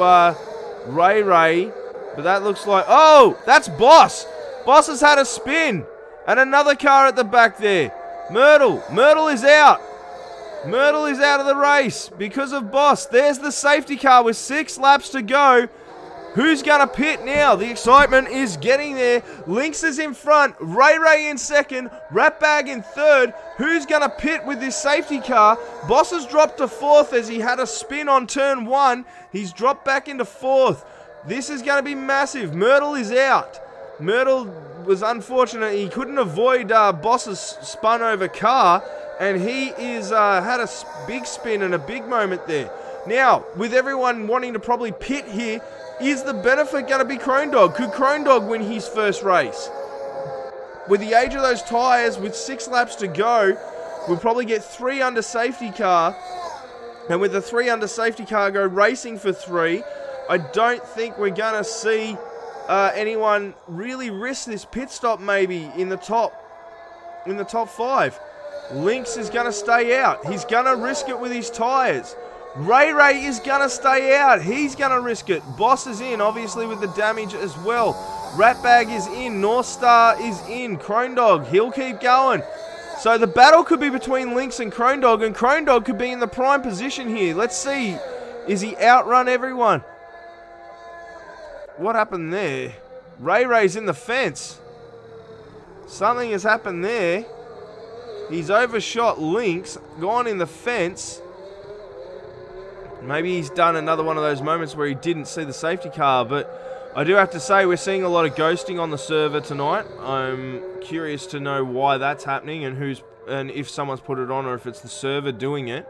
S5: Ray, but that looks like... Oh, that's Boss. Boss has had a spin. And another car at the back there. Myrtle is out. Myrtle is out of the race because of Boss. There's the safety car with 6 laps to go. Who's going to pit now? The excitement is getting there. Lynx is in front. Ray in second. Ratbag in third. Who's going to pit with this safety car? Boss has dropped to 4th as he had a spin on turn 1. He's dropped back into 4th. This is going to be massive. Myrtle is out. Myrtle was unfortunate. He couldn't avoid Boss's spun over car. And he is had a big spin and a big moment there. Now, with everyone wanting to probably pit here, is the benefit going to be Crone Dog? Could Crone Dog win his first race? With the age of those tyres, with 6 laps to go, we'll probably get 3 under safety car. And with the 3 under safety car go racing for 3, I don't think we're going to see anyone really risk this pit stop maybe in the top 5. Lynx is going to stay out. He's going to risk it with his tyres. Ray is going to stay out. He's going to risk it. Boss is in, obviously, with the damage as well. Ratbag is in. North Star is in. Crone Dog, he'll keep going. So the battle could be between Lynx and Crone Dog, and Crone Dog could be in the prime position here. Let's see. Is he outrun everyone? What happened there? Ray's in the fence. Something has happened there. He's overshot Lynx, gone in the fence. Maybe he's done another one of those moments where he didn't see the safety car, but I do have to say we're seeing a lot of ghosting on the server tonight. I'm curious to know why that's happening and if someone's put it on or if it's the server doing it,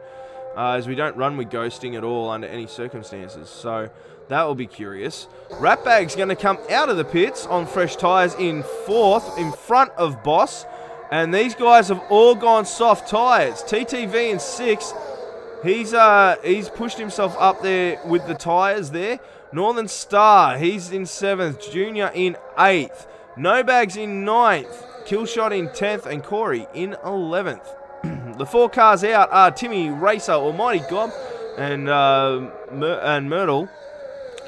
S5: as we don't run with ghosting at all under any circumstances. So that will be curious. Ratbag's going to come out of the pits on fresh tyres in 4th in front of Boss, and these guys have all gone soft tyres. TTV in 6th. He's pushed himself up there with the tyres there. Northern Star, he's in 7th. Junior in 8th. No Bags in 9th. Killshot in 10th. And Corey in 11th. The 4 cars out are Timmy, Racer, Almighty God, and Myrtle.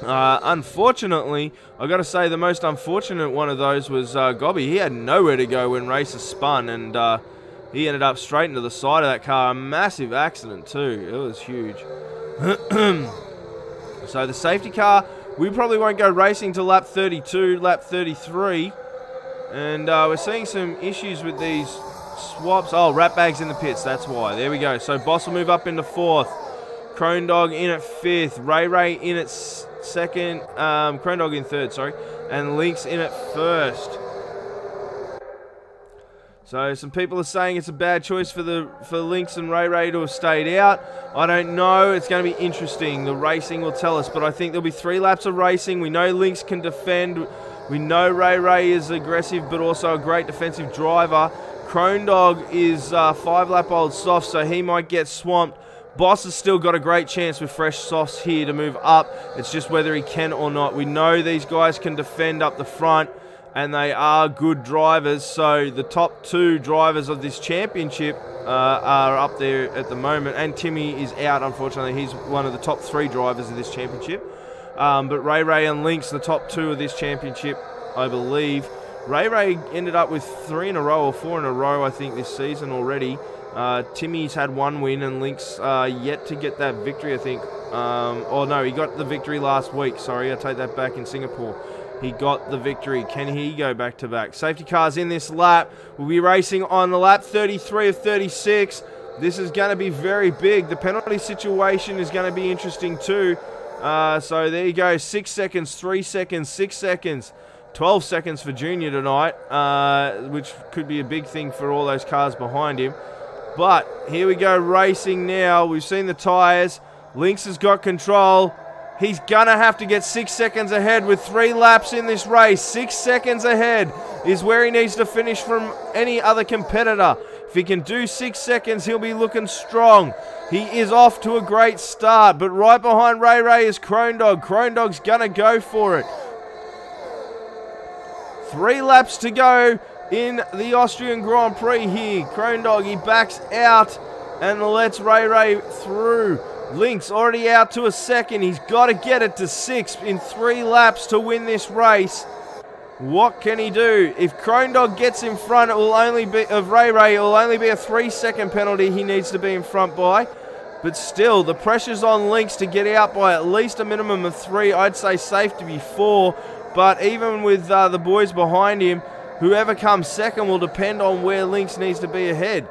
S5: Unfortunately, I got to say the most unfortunate one of those was Gobby. He had nowhere to go when Racer spun, and he ended up straight into the side of that car. A massive accident too. It was huge. So the safety car, we probably won't go racing till lap 32, lap 33. And we're seeing some issues with these swaps. Oh, Ratbag's in the pits, that's why. There we go. So Boss will move up into 4th. Crone Dog in at 5th. Ray in at 2nd. Crone Dog in 3rd, sorry. And Lynx in at 1st. So some people are saying it's a bad choice for Lynx and Ray to have stayed out. I don't know. It's going to be interesting. The racing will tell us. But I think there'll be 3 laps of racing. We know Lynx can defend. We know Ray is aggressive but also a great defensive driver. Crone Dog is 5-lap-old soft, so he might get swamped. Boss has still got a great chance with fresh softs here to move up. It's just whether he can or not. We know these guys can defend up the front, and they are good drivers. So the top 2 drivers of this championship are up there at the moment. And Timmy is out, unfortunately. He's one of the top 3 drivers of this championship. But Ray and Lynx, the top 2 of this championship, I believe. Ray ended up with 3 in a row or 4 in a row, I think, this season already. Timmy's had one win, and Link's yet to get that victory, I think. Oh, no, he got the victory last week. Sorry, I take that back in Singapore. He got the victory. Can he go back-to-back? Safety cars in this lap. We'll be racing on the lap 33 of 36. This is going to be very big. The penalty situation is going to be interesting too. So there you go. 6 seconds, 3 seconds, 6 seconds. 12 seconds for Junior tonight, which could be a big thing for all those cars behind him. But here we go, racing now. We've seen the tyres. Lynx has got control. He's going to have to get 6 seconds ahead with 3 laps in this race. 6 seconds ahead is where he needs to finish from any other competitor. If he can do 6 seconds, he'll be looking strong. He is off to a great start, but right behind Ray Ray is Crone Dog. Crone Dog's going to go for it. 3 laps to go in the Austrian Grand Prix here. Crone Dog, he backs out and lets Ray Ray through. Link's already out to a second. He's got to get it to 6 in 3 laps to win this race. What can he do? If Crone Dog gets in front, it will only be of Ray Ray. It will only be a 3-second penalty he needs to be in front by. But still, the pressure's on Lynx to get out by at least a minimum of 3. I'd say safe to be 4. But even with the boys behind him, whoever comes second will depend on where Lynx needs to be ahead.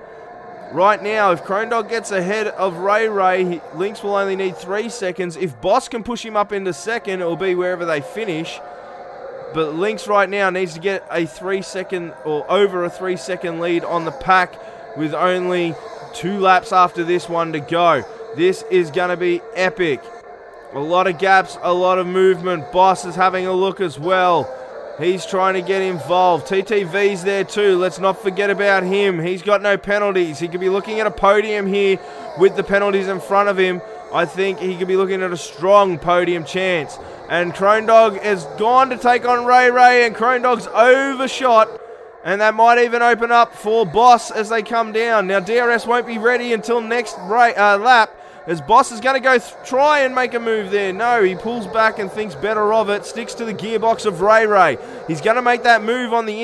S5: Right now, if Crone Dog gets ahead of Ray Ray, Lynx will only need 3 seconds. If Boss can push him up into second, it will be wherever they finish. But Lynx right now needs to get a 3-second or over a 3-second lead on the pack with only 2 laps after this one to go. This is going to be epic. A lot of gaps, a lot of movement. Boss is having a look as well. He's trying to get involved. TTV's there too. Let's not forget about him. He's got no penalties. He could be looking at a podium here with the penalties in front of him. I think he could be looking at a strong podium chance. And Crone Dog has gone to take on Ray Ray, and Crone Dog's overshot. And that might even open up for Boss as they come down. Now, DRS won't be ready until next lap, as Boss is going to go try and make a move there. No, he pulls back and thinks better of it. Sticks to the gearbox of Ray Ray. He's going to make that move on the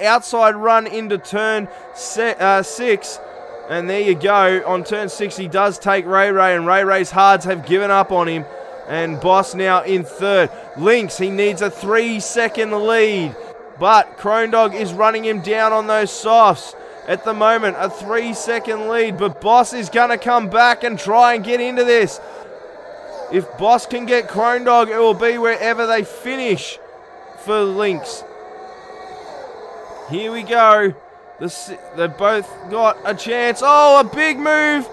S5: outside run into turn 6. And there you go. On turn 6, he does take Ray Ray, and Ray Ray's hards have given up on him. And Boss now in third. Lynx, he needs a 3-second lead. But Crone Dog is running him down on those softs. At the moment, a 3-second lead, but Boss is going to come back and try and get into this. If Boss can get Crone Dog, it will be wherever they finish for Lynx. Here we go. They've both got a chance. Oh, a big move.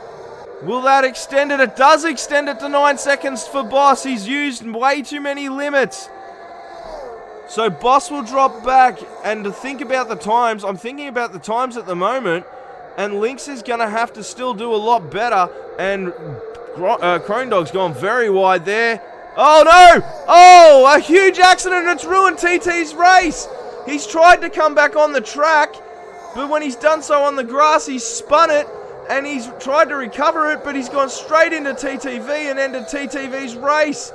S5: Will that extend it? It does extend it to 9 seconds for Boss. He's used way too many limits. So Boss will drop back, and to think about the times, I'm thinking about the times at the moment, and Lynx is going to have to still do a lot better, and Crone Dog's gone very wide there. Oh no! Oh, a huge accident, it's ruined TT's race! He's tried to come back on the track, but when he's done so on the grass, he's spun it, and he's tried to recover it, but he's gone straight into TTV and ended TTV's race.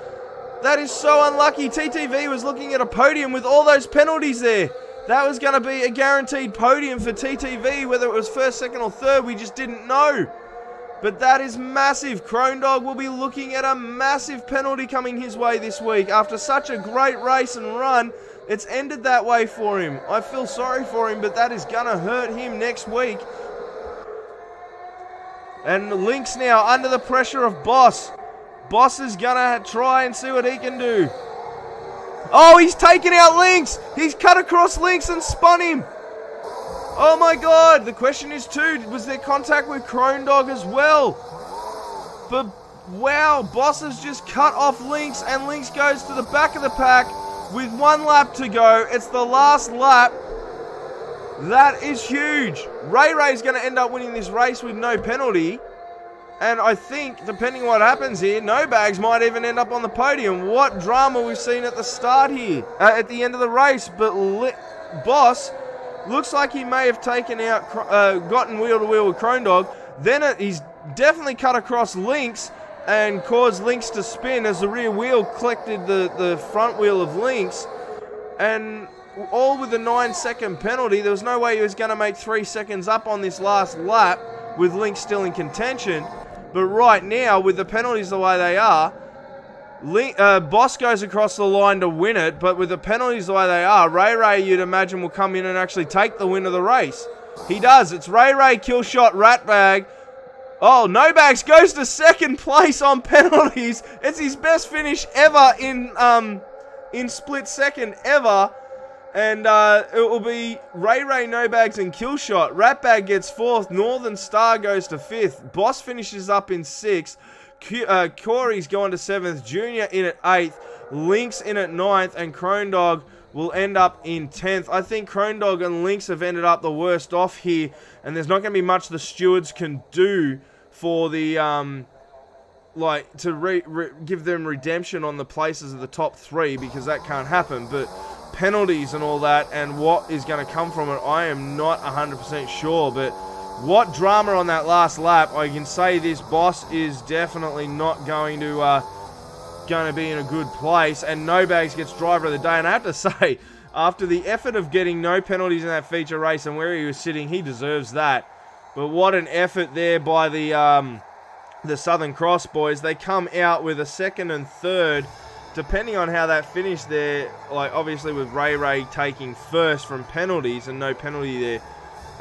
S5: That is so unlucky. TTV was looking at a podium with all those penalties there. That was going to be a guaranteed podium for TTV, whether it was first, second, or third, we just didn't know. But that is massive. Crone Dog will be looking at a massive penalty coming his way this week. After such a great race and run, it's ended that way for him. I feel sorry for him, but that is going to hurt him next week. And Lynx now under the pressure of Boss. Boss is going to try and see what he can do. Oh, he's taken out Lynx. He's cut across Lynx and spun him. Oh my God. The question is too, was there contact with Crone Dog as well? But wow, Boss has just cut off Lynx, and Lynx goes to the back of the pack with 1 lap to go. It's the last lap. That is huge. Ray Ray's going to end up winning this race with no penalty. And I think, depending on what happens here, No Bags might even end up on the podium. What drama we've seen at the start here, at the end of the race. But Boss looks like he may have taken out, gotten wheel to wheel with Crone Dog. Then he's definitely cut across Lynx and caused Lynx to spin as the rear wheel collected the front wheel of Lynx. And all with a 9-second penalty. There was no way he was going to make 3 seconds up on this last lap. with Link still in contention. But right now, with the penalties the way they are, Boss goes across the line to win it, but with the penalties the way they are, Ray you'd imagine will come in and actually take the win of the race. He does. It's Ray, Killshot, Ratbag. Oh, No Bags goes to second place on penalties. It's his best finish ever in split second ever. And it will be Ray, No Bags, and Killshot. Ratbag gets fourth. Northern Star goes to fifth. Boss finishes up in sixth. Corey's gone to 7th, Junior in at 8th, Lynx in at 9th, and Crone will end up in 10th. I think Crone and Lynx have ended up the worst off here, and there's not going to be much the stewards can do for the, to give them redemption on the places of the top 3, because that can't happen, but penalties and all that, and what is going to come from it, I am not 100% sure, but what drama on that last lap. I can say this Boss is definitely not going to be in a good place, and No Bags gets driver of the day. And I have to say, after the effort of getting no penalties in that feature race and where he was sitting, he deserves that. But what an effort there by the Southern Cross boys. They come out with a second and third, depending on how that finished there. Like obviously with Ray taking first from penalties and no penalty there.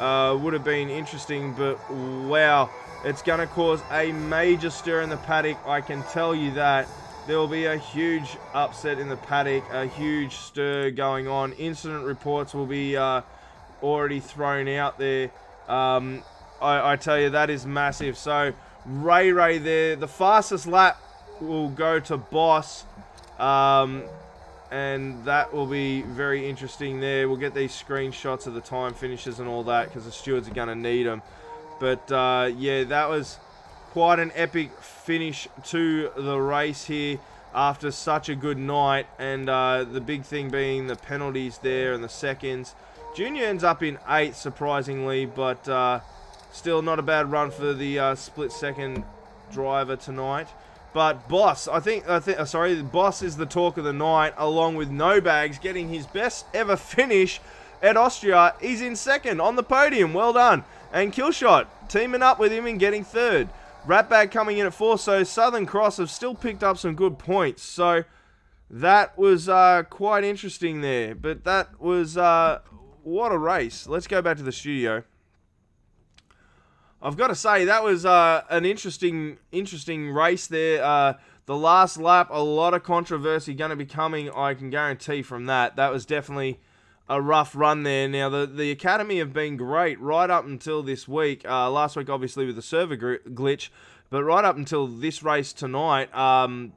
S5: Would have been interesting, but wow, it's going to cause a major stir in the paddock. I can tell you that. There will be a huge upset in the paddock, a huge stir going on. Incident reports will be already thrown out there. I tell you, that is massive. So Ray there, the fastest lap will go to Boss. And that will be very interesting there. We'll get these screenshots of the time finishes and all that, because the stewards are going to need them. But yeah, that was quite an epic finish to the race here after such a good night. And the big thing being the penalties there and the seconds. Junior ends up in 8th, surprisingly, but still not a bad run for the split second driver tonight. But Boss, Boss is the talk of the night, along with No Bags getting his best ever finish at Austria. He's in second on the podium. Well done. And Killshot teaming up with him and getting third. Ratbag coming in at 4th. So Southern Cross have still picked up some good points. So that was quite interesting there. But that was what a race. Let's go back to the studio. I've got to say, that was an interesting race there. The last lap, a lot of controversy going to be coming, I can guarantee from that. That was definitely a rough run there. Now, the Academy have been great right up until this week. Last week, obviously, with the server glitch. But right up until this race tonight,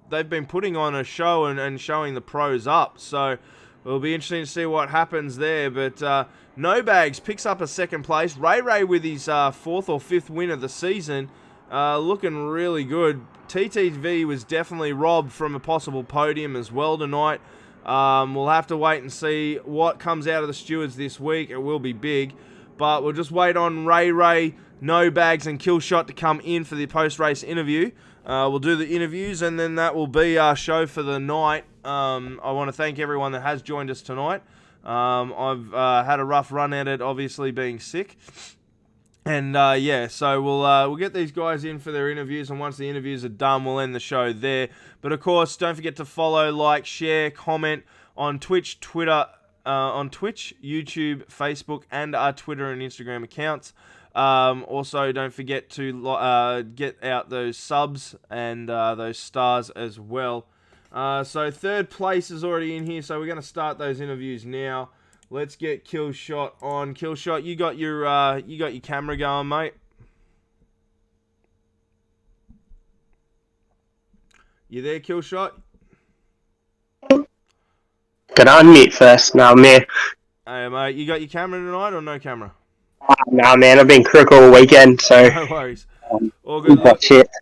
S5: they've been putting on a show and showing the pros up. So it'll be interesting to see what happens there. But No Bags picks up a second place. Ray with his 4th or 5th win of the season. Looking really good. TTV was definitely robbed from a possible podium as well tonight. We'll have to wait and see what comes out of the stewards this week. It will be big. But we'll just wait on Ray, No Bags, and Killshot to come in for the post-race interview. We'll do the interviews, and then that will be our show for the night. I want to thank everyone that has joined us tonight. I've had a rough run at it, obviously being sick. And yeah, so we'll get these guys in for their interviews, and once the interviews are done, we'll end the show there. But of course, don't forget to follow, like, share, comment on Twitch, YouTube, Facebook, and our Twitter and Instagram accounts. Also, don't forget to get out those subs and those stars as well. So third place is already in here, so we're going to start those interviews now. Let's get Killshot on. Killshot, you got your camera going, mate. You there, Killshot?
S10: Gotta unmute first. No, I'm here.
S5: Hey, mate, you got your camera tonight or no camera?
S10: Nah, man, I've been crook all weekend, so...
S5: No worries. All good.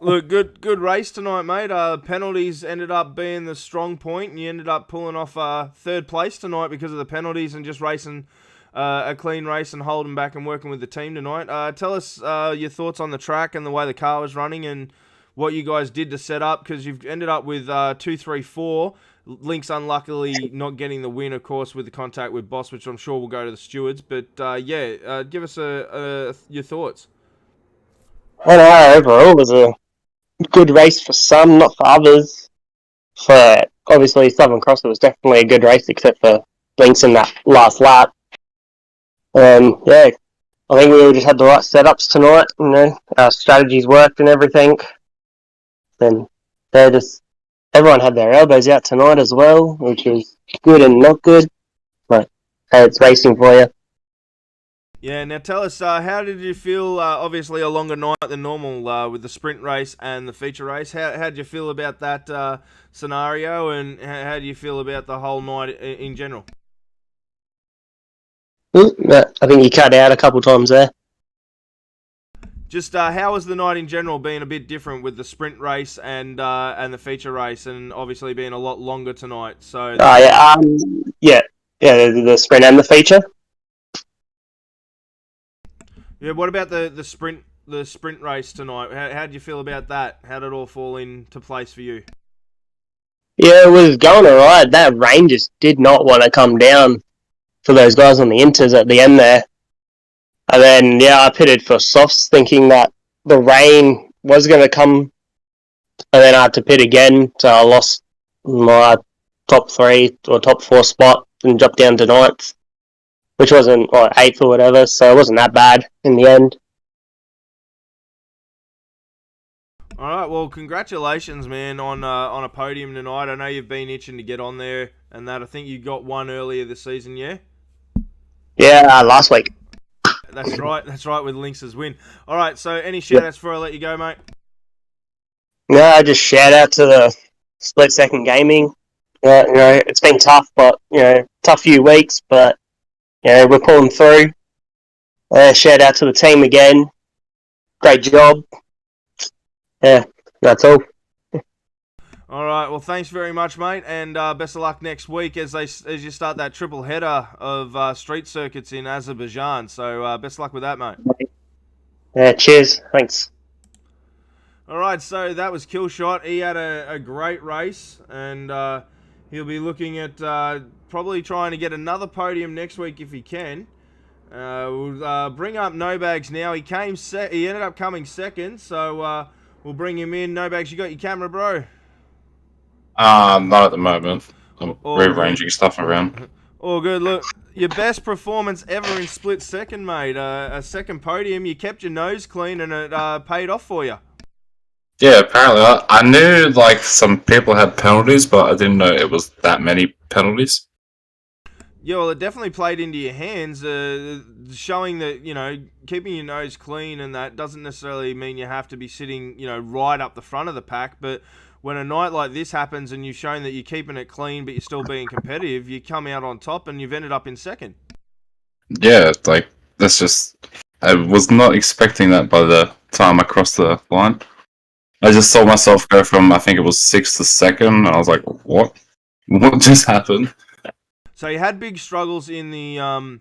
S5: Look, good race tonight, mate. Penalties ended up being the strong point, and you ended up pulling off third place tonight because of the penalties and just racing a clean race and holding back and working with the team tonight. Tell us your thoughts on the track and the way the car was running and what you guys did to set up, because you've ended up with 2, 3, 4. Link's unluckily not getting the win, of course, with the contact with Boss, which I'm sure will go to the stewards. But yeah, give us your thoughts.
S10: I know overall it was a good race for some, not for others. For obviously Southern Cross, it was definitely a good race, except for Blinks in that last lap. Yeah, I think we all just had the right setups tonight. You know, our strategies worked and everything. And everyone had their elbows out tonight as well, which was good and not good. But hey, it's racing for you.
S5: Yeah, now tell us, how did you feel, obviously a longer night than normal with the sprint race and the feature race? How did you feel about that scenario, and how do you feel about the whole night in general?
S10: I think you cut out a couple times there.
S5: Just how was the night in general, being a bit different with the sprint race and the feature race, and obviously being a lot longer tonight? So
S10: yeah, the sprint and the feature.
S5: Yeah, what about the sprint race tonight? How did you feel about that? How did it all fall into place for you?
S10: Yeah, it was going alright. That rain just did not want to come down for those guys on the inters at the end there. And then, I pitted for softs thinking that the rain was going to come, and then I had to pit again, so I lost my top 3 or top 4 spot and dropped down to 9th, which wasn't 8th or whatever, so it wasn't that bad in the end.
S5: All right, well, congratulations, man, on a podium tonight. I know you've been itching to get on there, and that I think you got one earlier this season, yeah?
S10: Yeah, last week.
S5: That's right, with Lynx's win. All right, so any shout-outs before I let you go, mate?
S10: No, just shout out to the Split Second Gaming. It's been tough, but, tough few weeks, but, we're pulling through. Shout out to the team again. Great job. Yeah, that's all.
S5: All right, well, thanks very much, mate, and best of luck next week as you start that triple header of street circuits in Azerbaijan. So best of luck with that, mate.
S10: Yeah, cheers. Thanks.
S5: All right, so that was Killshot. He had a great race, and he'll be looking at probably trying to get another podium next week if he can. We'll bring up No Bags now. He ended up coming second, so we'll bring him in. No Bags, you got your camera, bro?
S11: Not at the moment. I'm rearranging stuff around.
S5: All good. Look, your best performance ever in split second, mate. A second podium. You kept your nose clean, and it paid off for you.
S11: Yeah, apparently. I knew some people had penalties, but I didn't know it was that many penalties.
S5: Yeah, well, it definitely played into your hands, showing that, keeping your nose clean and that doesn't necessarily mean you have to be sitting, right up the front of the pack. But when a night like this happens and you've shown that you're keeping it clean but you're still being competitive, you come out on top and you've ended up in second.
S11: Yeah, that's just... I was not expecting that by the time I crossed the line. I just saw myself go from, I think it was 6th to 2nd, and I was like, what? What just happened?
S5: So you had big struggles in the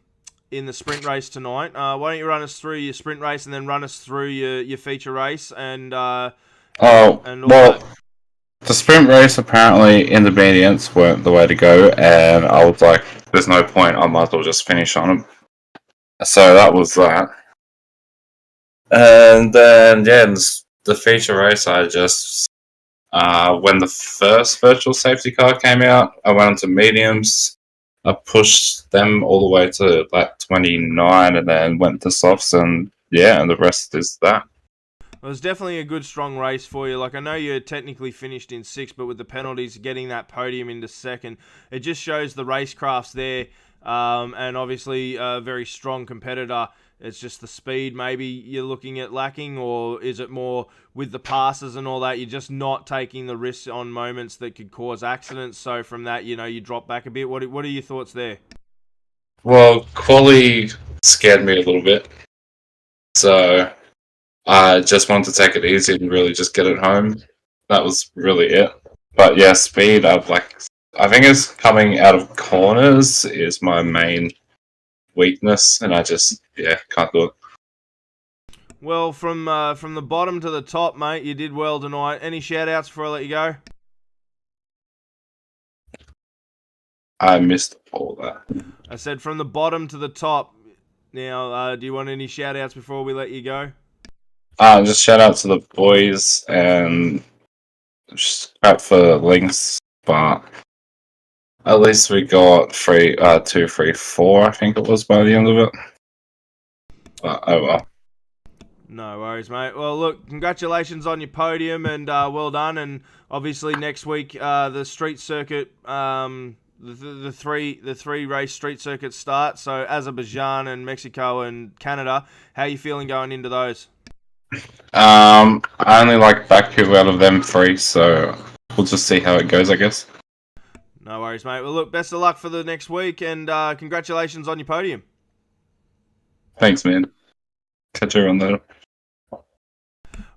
S5: sprint race tonight. Why don't you run us through your sprint race and then run us through your feature race and all that.
S11: The sprint race apparently intermediates weren't the way to go, and I was like, there's no point, I might as well just finish on them. So that was that. And then, in the feature race, I just, when the first virtual safety car came out, I went into mediums. I pushed them all the way to 29 and then went to softs, and the rest is that.
S5: It was definitely a good, strong race for you. I know you technically finished in 6th, but with the penalties, getting that podium into 2nd, it just shows the racecraft's there, and obviously a very strong competitor. It's just the speed maybe you're looking at lacking, or is it more with the passes and all that, you're just not taking the risks on moments that could cause accidents, so from that, you drop back a bit? What are your thoughts there?
S11: Well, quali scared me a little bit, so I just wanted to take it easy and really just get it home. That was really it. But yeah, speed, I think it's coming out of corners is my main weakness, and I just, can't do it.
S5: Well, from the bottom to the top, mate, you did well tonight. Any shout-outs before I let you go?
S11: I missed all that.
S5: I said from the bottom to the top. Now, do you want any shout-outs before we let you go?
S11: Just shout out to the boys and just crap for links, but at least we got 2, 3, 4, I think it was by the end of it. But oh well.
S5: No worries, mate. Well, look, congratulations on your podium and well done. And obviously next week, the street circuit, the three race street circuits start. So Azerbaijan and Mexico and Canada. How are you feeling going into those?
S11: I only like Baku out of them 3, so we'll just see how it goes, I guess.
S5: No worries, mate. Well, look, best of luck for the next week, and congratulations on your podium.
S11: Thanks, man. Catch everyone later.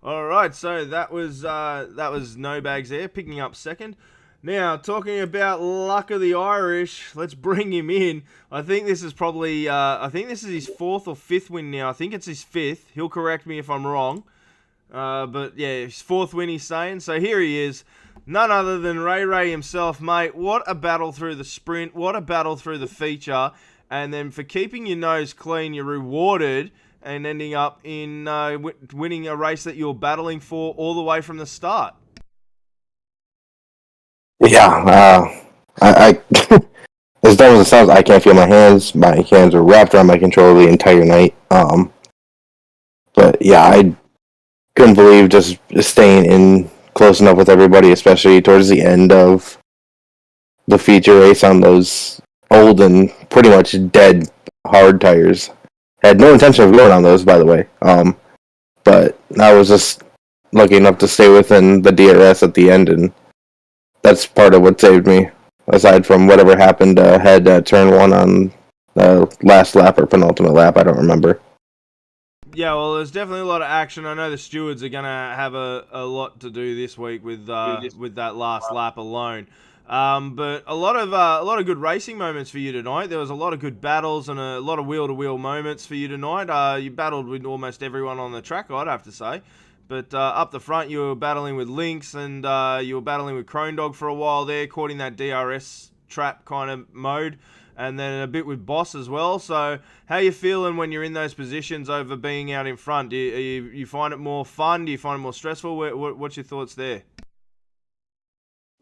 S5: All right, so that was No Bags there, picking up second. Now, talking about luck of the Irish, let's bring him in. I think this is probably, this is his 4th or 5th win now. I think it's his 5th. He'll correct me if I'm wrong. But yeah, his 4th win he's saying. So here he is. None other than Ray himself, mate. What a battle through the sprint. What a battle through the feature. And then for keeping your nose clean, you're rewarded and ending up in winning a race that you're battling for all the way from the start.
S12: Yeah, I as dumb as it sounds, I can't feel my hands. My hands are wrapped around my controller the entire night. But yeah, I couldn't believe just staying in close enough with everybody, especially towards the end of the feature race on those old and pretty much dead hard tires. Had no intention of going on those, by the way. But I was just lucky enough to stay within the DRS at the end, and that's part of what saved me, aside from whatever happened ahead at turn 1 on the last lap or penultimate lap. I don't remember.
S5: Yeah, well, there's definitely a lot of action. I know the stewards are going to have a lot to do this week with that last lap alone. But a lot of good racing moments for you tonight. There was a lot of good battles and a lot of wheel-to-wheel moments for you tonight. You battled with almost everyone on the track, I'd have to say. But up the front, you were battling with Lynx and you were battling with Crone Dog for a while there, caught in that DRS trap kind of mode, and then a bit with Boss as well. So how you feeling when you're in those positions over being out in front? Do you find it more fun? Do you find it more stressful? What's your thoughts there?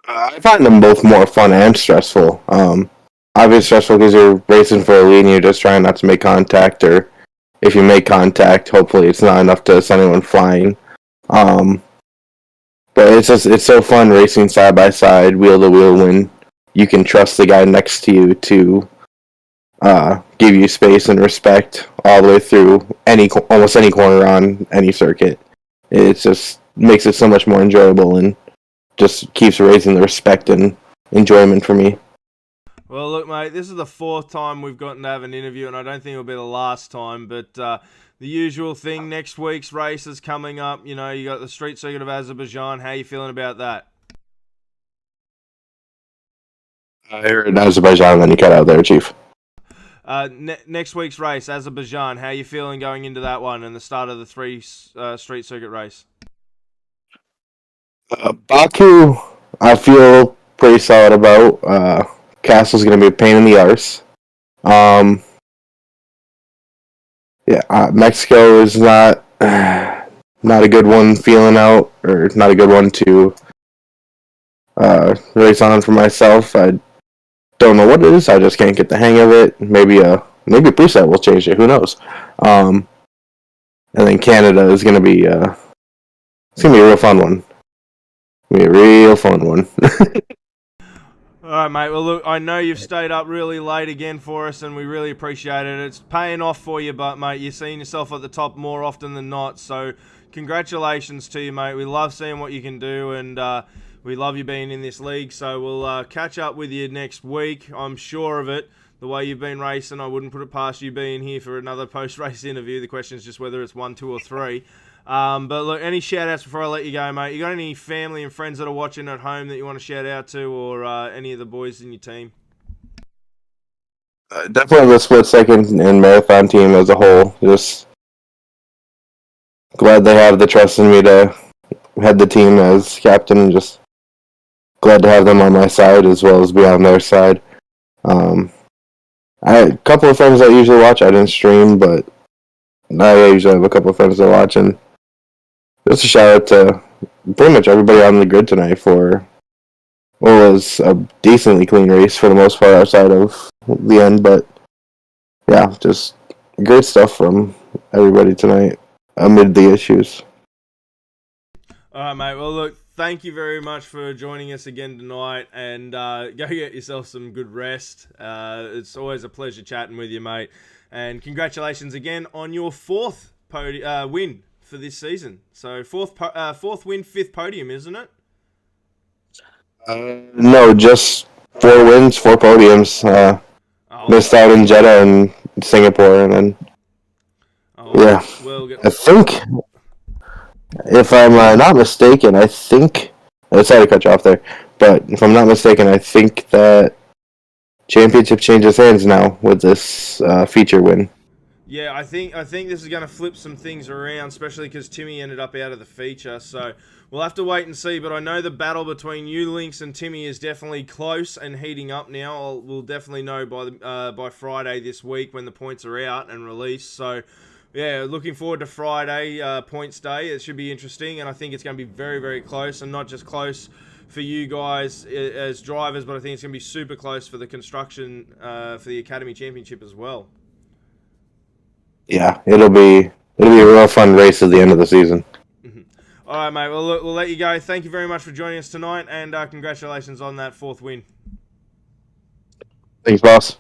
S12: I find them both more fun and stressful. Obviously stressful because you're racing for a lead and you're just trying not to make contact, or if you make contact, hopefully it's not enough to send anyone flying. But it's so fun racing side by side, wheel to wheel, when you can trust the guy next to you to give you space and respect all the way through almost any corner on any circuit. It just makes it so much more enjoyable and just keeps raising the respect and enjoyment for me.
S5: Well, look, mate, this is the 4th time we've gotten to have an interview, and I don't think it'll be the last time, but the usual thing, next week's race is coming up. You know, you got the street circuit of Azerbaijan. How you feeling about that?
S12: I heard Azerbaijan, then you cut out there, Chief.
S5: Next week's race, Azerbaijan. How you feeling going into that one and the start of the street circuit race?
S12: Baku, I feel pretty solid about. Castle's going to be a pain in the arse. Mexico is not a good one feeling out, or not a good one to race on for myself. I don't know what it is. I just can't get the hang of it. Maybe a preset will change it. Who knows? And then Canada is going to be it's going to be a real fun one. Be a real fun one.
S5: All right, mate. Well, look, I know you've stayed up really late again for us, and we really appreciate it. It's paying off for you, but, mate, you're seeing yourself at the top more often than not. So congratulations to you, mate. We love seeing what you can do, and we love you being in this league. So we'll catch up with you next week. I'm sure of it. The way you've been racing, I wouldn't put it past you being here for another post-race interview. The question is just whether it's 1, 2, or 3. But look, any shout-outs before I let you go, mate? You got any family and friends that are watching at home that you want to shout out to, or any of the boys in your team?
S12: Definitely the split second and marathon team as a whole. Just glad they have the trust in me to head the team as captain, and just glad to have them on my side as well as be on their side. I had a couple of friends that usually watch. I didn't stream, but I usually have a couple of friends that watch, and just a shout out to pretty much everybody on the grid tonight for what was a decently clean race for the most part outside of the end. But yeah, just great stuff from everybody tonight amid the issues.
S5: All right, mate. Well, look, thank you very much for joining us again tonight, and go get yourself some good rest. It's always a pleasure chatting with you, mate. And congratulations again on your fourth win for this season. So fourth win, fifth podium, isn't it?
S12: No, just 4 wins, 4 podiums. Missed out in Jeddah and Singapore, and then yeah. I think, if I'm not mistaken, sorry to cut you off there, but if I'm not mistaken, I think that championship changes hands now with this feature win.
S5: Yeah, I think this is going to flip some things around, especially because Timmy ended up out of the feature. So we'll have to wait and see. But I know the battle between you, Lynx, and Timmy is definitely close and heating up now. We'll definitely know by Friday this week when the points are out and released. So yeah, looking forward to Friday, points day. It should be interesting, and I think it's going to be very, very close, and not just close for you guys as drivers, but I think it's going to be super close for the construction, for the Academy Championship as well.
S12: Yeah, it'll be a real fun race at the end of the season.
S5: All right, mate. Well, look, we'll let you go. Thank you very much for joining us tonight, and congratulations on that 4th win.
S12: Thanks, boss.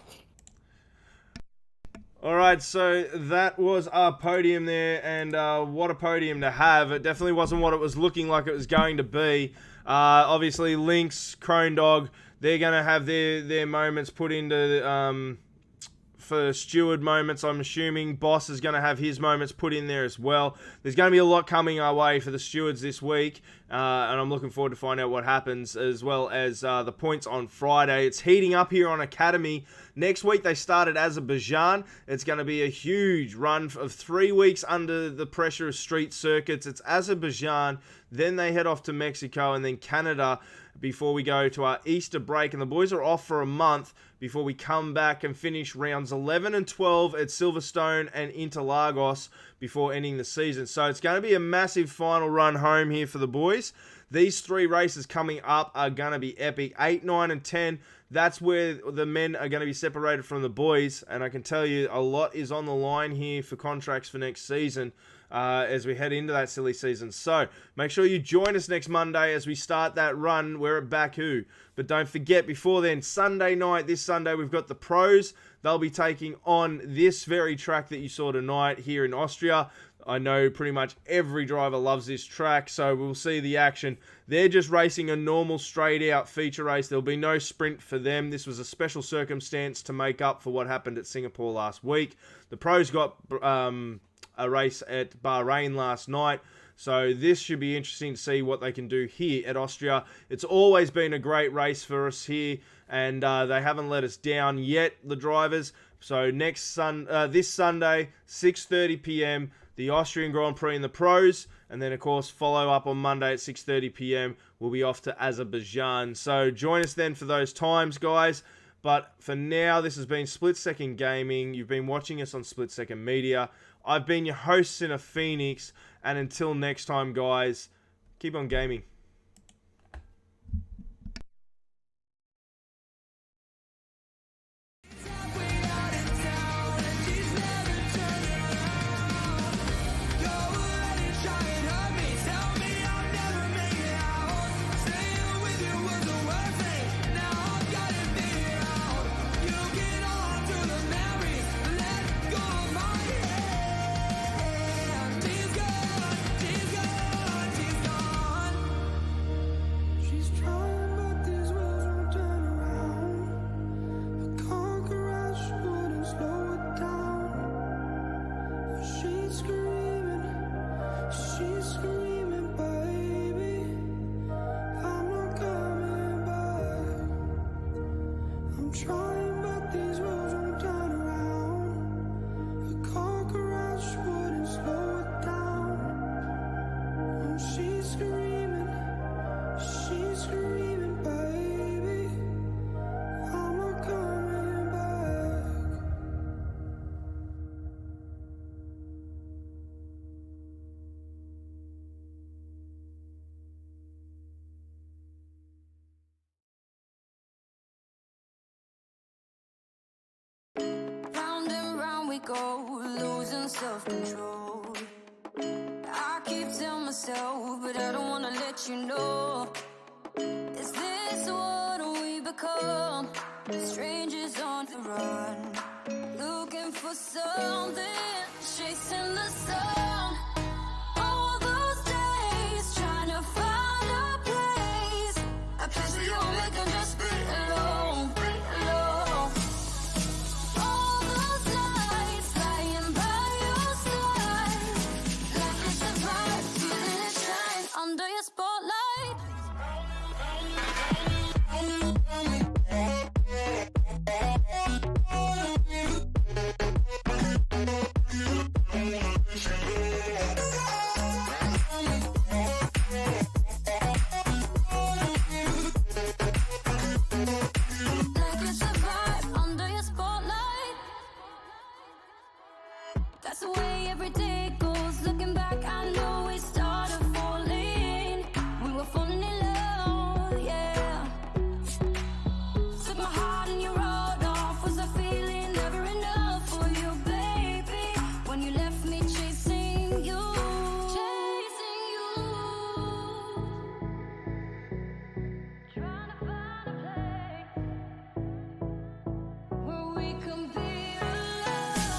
S5: All right, so that was our podium there, and what a podium to have. It definitely wasn't what it was looking like it was going to be. Obviously, Lynx, Crone Dog, they're going to have their moments put into for steward moments, I'm assuming. Boss is going to have his moments put in there as well. There's going to be a lot coming our way for the stewards this week, and I'm looking forward to find out what happens, as well as the points on Friday. It's heating up here on Academy. Next week, they start at Azerbaijan. It's going to be a huge run of 3 weeks under the pressure of street circuits. It's Azerbaijan, then they head off to Mexico, and then Canada before we go to our Easter break. And the boys are off for a month before we come back and finish rounds 11 and 12 at Silverstone and Interlagos before ending the season. So it's going to be a massive final run home here for the boys. These 3 races coming up are going to be epic. 8, 9, and 10. That's where the men are going to be separated from the boys. And I can tell you a lot is on the line here for contracts for next season as we head into that silly season. So make sure you join us next Monday as we start that run. We're at Baku. But don't forget, before then, Sunday night, this Sunday, we've got the pros. They'll be taking on this very track that you saw tonight here in Austria. I know pretty much every driver loves this track, so we'll see the action. They're just racing a normal straight-out feature race. There'll be no sprint for them. This was a special circumstance to make up for what happened at Singapore last week. The pros got a race at Bahrain last night, so this should be interesting to see what they can do here at Austria. It's always been a great race for us here, and they haven't let us down yet, the drivers. So this Sunday, 6:30 p.m., the Austrian Grand Prix in the pros, and then, of course, follow up on Monday at 6:30 p.m. We'll be off to Azerbaijan. So join us then for those times, guys. But for now, this has been Split Second Gaming. You've been watching us on Split Second Media. I've been your host, Sinner Phoenix, and until next time, guys, keep on gaming.
S1: go, losing self-control. I keep telling myself, but I don't wanna let you know. Is this what we become? Strangers on the run, looking for something, chasing the sun. All those days trying to find a place where you'll make them just be alone, alone. All those nights lying by your side, like it's a vibe, feeling it shine under your spotlight. That's the way every day goes. Looking back, I know we started falling. We were falling in love, yeah. Took my heart and you rode off. Was I feeling never enough for you, baby? When you left me chasing you, chasing you. Trying to find a place where we can be alone.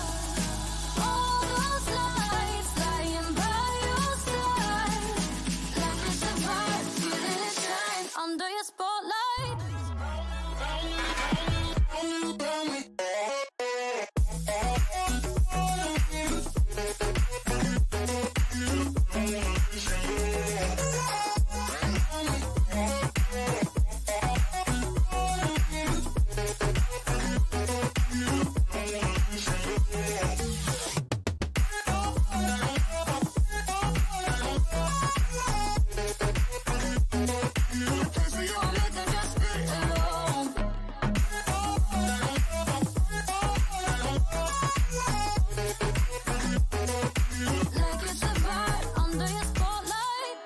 S1: All those nights lying by your side, like it's a vibe, feeling it shine under your spotlight. You'll make them just be alone. Like it's a vibe under your spotlight.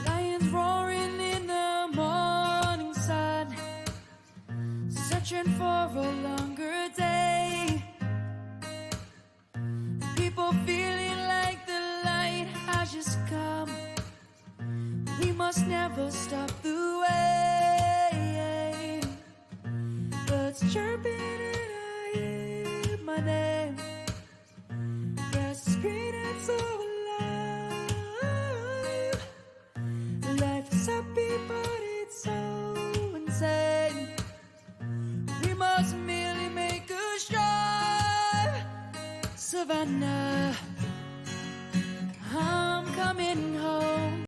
S1: Lions roaring in the morning sun, searching for a longer day. People feeling like the light has just come. We must never stop the way. Birds chirping and I hear my name. Grass is green and so alive. Life is happy but it's so insane. We must merely make a strive. Savannah,